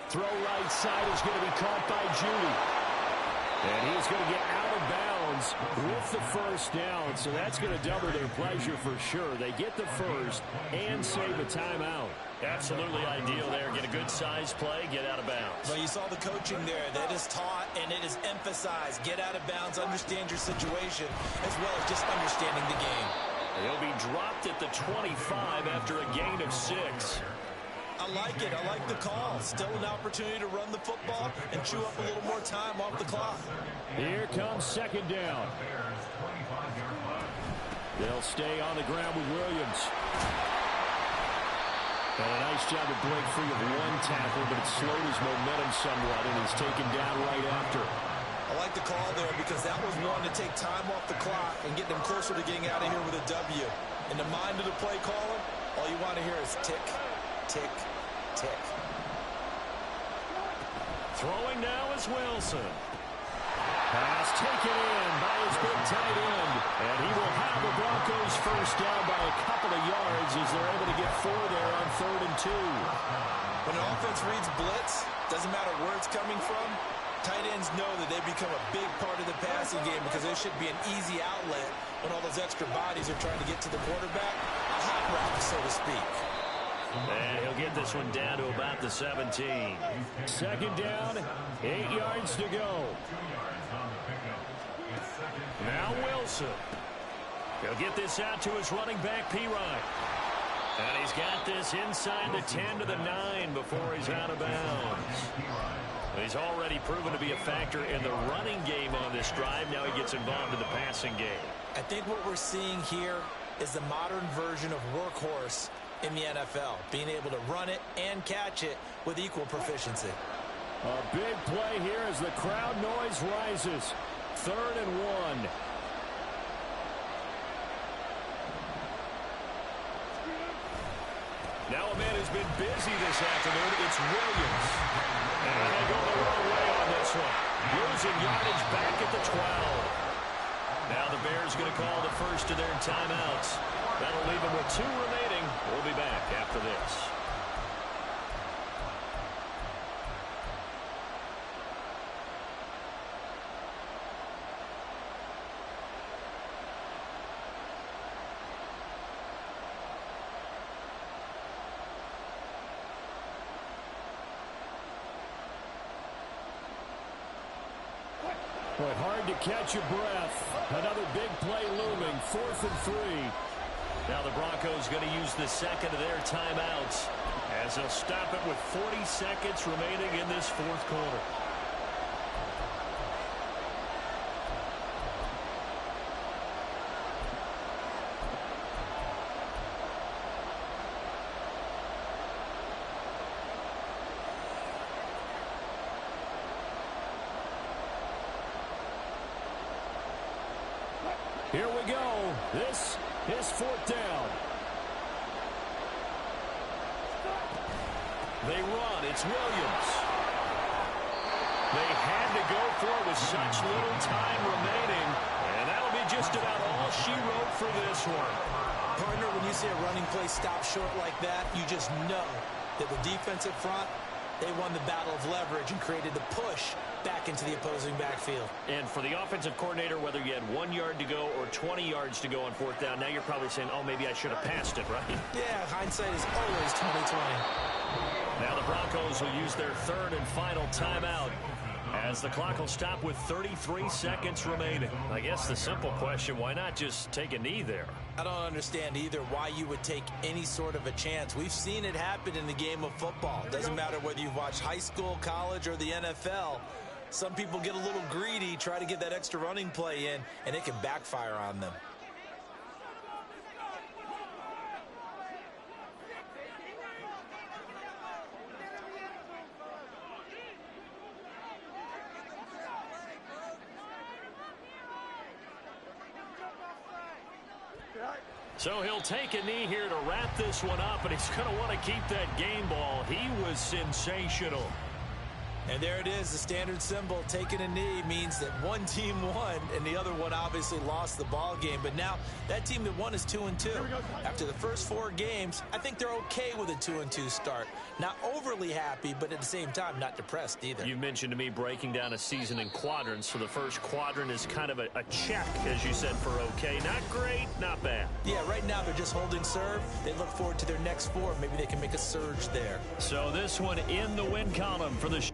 Speaker 4: Throw right side is going to be caught by Judy. And he's going to get out of bounds with the first down. So that's going to double their pleasure for sure. They get the first and save a timeout. Absolutely ideal there. Get a good size play, get out of bounds.
Speaker 5: Well, you saw the coaching there. That is taught and it is emphasized. Get out of bounds, understand your situation, as well as just understanding the game.
Speaker 4: He'll be dropped at the 25 after a gain of 6.
Speaker 5: I like it. I like the call. Still an opportunity to run the football and chew up a little more time off the clock.
Speaker 4: Here comes 2nd down. They'll stay on the ground with Williams. And a nice job to break free of one tackle, but it slowed his momentum somewhat, and he's taken down right after.
Speaker 5: I like the call there because that was one to take time off the clock and get them closer to getting out of here with a W. In the mind of the play caller, all you want to hear is tick, tick, tick.
Speaker 4: Throwing now is Wilson. Pass taken in by his big tight end. And he will have the Broncos first down by a couple of yards as they're able to get 4 there on 3rd and 2.
Speaker 5: When an offense reads blitz, doesn't matter where it's coming from, tight ends know that they become a big part of the passing game because there should be an easy outlet when all those extra bodies are trying to get to the quarterback. A hot route, so to speak.
Speaker 4: And he'll get this one down to about the 17. 2nd down, 8 yards to go. Now Wilson. He'll get this out to his running back, P-Ryan. And he's got this inside the 10 to the 9 before he's out of bounds. He's already proven to be a factor in the running game on this drive. Now he gets involved in the passing game.
Speaker 5: I think what we're seeing here is the modern version of workhorse in the NFL, being able to run it and catch it with equal proficiency.
Speaker 4: A big play here as the crowd noise rises. 3rd and 1. Now a man who's
Speaker 1: has been busy this afternoon. It's Williams. And they go the wrong way on this one. Losing yardage back at the 12. Now the Bears going to call the first of their timeouts. That'll leave them with 2 remaining. We'll be back after this.
Speaker 4: Boy, hard to catch your breath. Another big play looming. 4th and 3.
Speaker 1: Now the Broncos going to use the second of their timeouts as they'll stop it with 40 seconds remaining in this 4th quarter.
Speaker 4: Here we go. This is 4th down.
Speaker 1: They run. It's Williams. They had to go for it with such little time remaining. And that'll be just about all she wrote for this one.
Speaker 5: Partner, when you see a running play stop short like that, you just know that the defensive front, they won the battle of leverage and created the push back into the opposing backfield.
Speaker 1: And for the offensive coordinator, whether you had 1 yard to go or 20 yards to go on 4th down, now you're probably saying, oh, maybe I should have passed it, right?
Speaker 5: Yeah, hindsight is always 20/20.
Speaker 1: Now the Broncos will use their 3rd and final timeout as the clock will stop with 33 seconds remaining. I guess the simple question, why not just take a knee there?
Speaker 5: I don't understand either why you would take any sort of a chance. We've seen it happen in the game of football. Doesn't matter whether you've watched high school, college, or the NFL. Some people get a little greedy, try to get that extra running play in, and it can backfire on them.
Speaker 1: So he'll take a knee here to wrap this one up, and he's going to want to keep that game ball. He was sensational.
Speaker 5: And there it is, the standard symbol. Taking a knee means that one team won, and the other one obviously lost the ball game. But now that team that won is 2-2. After the first 4 games, I think they're okay with a 2-2 start. Not overly happy, but at the same time, not depressed either.
Speaker 1: You mentioned to me breaking down a season in quadrants. So the first quadrant is kind of a check, as you said, for okay. Not great, not bad.
Speaker 5: Yeah, right now they're just holding serve. They look forward to their next 4. Maybe they can make a surge there.
Speaker 1: So this one in the win column for the